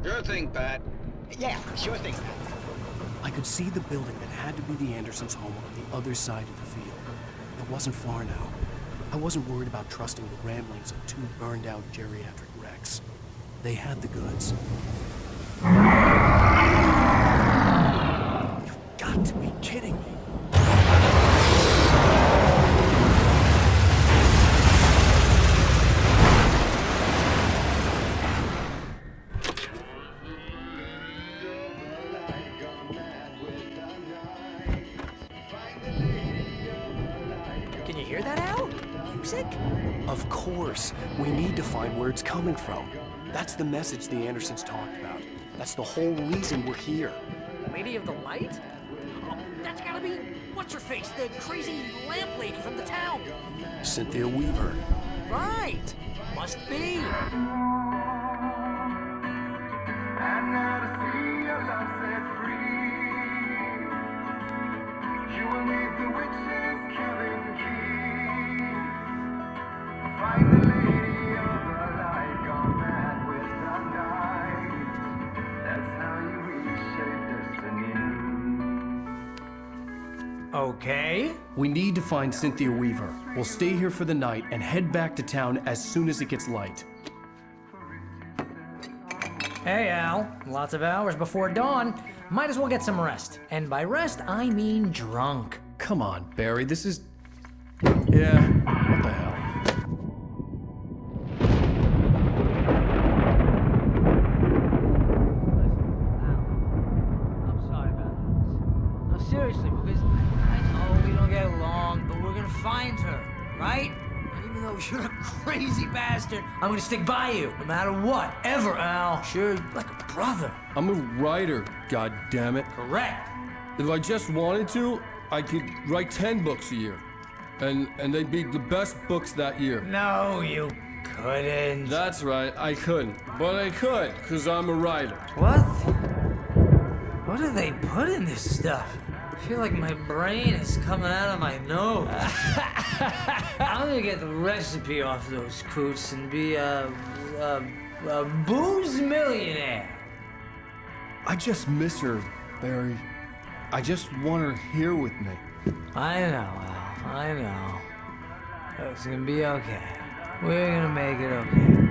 V: Sure thing, Pat.
W: Yeah, sure thing.
A: I could see the building that had to be the Andersons' home on the other side of the field. It wasn't far now. I wasn't worried about trusting the ramblings of two burned-out geriatric wrecks. They had the goods. You've got to be kidding me.
L: Can you hear that, Al? Music?
A: Of course. We need to find where it's coming from. That's the message the Andersons talked about. That's the whole reason we're here.
L: Lady of the Light? Oh, that's gotta be... What's-her-face? The crazy lamp lady from the town.
A: Cynthia Weaver.
L: Right. Must be. Okay.
N: We need to find Cynthia Weaver. We'll stay here for the night and head back to town as soon as it gets light.
L: Hey, Al. Lots of hours before dawn. Might as well get some rest. And by rest, I mean drunk.
N: Come on, Barry, this is... Yeah, what the hell?
L: Seriously, because I know we don't get along, but we're gonna find her, right? Even though you're a crazy bastard, I'm gonna stick by you, no matter what, ever, Al. Sure, like a brother.
H: I'm a writer, goddammit.
L: Correct.
H: If I just wanted to, I could write 10 books a year. And they'd be the best books that year.
L: No, you couldn't.
H: That's right, I couldn't. But I could, because I'm a writer.
L: What? What do they put in this stuff? I feel like my brain is coming out of my nose. I'm gonna get the recipe off those coots and be a booze millionaire.
H: I just miss her, Barry. I just want her here with me.
L: I know, Al. I know. It's gonna be okay. We're gonna make it okay.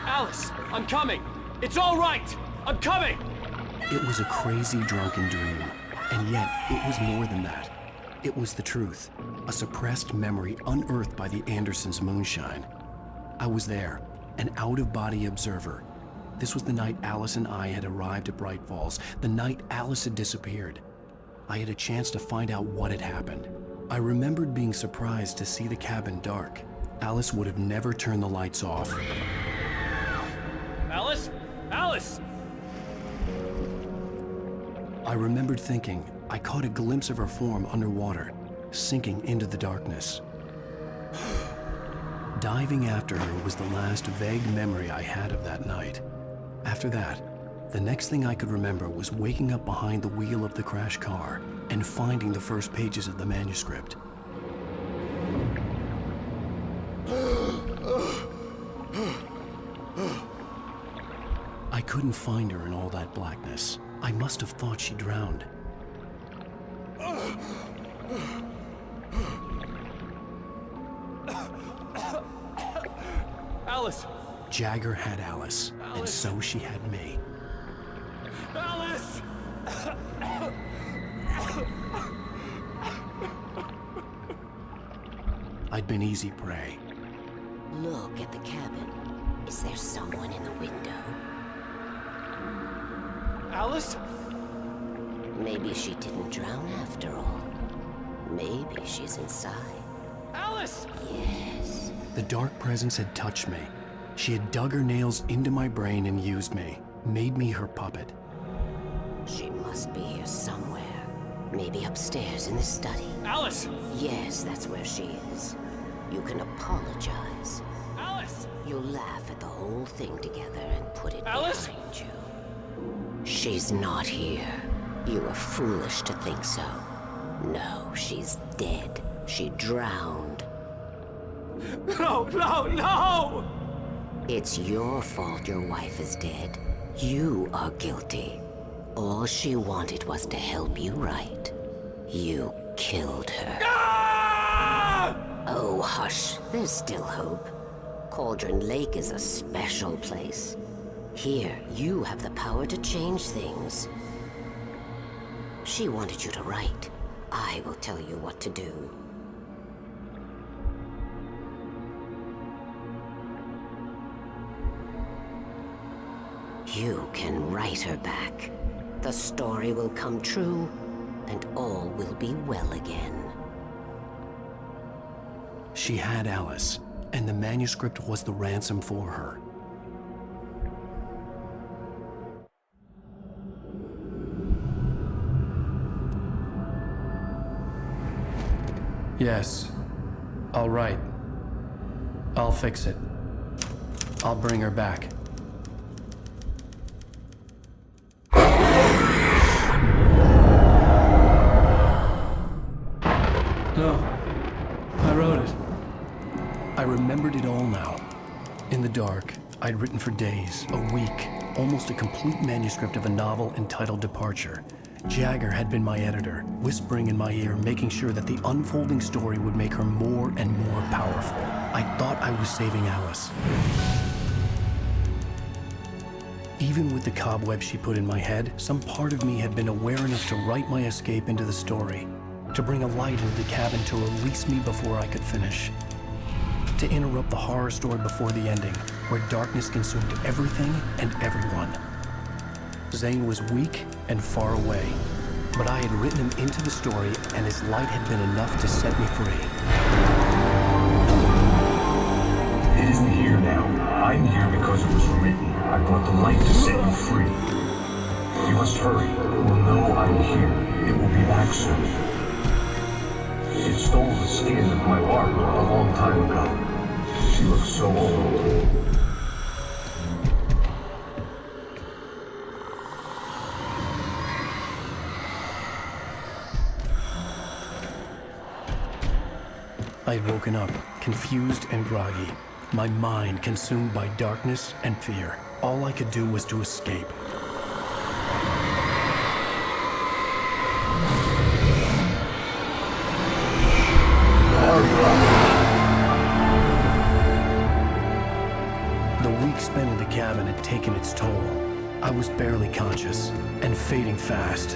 Q: Alice, I'm coming! It's all right! I'm coming!
A: It was a crazy drunken dream, and yet it was more than that. It was the truth, a suppressed memory unearthed by the Andersons' moonshine. I was there, an out-of-body observer. This was the night Alice and I had arrived at Braight-Fall's, the night Alice had disappeared. I had a chance to find out what had happened. I remembered being surprised to see the cabin dark. Alice would have never turned the lights off.
Q: Alice? Alice!
A: I remembered thinking I caught a glimpse of her form underwater, sinking into the darkness. Diving after her was the last vague memory I had of that night. After that, the next thing I could remember was waking up behind the wheel of the crashed car and finding the first pages of the manuscript. I couldn't find her in all that blackness. I must have thought she drowned.
Q: Alice!
A: Jagger had Alice, and so she had me.
Q: Alice!
A: I'd been easy prey.
O: Look at the cabin. Is there someone in the window?
Q: Alice?
O: Maybe she didn't drown after all. Maybe she's inside.
Q: Alice!
O: Yes.
A: The dark presence had touched me. She had dug her nails into my brain and used me, made me her puppet.
O: She must be here somewhere. Maybe upstairs in the study.
Q: Alice!
O: Yes, that's where she is. You can apologize.
Q: Alice!
O: You'll laugh at the whole thing together and put it
Q: Alice?
O: behind you. She's not here. You were foolish to think so. No, she's dead. She drowned.
Q: No, no, no!
O: It's your fault your wife is dead. You are guilty. All she wanted was to help you right. You killed her.
Q: Ah!
O: Oh, hush. There's still hope. Cauldron Lake is a special place. Here, you have the power to change things. She wanted you to write. I will tell you what to do. You can write her back. The story will come true, and all will be well again.
A: She had Alice, and the manuscript was the ransom for her. Yes. All right. I'll fix it. I'll bring her back. No. I wrote it. I remembered it all now. In the dark, I'd written for days, a week, almost a complete manuscript of a novel entitled Departure. Jagger had been my editor, whispering in my ear, making sure that the unfolding story would make her more and more powerful. I thought I was saving Alice. Even with the cobwebs she put in my head, some part of me had been aware enough to write my escape into the story, to bring a light into the cabin to release me before I could finish, to interrupt the horror story before the ending, where darkness consumed everything and everyone. Zane was weak and far away, but I had written him into the story, and his light had been enough to set me free.
G: It isn't here now. I'm here because it was written. I brought the light to set you free. You must hurry. It will know I'm here. It will be back soon. It stole the skin of my Barbara a long time ago. She looks so old.
A: I had woken up, confused and groggy, my mind consumed by darkness and fear. All I could do was to escape. The week spent in the cabin had taken its toll. I was barely conscious and fading fast.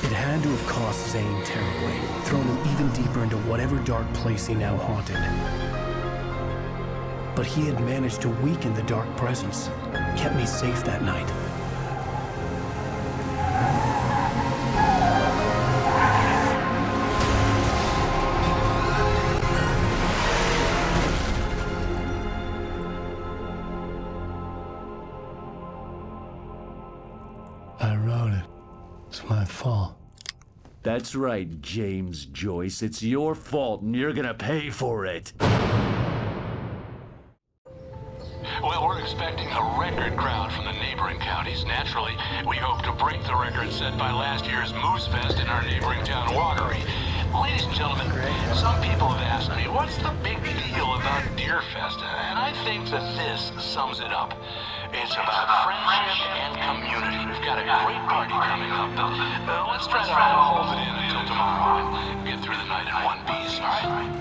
A: It had to have cost Zane terribly, thrown him even deeper into whatever dark place he now haunted. But he had managed to weaken the dark presence, kept me safe that night. I wrote it. It's my fault.
Q: That's right, James Joyce. It's your fault, and you're gonna pay for it.
C: Well, we're expecting a record crowd from the neighboring counties. Naturally, we hope to break the record set by last year's Moose Fest in our neighboring town, Watery. Ladies and gentlemen, some people have asked me, what's the big deal about Deer Fest? And I think that this sums it up. It's about friendship and community. We've got a great party coming up, but let's try to hold it in until tomorrow and get through the night in one piece, all right?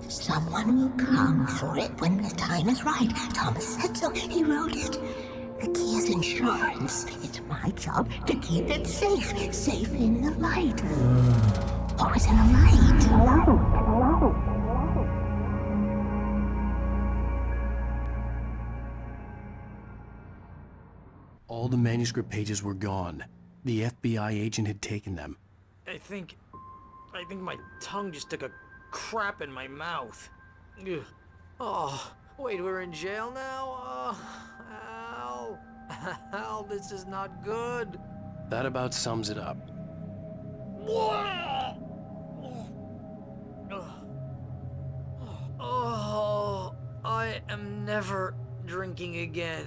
O: Someone will come for it when the time is right. Thomas said so. He wrote it. The key is insurance. It's my job to keep it safe. Safe in the light. Always in the light. Hello.
A: All the manuscript pages were gone. The FBI agent had taken them.
L: I think my tongue just took a crap in my mouth. Ugh. Oh, wait, we're in jail now? Oh, Al, this is not good.
A: That about sums it up.
L: Oh, I am never drinking again.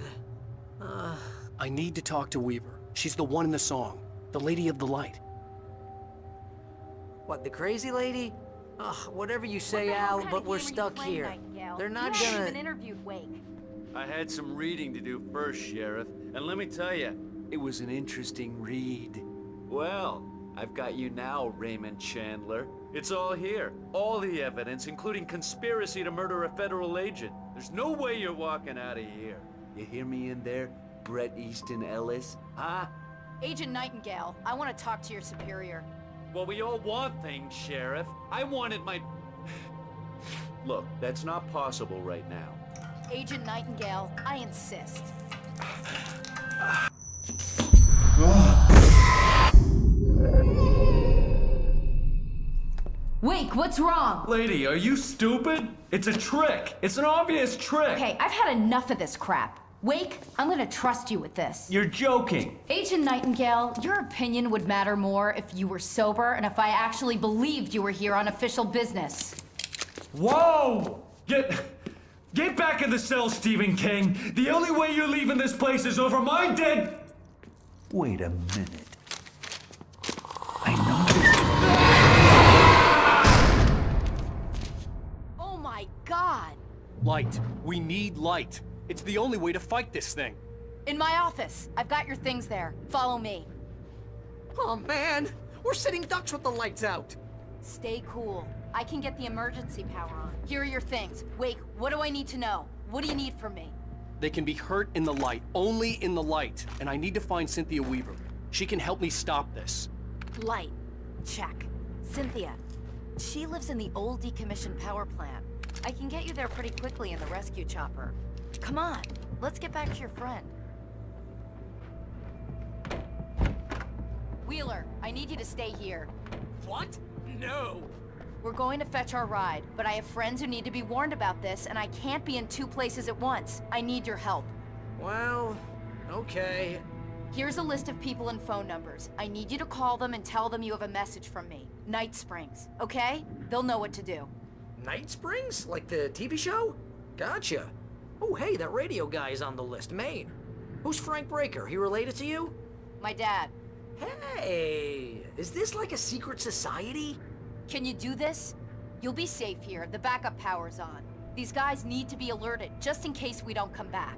A: I need to talk to Weaver. She's the one in the song. The Lady of the Light.
L: What, the crazy lady? Ugh, whatever you say, Al, but we're stuck here. They're not gonna...
E: interviewed Wake.
Q: I had some reading to do first, Sheriff, and let me tell you, it was an interesting read. Well, I've got you now, Raymond Chandler. It's all here. All the evidence, including conspiracy to murder a federal agent. There's no way you're walking out of here. You hear me in there, Bret Easton Ellis? Huh?
E: Agent Nightingale, I want to talk to your superior.
Q: Well, we all want things, Sheriff. I wanted my... Look, that's not possible right now.
E: Agent Nightingale, I insist.
K: Wake, what's wrong?
Q: Lady, are you stupid? It's a trick. It's an obvious trick.
K: Okay, I've had enough of this crap. Wake, I'm gonna trust you with this.
Q: You're joking.
K: Agent Nightingale, your opinion would matter more if you were sober and if I actually believed you were here on official business.
Q: Whoa! Get back in the cell, Stephen King. The only way you're leaving this place is over my dead... Wait a minute. I know
E: Oh my God!
N: Light. We need light. It's the only way to fight this thing.
E: In my office. I've got your things there. Follow me.
L: Oh man, we're sitting ducks with the lights out.
E: Stay cool. I can get the emergency power on. Here are your things. Wake, what do I need to know? What do you need from me?
N: They can be hurt in the light, only in the light. And I need to find Cynthia Weaver. She can help me stop this.
E: Light. Check. Cynthia. She lives in the old decommissioned power plant. I can get you there pretty quickly in the rescue chopper. Come on, let's get back to your friend. Wheeler, I need you to stay here.
L: What? No.
E: We're going to fetch our ride, but I have friends who need to be warned about this, and I can't be in 2 places at once. I need your help.
L: Well, okay.
E: Here's a list of people and phone numbers. I need you to call them and tell them you have a message from me. Night Springs, okay? They'll know what to do.
L: Night Springs? Like the TV show? Gotcha. Oh, hey, that radio guy is on the list, Maine. Who's Frank Breaker? He related to you?
E: My dad.
L: Hey, is this like a secret society?
E: Can you do this? You'll be safe here. The backup power's on. These guys need to be alerted, just in case we don't come back.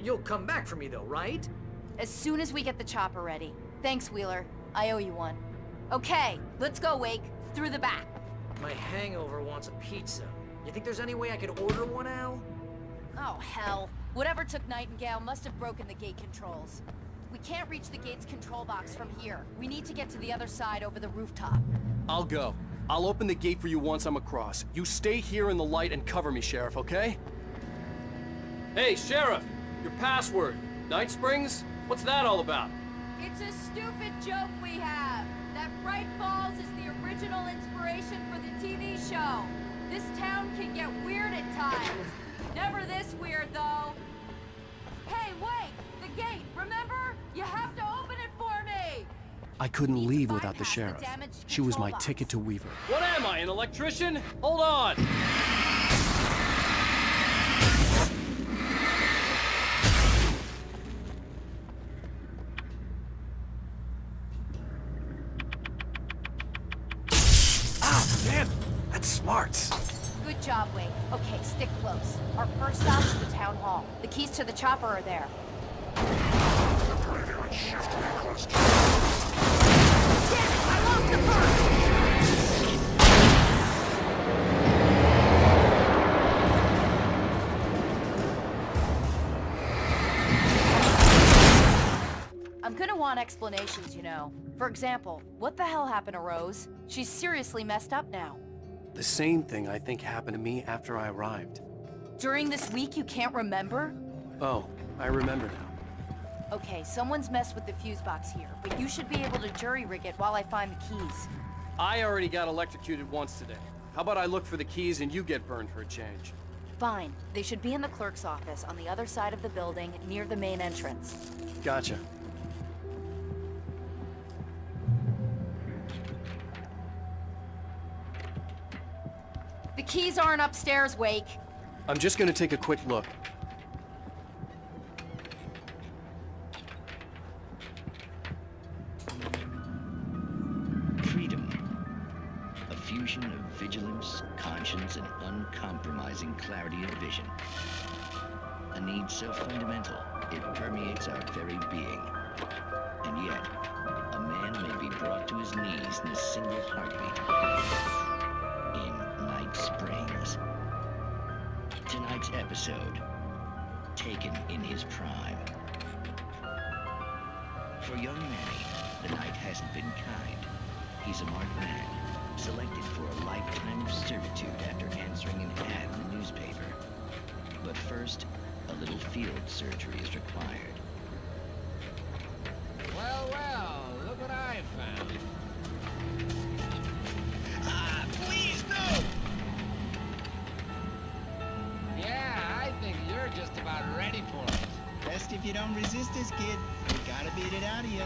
L: You'll come back for me though, right?
E: As soon as we get the chopper ready. Thanks, Wheeler. I owe you one. Okay, let's go, Wake. Through the back.
L: My hangover wants a pizza. You think there's any way I could order one, Al?
E: Oh, hell. Whatever took Nightingale must have broken the gate controls. We can't reach the gate's control box from here. We need to get to the other side over the rooftop.
N: I'll go. I'll open the gate for you once I'm across. You stay here in the light and cover me, Sheriff, okay? Hey, Sheriff! Your password. Night Springs? What's that all about?
E: It's a stupid joke we have. That Braight-Fålls is the original inspiration for the TV show. This town can get weird at times. Never this weird, though. Hey, wait! The gate, remember? You have to open it for me!
N: I couldn't leave without the Sheriff. She was my ticket to Weaver. What am I, an electrician? Hold on! Ah, man! That's smart.
E: Good job, Wake. Okay, stick close. Our first stop is the town hall. The keys to the chopper are there. I lost the bird! I'm gonna want explanations, you know. For example, what the hell happened to Rose? She's seriously messed up now.
N: The same thing I think happened to me after I arrived.
E: During this week, you can't remember?
N: Oh, I remember now.
E: Okay, someone's messed with the fuse box here, but you should be able to jury-rig it while I find the keys.
N: I already got electrocuted once today. How about I look for the keys and you get burned for a change?
E: Fine. They should be in the clerk's office on the other side of the building, near the main entrance.
N: Gotcha.
E: The keys aren't upstairs, Wake.
N: I'm just gonna take a quick look.
D: Freedom. A fusion of vigilance, conscience, and uncompromising clarity of vision. A need so fundamental, it permeates our very being. And yet, a man may be brought to his knees in a single heartbeat. In Night Springs. Tonight's episode, Taken in His Prime. For young Manny, the night hasn't been kind. He's a marked man, selected for a lifetime of servitude after answering an ad in the newspaper. But first, a little field surgery is required.
T: Well, well, look what I found.
S: Please, no!
T: Yeah, I think you're just about ready for it.
S: Best if you don't resist this, kid. We gotta beat it out of you.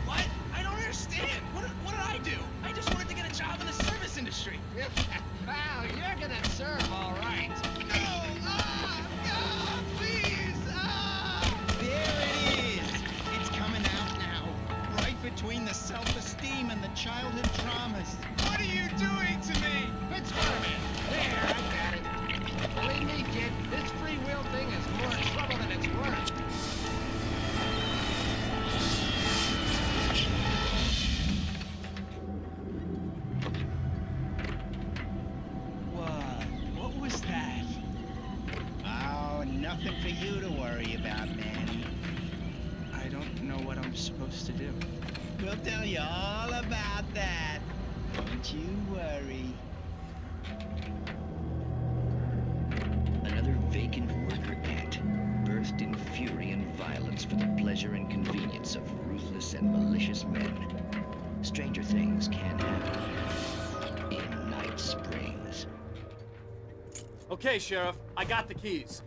J: What? I don't understand. What did I do? I just wanted to get a job in the service industry.
T: Well, you're gonna serve all right.
S: No! Please! There it is! It's coming out now. Right between the self-esteem and the childhood traumas.
J: What are you doing to me?
T: It's Spider-Man. There, I got it. Believe me, kid, this free will thing is more trouble than it's worth.
S: What was that? Oh, nothing for you to worry about, Manny.
J: I don't know what I'm supposed to do.
S: We'll tell you all about that. Don't you worry. Another vacant worker ant, birthed in fury and violence for the pleasure and convenience of ruthless and malicious men. Stranger things can happen here in Night Springs.
Q: Okay, Sheriff, I got the keys.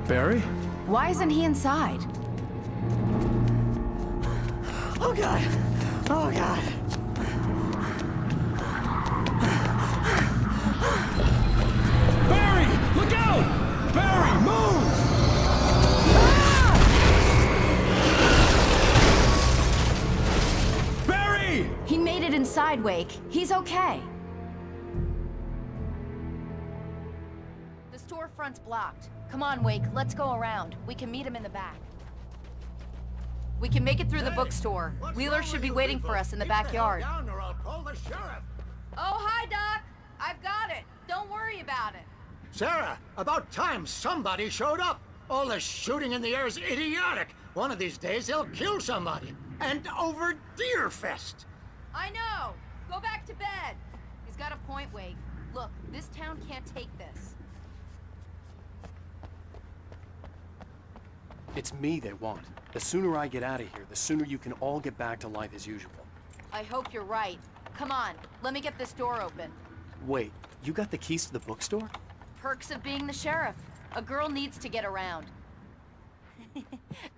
N: Barry?
K: Why isn't he inside?
L: Oh, God. Oh, God.
H: Barry! Look out! Barry, move! Barry!
K: He made it inside, Wake. He's okay.
E: The storefront's blocked. Come on, Wake, let's go around. We can meet him in the back. We can make it through the bookstore. Wheeler should be waiting for us in the backyard.
I: Down or I'll call the sheriff.
E: Oh, hi, Doc. I've got it. Don't worry about it.
I: Sarah, about time somebody showed up. All this shooting in the air is idiotic. One of these days they'll kill somebody. And over Deerfest.
E: I know. Go back to bed. He's got a point, Wake. Look, this town can't take this.
N: It's me they want. The sooner I get out of here, the sooner you can all get back to life as usual.
E: I hope you're right. Come on, let me get this door open.
N: Wait, you got the keys to the bookstore?
E: Perks of being the sheriff. A girl needs to get around.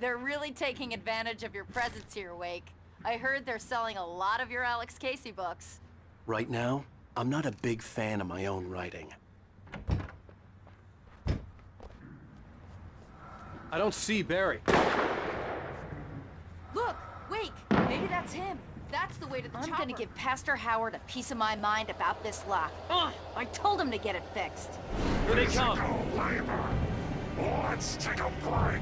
E: They're really taking advantage of your presence here, Wake. I heard they're selling a lot of your Alex Casey books.
N: Right now, I'm not a big fan of my own writing. I don't see Barry.
E: Look, Wake, maybe that's him. That's the way to the chopper. I'm gonna give Pastor Howard a piece of my mind about this lock. Ugh, I told him to get it fixed.
Q: Here they come.
G: Labor. Let's take a break.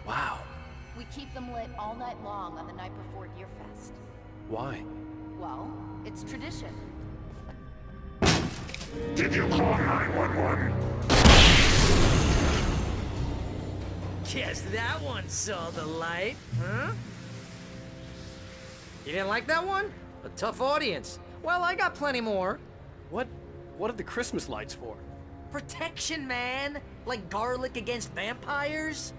N: Wow.
E: We keep them lit all night long on the night before Deerfest.
N: Why?
E: Well, it's tradition.
G: Did you call 911?
L: Guess that one saw the light, huh? You didn't like that one? A tough audience. Well, I got plenty more.
N: What are the Christmas lights for?
L: Protection, man. Like garlic against vampires.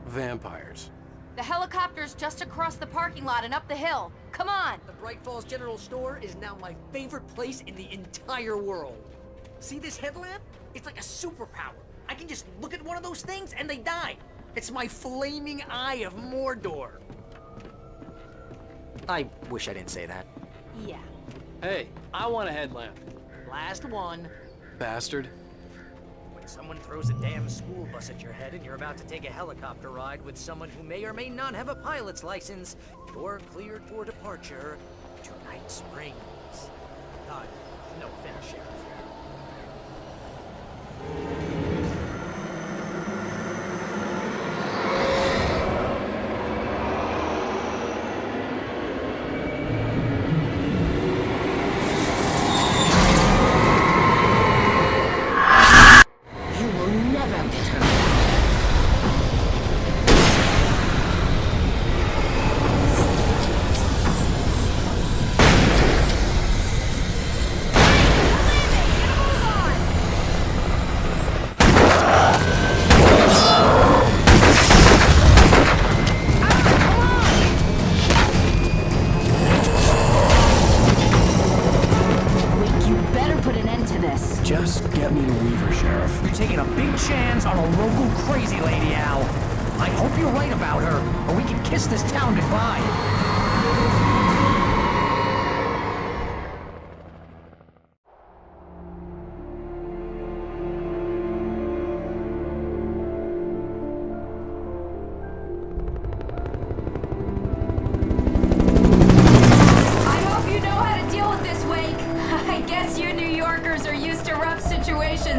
N: Vampires.
E: The helicopter's just across the parking lot and up the hill. Come on!
L: The Braight-Fall's General Store is now my favorite place in the entire world. See this headlamp? It's like a superpower. I can just look at one of those things and they die. It's my flaming eye of Mordor. I wish I didn't say that.
E: Yeah.
N: Hey, I want a headlamp.
L: Last one.
N: Bastard.
L: When someone throws a damn school bus at your head and you're about to take a helicopter ride with someone who may or may not have a pilot's license, you're cleared for departure to Night Springs. No offense, Sheriff. Sheriff, you're taking a big chance on a local crazy lady, Al. I hope you're right about her, or we can kiss this town goodbye.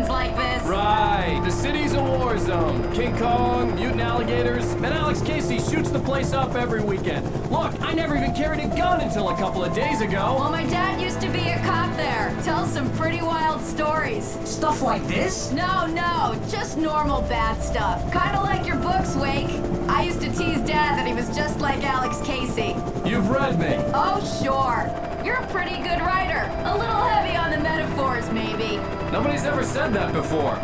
K: Like this.
N: Right, the city's a war zone. King Kong, mutant alligators, and Alex Casey shoots the place up every weekend. Look, I never even carried a gun until a couple of days ago.
K: Well, my dad used to be a cop there. Tells some pretty wild stories.
L: Stuff like this?
K: No, just normal bad stuff. Kinda like your books, Wake. I used to tease Dad that he was just like Alex Casey.
N: You've read me.
K: Oh, sure. You're a pretty good writer. A little heavy on the metaphors, maybe.
N: Nobody's ever said that before.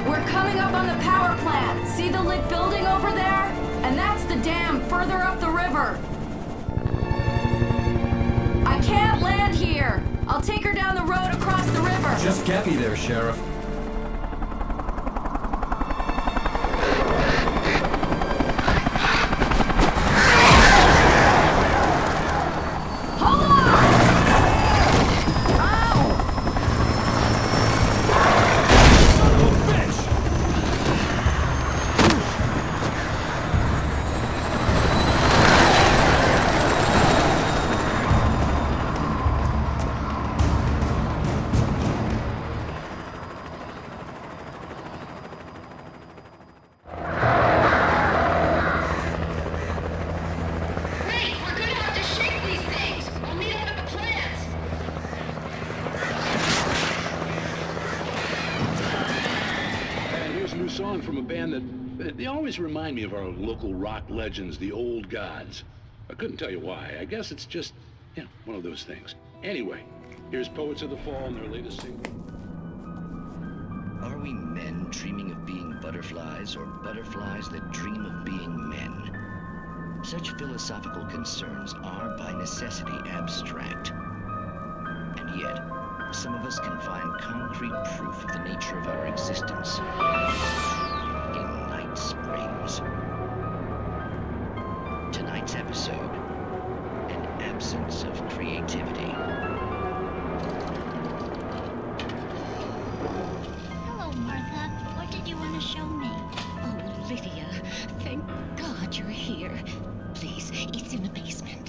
K: We're coming up on the power plant. See the lit building over there? And that's the dam further up the river. I can't land here. I'll take her down the road across the river.
N: Just get me there, Sheriff.
F: Song from a band that they always remind me of our local rock legends, the Old Gods. I couldn't tell you why. I guess it's just, one of those things. Anyway, here's Poets of the Fall and their latest single.
B: Are we men dreaming of being butterflies, or butterflies that dream of being men? Such philosophical concerns are by necessity abstract. And yet, some of us can find concrete proof of the nature of our existence in Night Springs. Tonight's episode, an absence of creativity.
P: Hello, Martha. What did you want to show me?
U: Oh, Lydia, thank God you're here. Please, it's in the basement.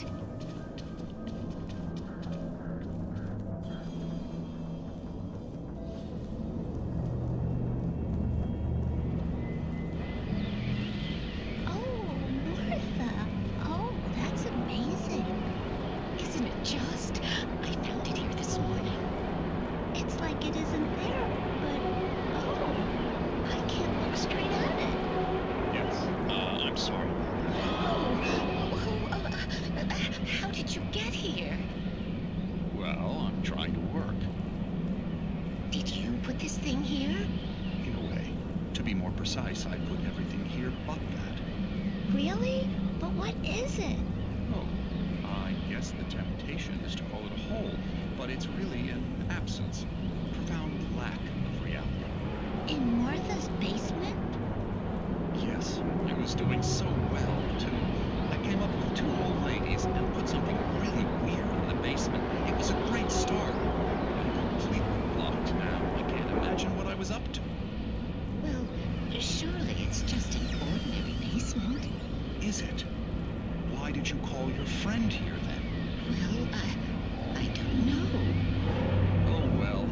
X: Precise, I put everything here but that.
P: Really? But what is it?
X: Oh, I guess the temptation is to call it a hole, but it's really an absence, a profound lack of reality.
P: In Martha's basement?
X: Yes, I was doing so well, too. I came up with 2 old ladies and put something really weird in the basement. It was a great start. I'm completely blocked now. I can't imagine what I was up to.
U: Well, surely it's just an ordinary basement.
X: Is it? Why did you call your friend here, then?
U: Well, I don't know.
X: Oh, well.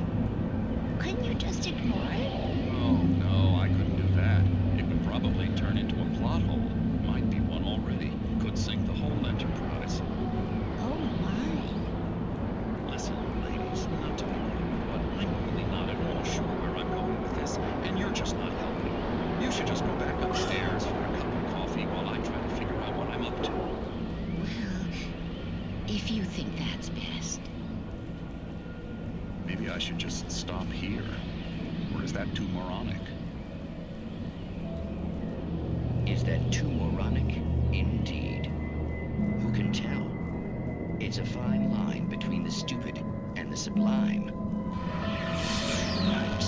P: Couldn't you just ignore it?
X: Oh, no, I couldn't do that. It would probably turn into a plot hole. Might be one already. Could sink the whole enterprise.
P: Oh, my.
X: Listen, ladies, not to be rude, but I'm really not at all sure where I'm going with this, and you're just not helping. You should just go back upstairs for a cup of coffee while I try to figure out what I'm up to.
U: Well, if you think that's best.
X: Maybe I should just stop here. Or is that too moronic?
B: Is that too moronic? Indeed. Who can tell? It's a fine line between the stupid and the sublime. Night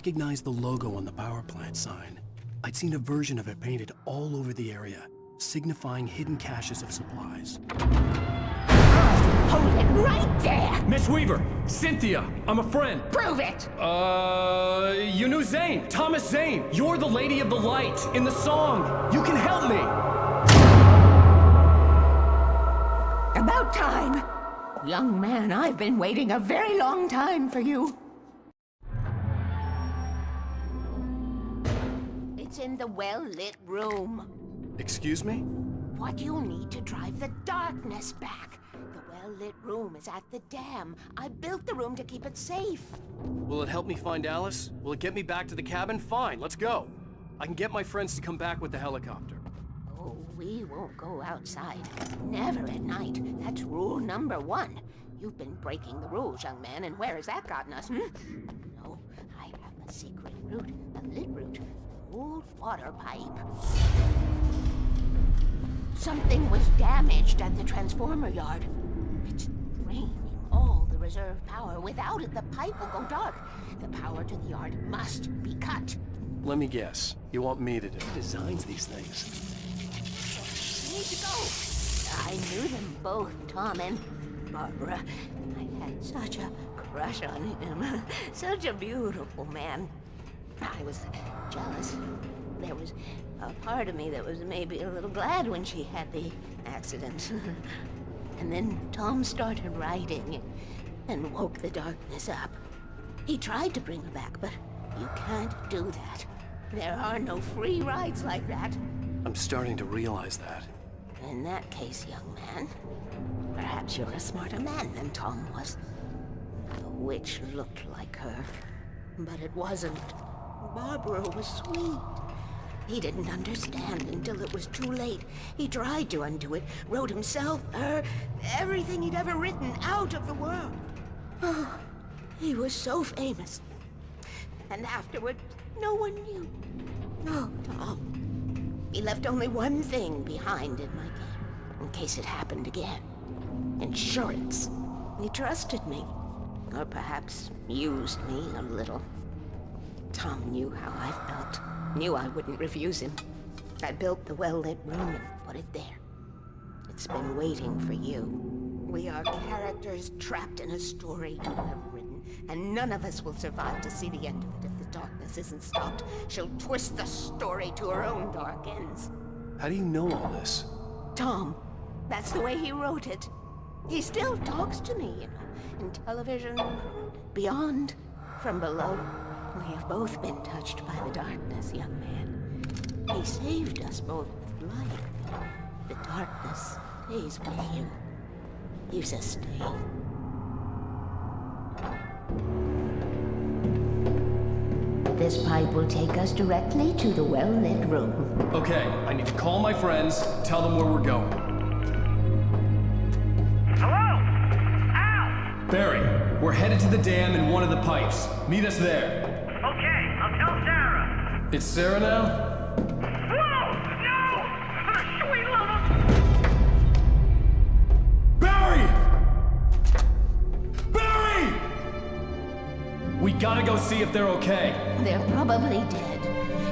A: recognized the logo on the power plant sign. I'd seen a version of it painted all over the area, signifying hidden caches of supplies.
P: Hold it right there!
H: Miss Weaver, Cynthia, I'm a friend.
P: Prove it!
H: You knew Zane, Thomas Zane. You're the Lady of the Light in the song. You can help me.
P: About time. Young man, I've been waiting a very long time for you. It's in the well-lit room.
A: Excuse me?
P: What you'll need to drive the darkness back. The well-lit room is at the dam. I built the room to keep it safe.
A: Will it help me find Alice? Will it get me back to the cabin? Fine, let's go. I can get my friends to come back with the helicopter.
P: Oh, we won't go outside. Never at night. That's rule number 1. You've been breaking the rules, young man, and where has that gotten us, No, I have a secret route, a lit route, an old water pipe. Something was damaged at the transformer yard. It's draining all the reserve power. Without it, the pipe will go dark. The power to the yard must be cut.
A: Let me guess. You want me to design these things?
P: You need to go. I knew them both, Tom and Barbara. I had such a crush on him. Such a beautiful man. I was jealous. There was a part of me that was maybe a little glad when she had the accident. And then Tom started writing and woke the darkness up. He tried to bring her back, but you can't do that. There are no free rides like that.
A: I'm starting to realize that.
P: In that case, young man, perhaps you're a smarter man than Tom was. The witch looked like her, but it wasn't. Barbara was sweet. He didn't understand until it was too late. He tried to undo it, wrote himself, her, everything he'd ever written out of the world. Oh, he was so famous. And afterward, no one knew. Oh, Tom. He left only one thing behind in my game, in case it happened again. Insurance. He trusted me. Or perhaps used me a little. Tom knew how I felt. Knew I wouldn't refuse him. I built the well-lit room and put it there. It's been waiting for you. We are characters trapped in a story you have written, and none of us will survive to see the end of it if the darkness isn't stopped. She'll twist the story to her own dark ends.
A: How do you know all this?
P: Tom, that's the way he wrote it. He still talks to me, you know, in television, from beyond, from below. We have both been touched by the darkness, young man. He saved us both with light. The darkness stays with you. You sustain. This pipe will take us directly to the well-lit room.
H: Okay, I need to call my friends, tell them where we're going.
T: Hello? Al!
H: Barry, we're headed to the dam in one of the pipes. Meet us there.
T: Okay, I'll tell Sarah.
H: It's Sarah now?
T: Whoa! No! For the sweet love of...
H: Barry! Barry! We gotta go see if they're okay.
P: They're probably dead.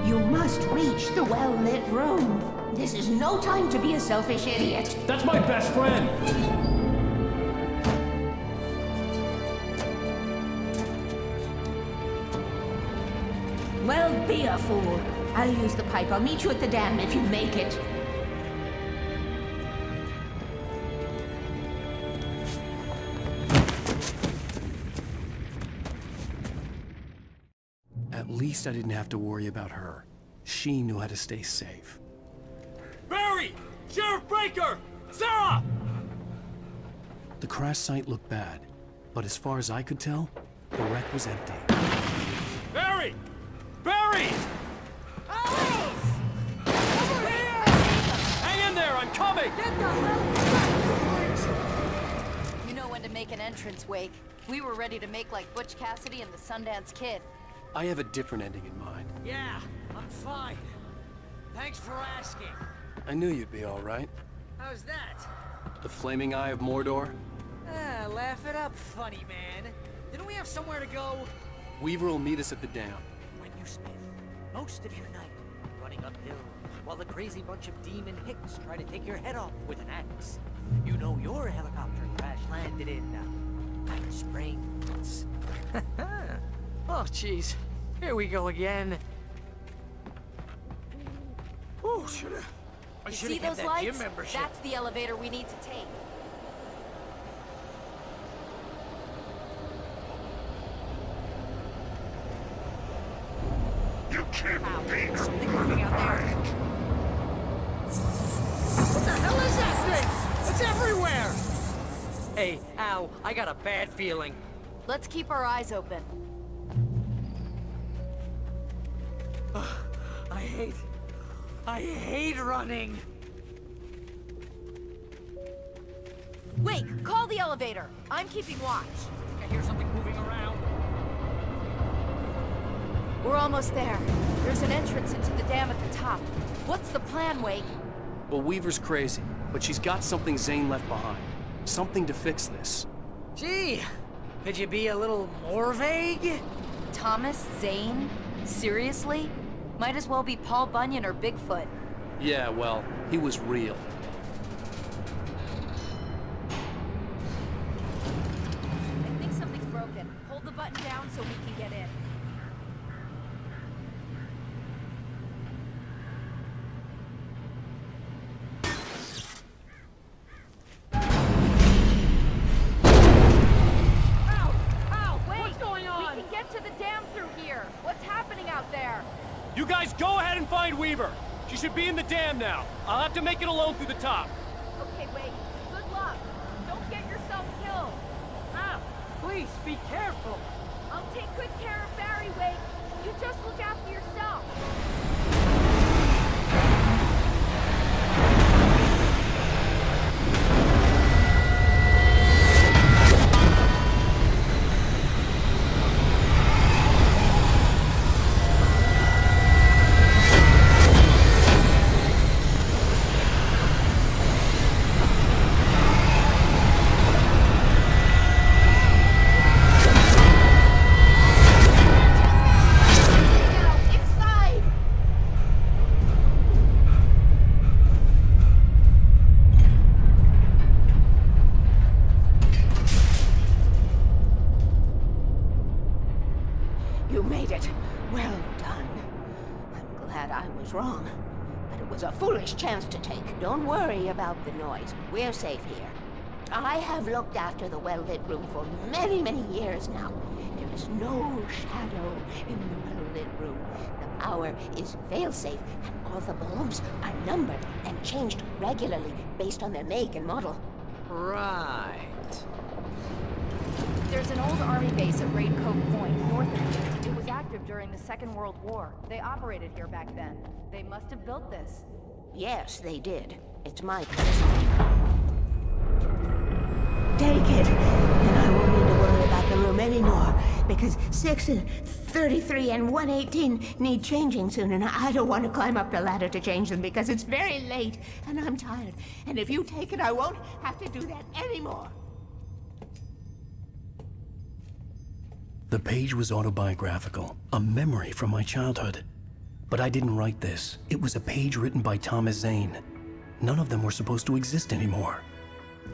P: You must reach the well-lit room. This is no time to be a selfish idiot.
H: That's my best friend!
P: Well, be a fool. I'll use the pipe. I'll meet you at the dam if you make it.
A: At least I didn't have to worry about her. She knew how to stay safe.
H: Barry! Sheriff Breaker! Sarah!
A: The crash site looked bad, but as far as I could tell, the wreck was empty.
H: Barry! Barry!
E: Alice!
H: Over here! Hang in there, I'm coming!
E: Get the hell... You know when to make an entrance, Wake. We were ready to make like Butch Cassidy and the Sundance Kid.
A: I have a different ending in mind.
L: Yeah, I'm fine. Thanks for asking.
A: I knew you'd be all right.
L: How's that?
A: The flaming eye of Mordor?
L: Ah, laugh it up, funny man. Didn't we have somewhere to go?
A: Weaver will meet us at the dam.
L: You spend most of your night running uphill while the crazy bunch of demon hicks try to take your head off with an axe. You know your helicopter crash landed in Hot Springs. Oh, jeez. Here we go again. Oh, I
E: You
L: should
E: see
L: have
E: those
L: that gym
E: lights?
L: membership.
E: That's the elevator we need to take.
G: You can't beat
L: something moving out there. What the hell is that thing? It's everywhere! Hey, ow, I got a bad feeling.
E: Let's keep our eyes open.
L: I hate running.
E: Wake, call the elevator. I'm keeping watch.
L: I hear something moving around.
E: We're almost there. There's an entrance into the dam at the top. What's the plan, Wake?
N: Well, Weaver's crazy, but she's got something Zane left behind. Something to fix this.
L: Gee, could you be a little more vague?
E: Thomas Zane? Seriously? Might as well be Paul Bunyan or Bigfoot.
N: Yeah, well, he was real.
E: I think something's broken. Hold the button down so we can get in.
H: You guys go ahead and find Weaver. She should be in the dam now. I'll have to make it alone through the top.
E: Okay, wait. Good luck. Don't get yourself killed.
T: Ow! Please, be careful.
E: I'll take good care of Barry, Wake. You just look after yourself.
P: You made it. Well done. I'm glad I was wrong. But it was a foolish chance to take. Don't worry about the noise. We're safe here. I have looked after the well-lit room for many, many years now. There is no shadow in the well-lit room. The power is fail-safe, and all the bulbs are numbered and changed regularly based on their make and model.
L: Right.
E: There's an old army base at Raincoat Point, north of here. It was active during the Second World War. They operated here back then. They must have built this.
P: Yes, they did. It's my place. Take it, and I won't need to worry about the room anymore, because 6 and 33 and 118 need changing soon, and I don't want to climb up the ladder to change them because it's very late, and I'm tired. And if you take it, I won't have to do that anymore.
A: The page was autobiographical, a memory from my childhood. But I didn't write this. It was a page written by Thomas Zane. None of them were supposed to exist anymore.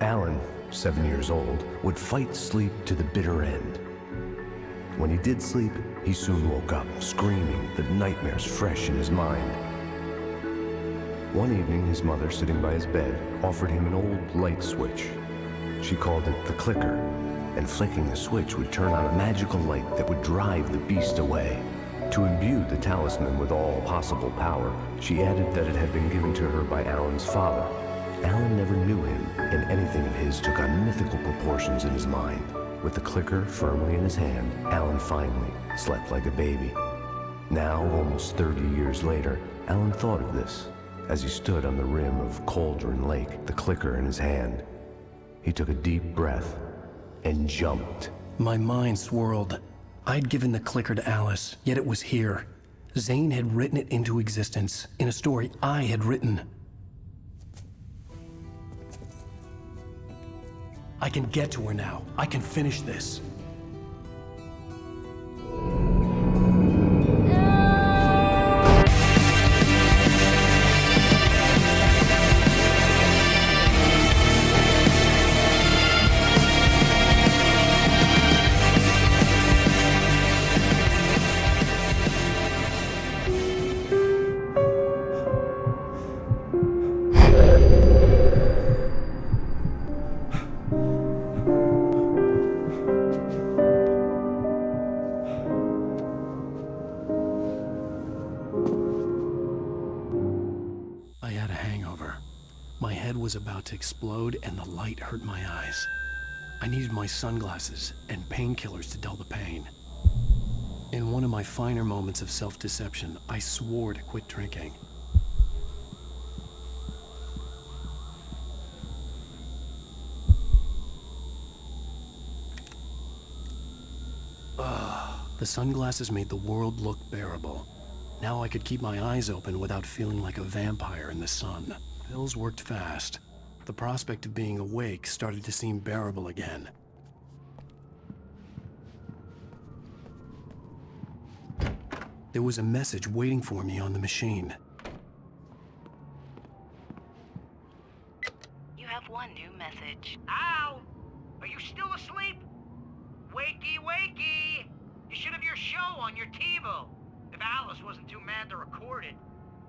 M: Alan, 7 years old, would fight sleep to the bitter end. When he did sleep, he soon woke up, screaming, the nightmares fresh in his mind. One evening, his mother, sitting by his bed, offered him an old light switch. She called it the clicker, and flicking the switch would turn on a magical light that would drive the beast away. To imbue the talisman with all possible power, she added that it had been given to her by Alan's father. Alan never knew him, and anything of his took on mythical proportions in his mind. With the clicker firmly in his hand, Alan finally slept like a baby. Now, almost 30 years later, Alan thought of this as he stood on the rim of Cauldron Lake, the clicker in his hand. He took a deep breath and jumped.
A: My mind swirled. I'd given the clicker to Alice, yet it was here. Zane had written it into existence, in a story I had written. I can get to her now. I can finish this.
E: No!
A: to explode and the light hurt my eyes. I needed my sunglasses and painkillers to dull the pain. In one of my finer moments of self-deception, I swore to quit drinking. The sunglasses made the world look bearable. Now I could keep my eyes open without feeling like a vampire in the sun. Pills worked fast. The prospect of being awake started to seem bearable again. There was a message waiting for me on the machine.
C: You have one new message.
L: Al! Are you still asleep? Wakey, wakey! You should have your show on your TiVo. If Alice wasn't too mad to record it.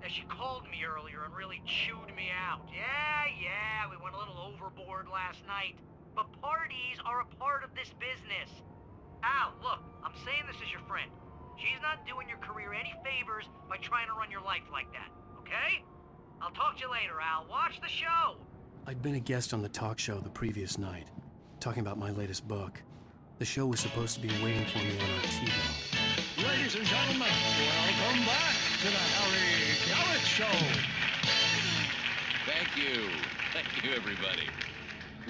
L: She called me earlier and really chewed me out. Yeah, we went a little overboard last night. But parties are a part of this business. Al, look, I'm saying this as your friend. She's not doing your career any favors by trying to run your life like that, okay? I'll talk to you later, Al. Watch the show.
A: I'd been a guest on the talk show the previous night, talking about my latest book. The show was supposed to be waiting for me on our TiVo.
X: Ladies and gentlemen, welcome back to the Harry Garrett Show.
R: Thank you, everybody.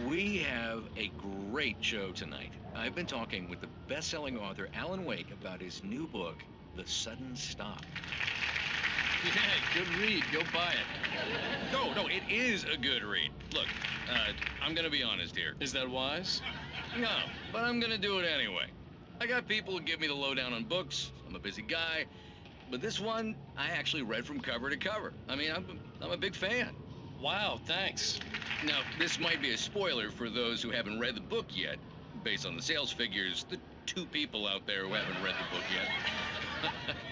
R: We have a great show tonight. I've been talking with the best-selling author Alan Wake about his new book, The Sudden Stop.
X: Yeah, good read. Go buy it.
R: No, it is a good read. Look, I'm gonna be honest here.
X: Is that wise?
R: No, but I'm gonna do it anyway. I got people who give me the lowdown on books. I'm a busy guy. But this one, I actually read from cover to cover. I mean, I'm a big fan.
X: Wow, thanks.
R: Now, this might be a spoiler for those who haven't read the book yet. Based on the sales figures, the 2 people out there who haven't read the book yet.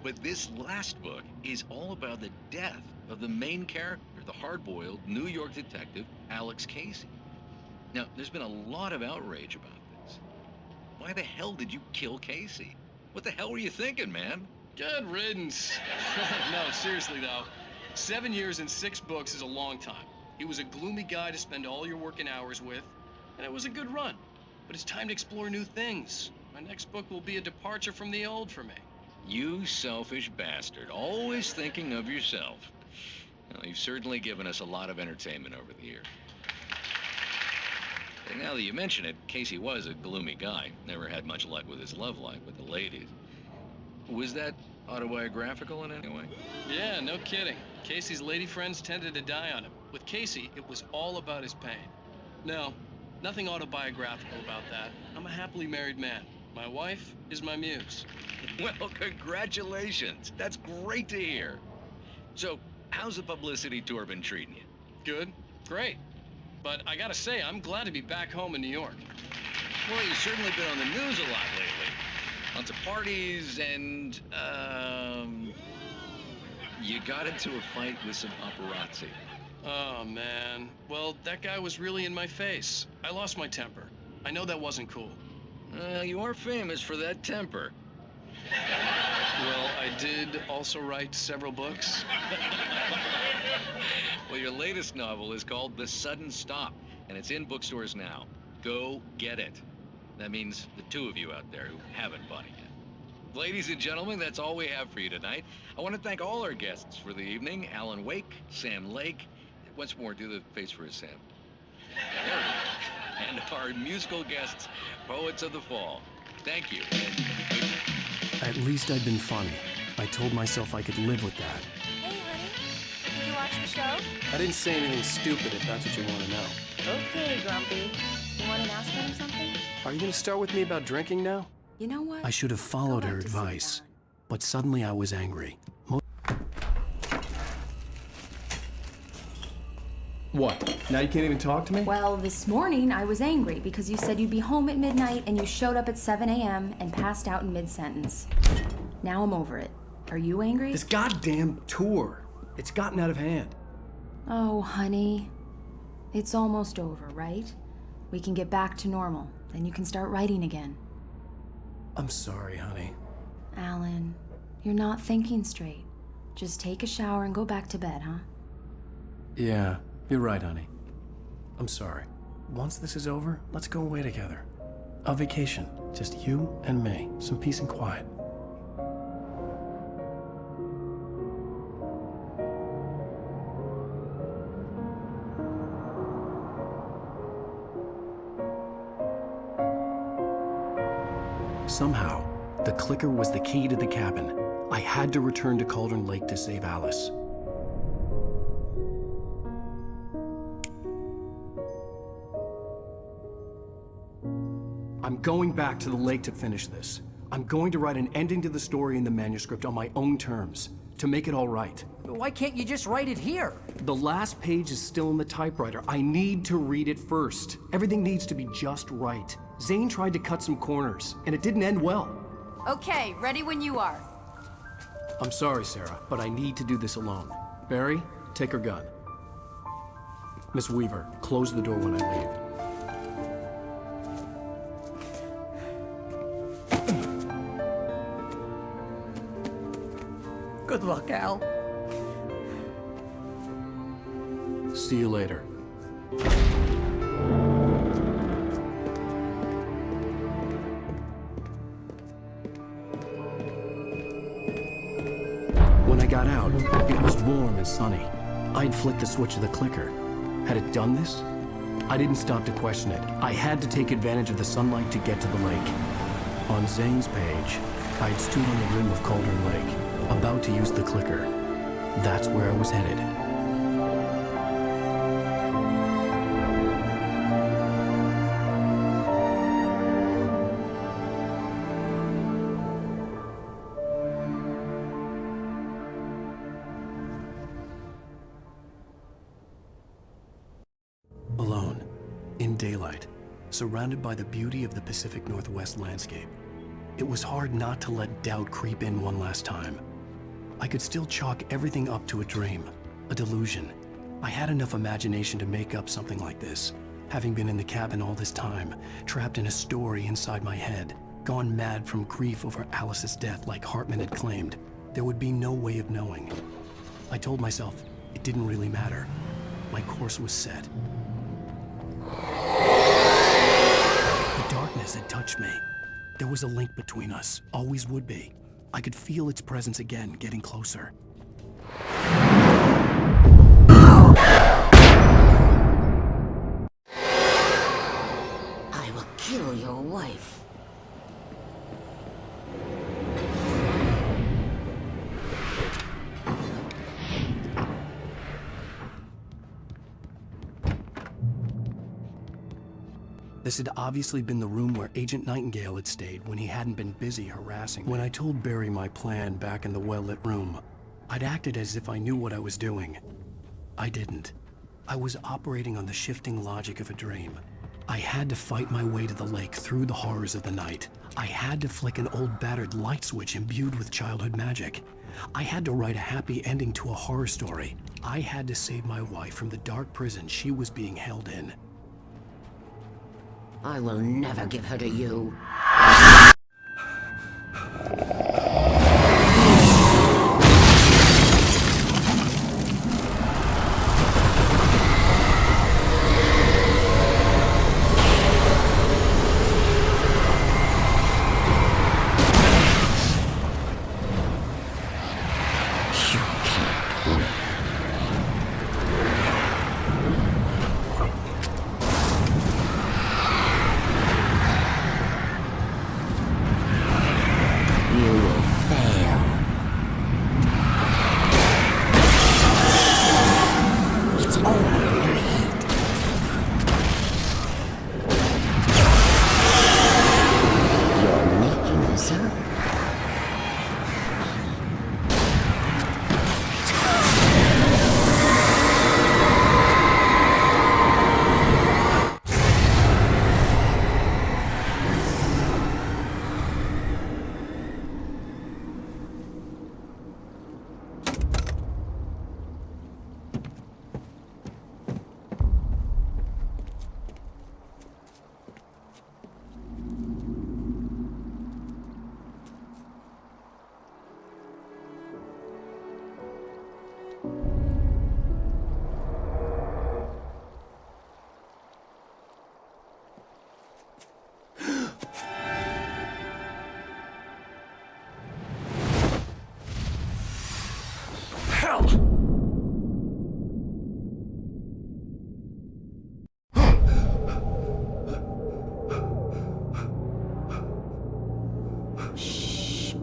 R: But this last book is all about the death of the main character, the hard-boiled New York detective, Alex Casey. Now, there's been a lot of outrage about this. Why the hell did you kill Casey? What the hell were you thinking, man?
X: Good riddance. No, seriously though, 7 years and 6 books is a long time. He was a gloomy guy to spend all your working hours with, and it was a good run. But it's time to explore new things. My next book will be a departure from the old for me.
R: You selfish bastard, always thinking of yourself. Well, you've certainly given us a lot of entertainment over the years. And now that you mention it, Casey was a gloomy guy. Never had much luck with his love life with the ladies. Was that autobiographical in any way?
X: Yeah, no kidding. Casey's lady friends tended to die on him. With Casey, it was all about his pain. No, nothing autobiographical about that. I'm a happily married man. My wife is my muse.
R: Well, congratulations. That's great to hear. So, how's the publicity tour been treating you?
X: Good. Great. But I gotta say, I'm glad to be back home in New York.
R: Well, you've certainly been on the news a lot lately. Lots of parties and, you got into a fight with some paparazzi.
X: Oh, man. Well, that guy was really in my face. I lost my temper. I know that wasn't cool.
R: You are famous for that temper.
X: Well, I did also write several books.
R: Well, your latest novel is called The Sudden Stop, and it's in bookstores now. Go get it. That means the 2 of you out there who haven't bought it yet. Ladies and gentlemen, that's all we have for you tonight. I want to thank all our guests for the evening. Alan Wake, Sam Lake. Once more, do the face for us, Sam. There we go. And our musical guests, Poets of the Fall. Thank you, and good night.
A: At least I'd been funny. I told myself I could live with that.
E: Hey, honey. Did you watch the show?
A: I didn't say anything stupid if that's what you want to know.
E: Okay, Grumpy. You want an announcement or something?
A: Are you going to start with me about drinking now?
E: You know what?
A: I should have followed her advice, but suddenly I was angry.
N: What? Now you can't even talk to me?
K: Well, this morning I was angry because you said you'd be home at midnight and you showed up at 7 a.m. and passed out in mid-sentence. Now I'm over it. Are you angry?
N: This goddamn tour. It's gotten out of hand.
K: Oh, honey. It's almost over, right? We can get back to normal. Then you can start writing again.
A: I'm sorry, honey.
K: Alan, you're not thinking straight. Just take a shower and go back to bed, huh?
A: Yeah, you're right, honey. I'm sorry. Once this is over, let's go away together. A vacation. Just you and me. Some peace and quiet. Somehow, the clicker was the key to the cabin. I had to return to Cauldron Lake to save Alice. I'm going back to the lake to finish this. I'm going to write an ending to the story in the manuscript on my own terms, to make it all right.
L: Why can't you just write it here?
A: The last page is still in the typewriter. I need to read it first. Everything needs to be just right. Zane tried to cut some corners, and it didn't end well.
E: Okay, ready when you are.
A: I'm sorry, Sarah, but I need to do this alone. Barry, take her gun. Miss Weaver, close the door when I leave.
L: Good luck, Al.
A: See you later. When I got out, it was warm and sunny. I'd flicked the switch of the clicker. Had it done this? I didn't stop to question it. I had to take advantage of the sunlight to get to the lake. On Zane's page, I'd stood on the rim of Cauldron Lake, about to use the clicker. That's where I was headed. Alone, in daylight, surrounded by the beauty of the Pacific Northwest landscape. It was hard not to let doubt creep in one last time. I could still chalk everything up to a dream, a delusion. I had enough imagination to make up something like this, having been in the cabin all this time, trapped in a story inside my head, gone mad from grief over Alice's death like Hartman had claimed. There would be no way of knowing. I told myself it didn't really matter. My course was set. The darkness had touched me. There was a link between us, always would be. I could feel its presence again, getting closer.
P: I will kill your wife.
A: This had obviously been the room where Agent Nightingale had stayed when he hadn't been busy harassing me. When I told Barry my plan back in the well-lit room, I'd acted as if I knew what I was doing. I didn't. I was operating on the shifting logic of a dream. I had to fight my way to the lake through the horrors of the night. I had to flick an old battered light switch imbued with childhood magic. I had to write a happy ending to a horror story. I had to save my wife from the dark prison she was being held in.
P: I will never give her to you.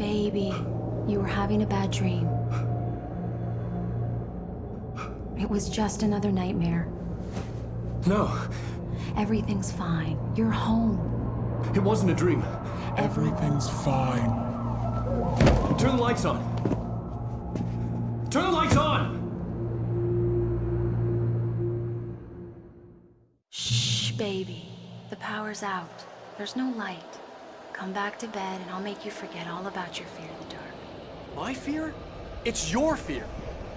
K: Baby, you were having a bad dream. It was just another nightmare.
N: No.
K: Everything's fine. You're home.
N: It wasn't a dream.
D: Everything's fine.
N: Turn the lights on. Turn the lights on!
K: Shh, baby. The power's out. There's no light. Come back to bed and I'll make you forget all about your fear of the dark.
N: My fear? It's your fear.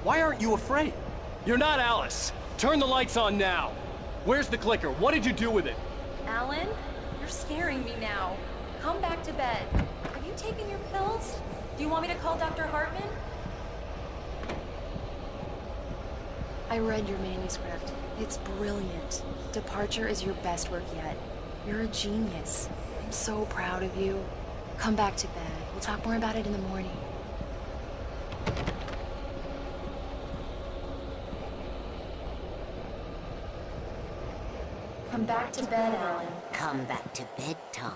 N: Why aren't you afraid? You're not Alice. Turn the lights on now. Where's the clicker? What did you do with it?
K: Alan, you're scaring me now. Come back to bed. Have you taken your pills? Do you want me to call Dr. Hartman? I read your manuscript. It's brilliant. Departure is your best work yet. You're a genius. I'm so proud of you. Come back to bed. We'll talk more about it in the morning. Come back to bed, Alan.
P: Come back to bed, Tom.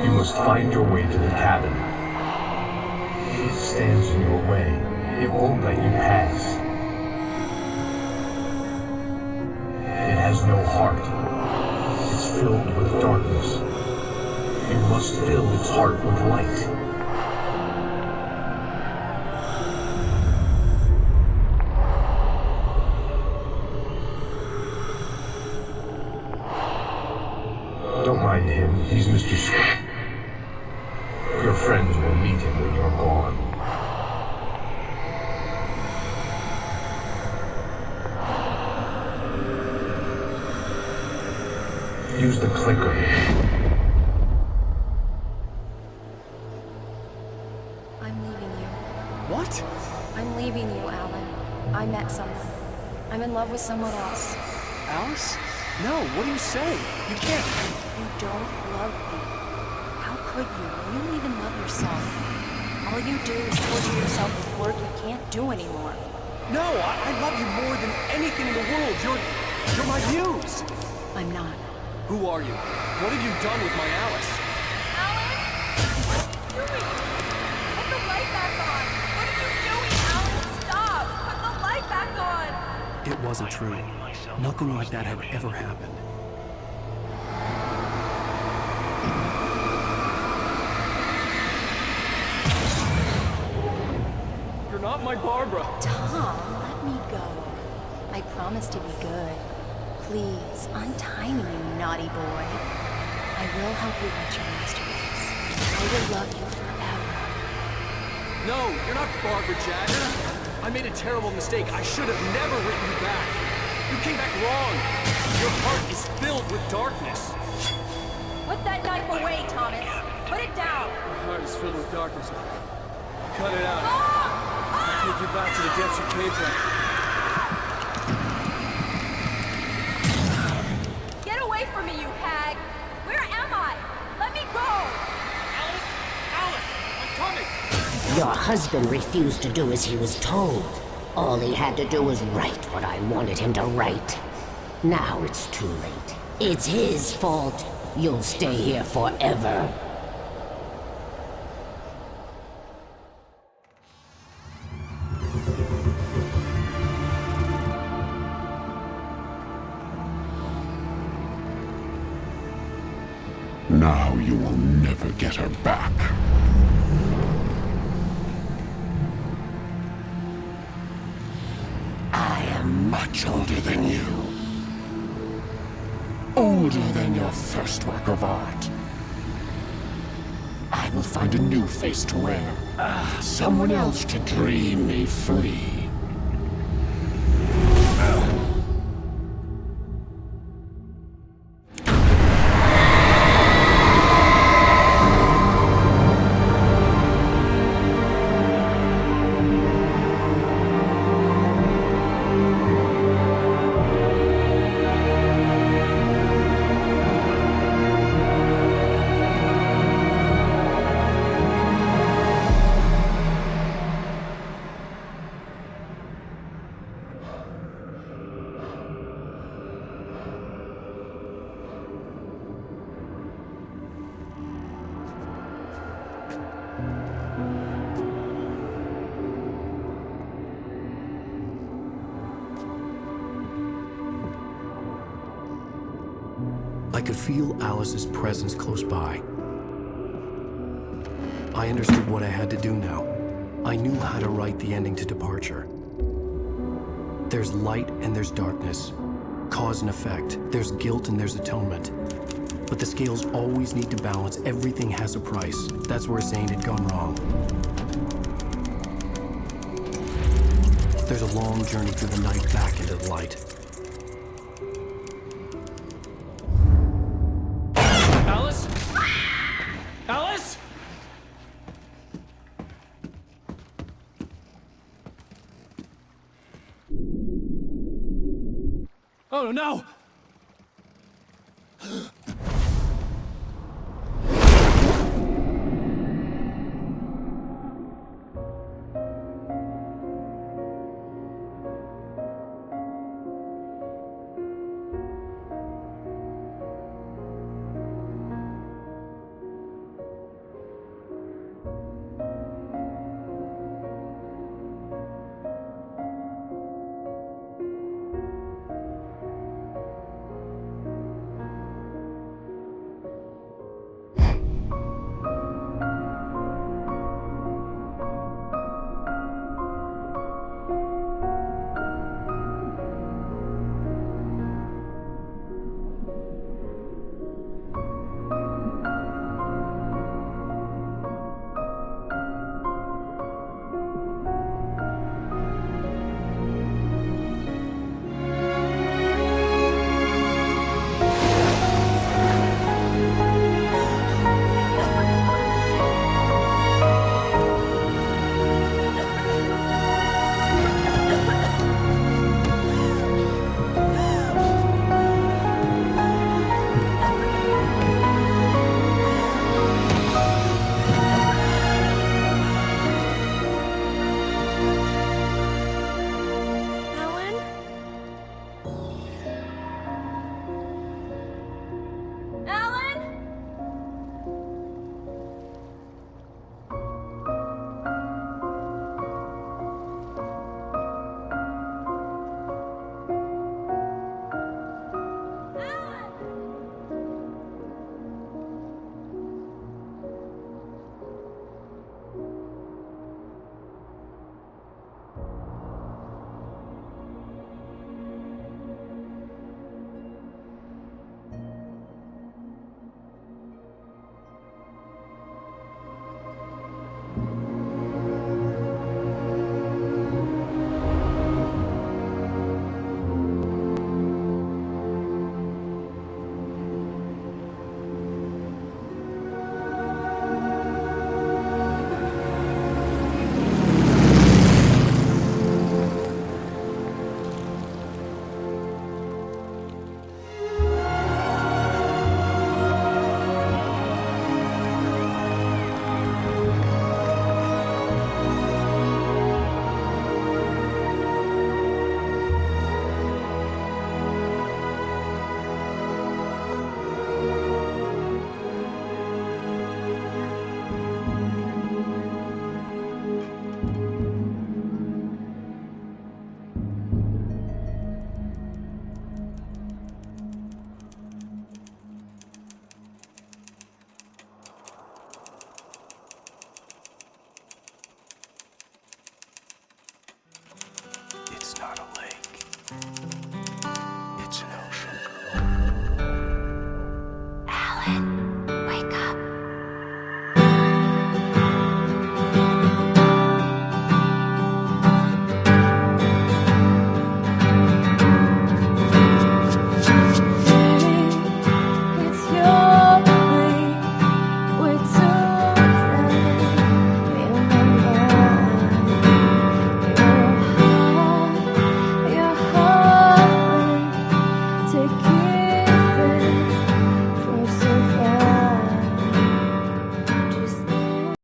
G: You must find your way to the cabin. It stands in your way. It won't let you pass. It has no heart. It's filled with darkness. You must fill its heart with light. Don't mind him. He's Mr. Scott. Your friends will meet him when you're gone. Use the clicker.
K: I'm leaving you.
N: What?
K: I'm leaving you, Alan. I met someone. I'm in love with someone else.
N: Alice? No, what are you saying? You can't.
K: You don't love me. How could you? You don't even love yourself. All you do is torture yourself with work you can't do anymore.
N: No, I love you more than anything in the world. You're my muse.
K: I'm not.
N: Who are you? What have you done with my Alice?
E: Alan? What are you doing? Put the light back on! What are you doing, Alan? Stop! Put the light back on!
A: It wasn't true. Nothing like that had ever happened.
N: You're not my Barbara.
K: Tom, let me go. I promise to be good. Please, untie me, you naughty boy. I will help you write your masterpiece. I will love you forever.
N: No, you're not Barbara Jagger. I made a terrible mistake. I should have never written you back. You came back wrong. Your heart is filled with darkness.
E: Put that knife away, Thomas! Put it down!
N: My heart is filled with darkness. Cut it out. I'll take you back to the depths you came from.
E: Get away from me, you hag! Where am I? Let me go!
N: Alice, I'm coming!
P: Your husband refused to do as he was told. All he had to do was write what I wanted him to write. Now it's too late. It's his fault. You'll stay here forever.
D: Now you will never get her back. I am much older than you. Older than your first work of art. I will find a new face to wear. Someone else to dream me free.
A: I could feel Alice's presence close by. I understood what I had to do now. I knew how to write the ending to Departure. There's light and there's darkness. Cause and effect. There's guilt and there's atonement. But the scales always need to balance. Everything has a price. That's where Zane had gone wrong. There's a long journey through the night back into the light.
H: Alice? Alice? Oh no!